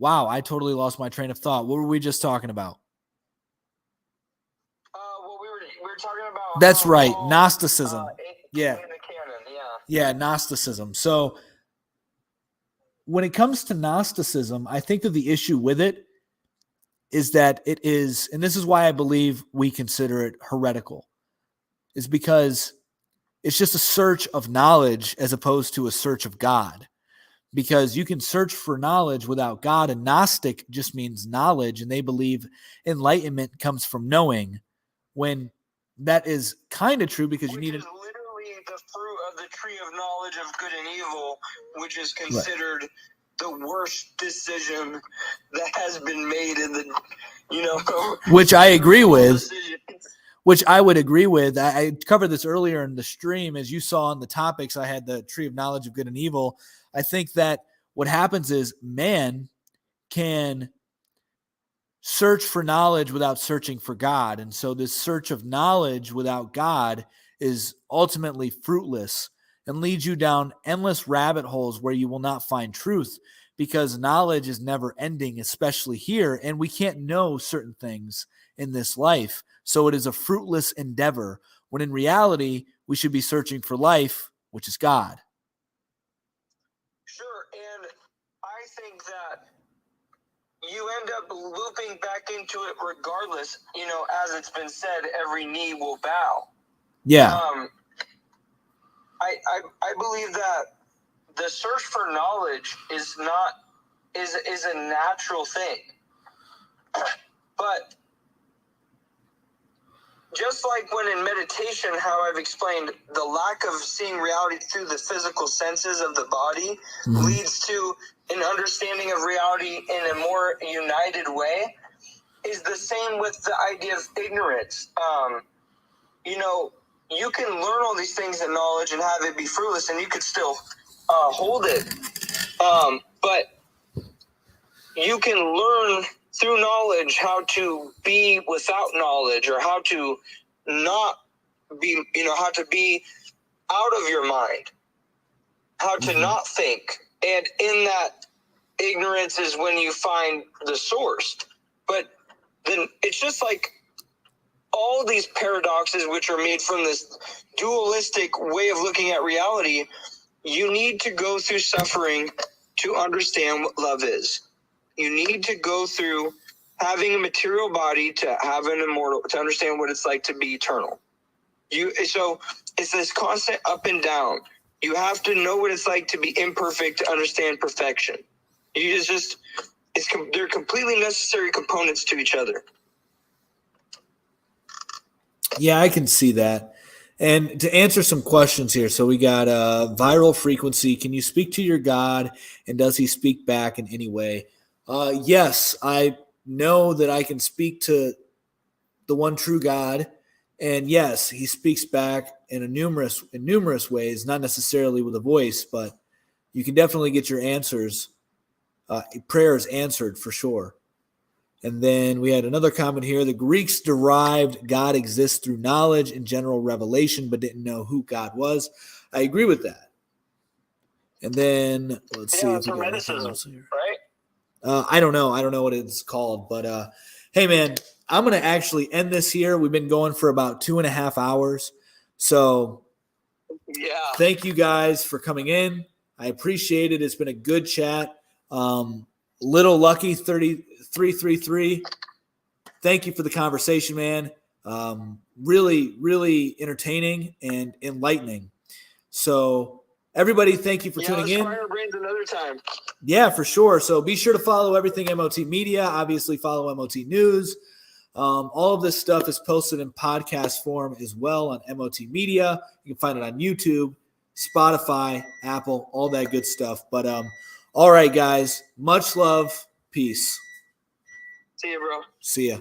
wow, I totally lost my train of thought. What were we just talking about? Well, we were talking about. That's right, Gnosticism. Yeah. In the canon, Yeah, Gnosticism. So when it comes to Gnosticism, I think that the issue with it is that it is, and this is why I believe we consider it heretical, is because it's just a search of knowledge as opposed to a search of God. Because you can search for knowledge without God, and Gnostic just means knowledge, and they believe enlightenment comes from knowing, when that is kind of true because you need is literally the fruit of the tree of knowledge of good and evil, which is considered the worst decision that has been made in the, which I agree with. Which I would agree with. I covered this earlier in the stream. As you saw on the topics, I had the tree of knowledge of good and evil. I think that what happens is man can search for knowledge without searching for God. And so this search of knowledge without God is ultimately fruitless and leads you down endless rabbit holes where you will not find truth, because knowledge is never ending, especially here. And we can't know certain things in this life. So it is a fruitless endeavor, when in reality, we should be searching for life, which is God. Sure. And I think that you end up looping back into it regardless. As it's been said, every knee will bow. Yeah. I believe that the search for knowledge is a natural thing. But just like when in meditation, how I've explained, the lack of seeing reality through the physical senses of the body leads to an understanding of reality in a more united way, is the same with the idea of ignorance. You can learn all these things in knowledge and have it be fruitless, and you could still hold it. But you can learn through knowledge how to be without knowledge, or how to not be, how to be out of your mind, how to not think. And in that, ignorance is when you find the source. But then it's just like all these paradoxes which are made from this dualistic way of looking at reality. You need to go through suffering to understand what love is. You need to go through having a material body to have an immortal, to understand what it's like to be eternal. So it's this constant up and down. You have to know what it's like to be imperfect to understand perfection. They're completely necessary components to each other. Yeah, I can see that. And to answer some questions here, so we got viral frequency. Can you speak to your God, and does he speak back in any way? Yes, I know that I can speak to the one true God, and yes, he speaks back in numerous ways, not necessarily with a voice, but you can definitely get your prayers answered for sure. And then we had another comment here. The Greeks derived God exists through knowledge and general revelation, but didn't know who God was. I agree with that. And then let's see if we got anything else here. Right? I don't know. I don't know what it's called, but hey, man, I'm going to actually end this here. We've been going for about 2.5 hours. So thank you guys for coming in. I appreciate it. It's been a good chat. Little Lucky 3333. Thank you for the conversation, man. Really, really entertaining and enlightening. So everybody, thank you for tuning in. Fire brains another time. Yeah, for sure. So be sure to follow everything MOT Media. Obviously, follow MOT News. All of this stuff is posted in podcast form as well on MOT Media. You can find it on YouTube, Spotify, Apple, all that good stuff. But all right, guys, much love. Peace. See you, bro. See ya.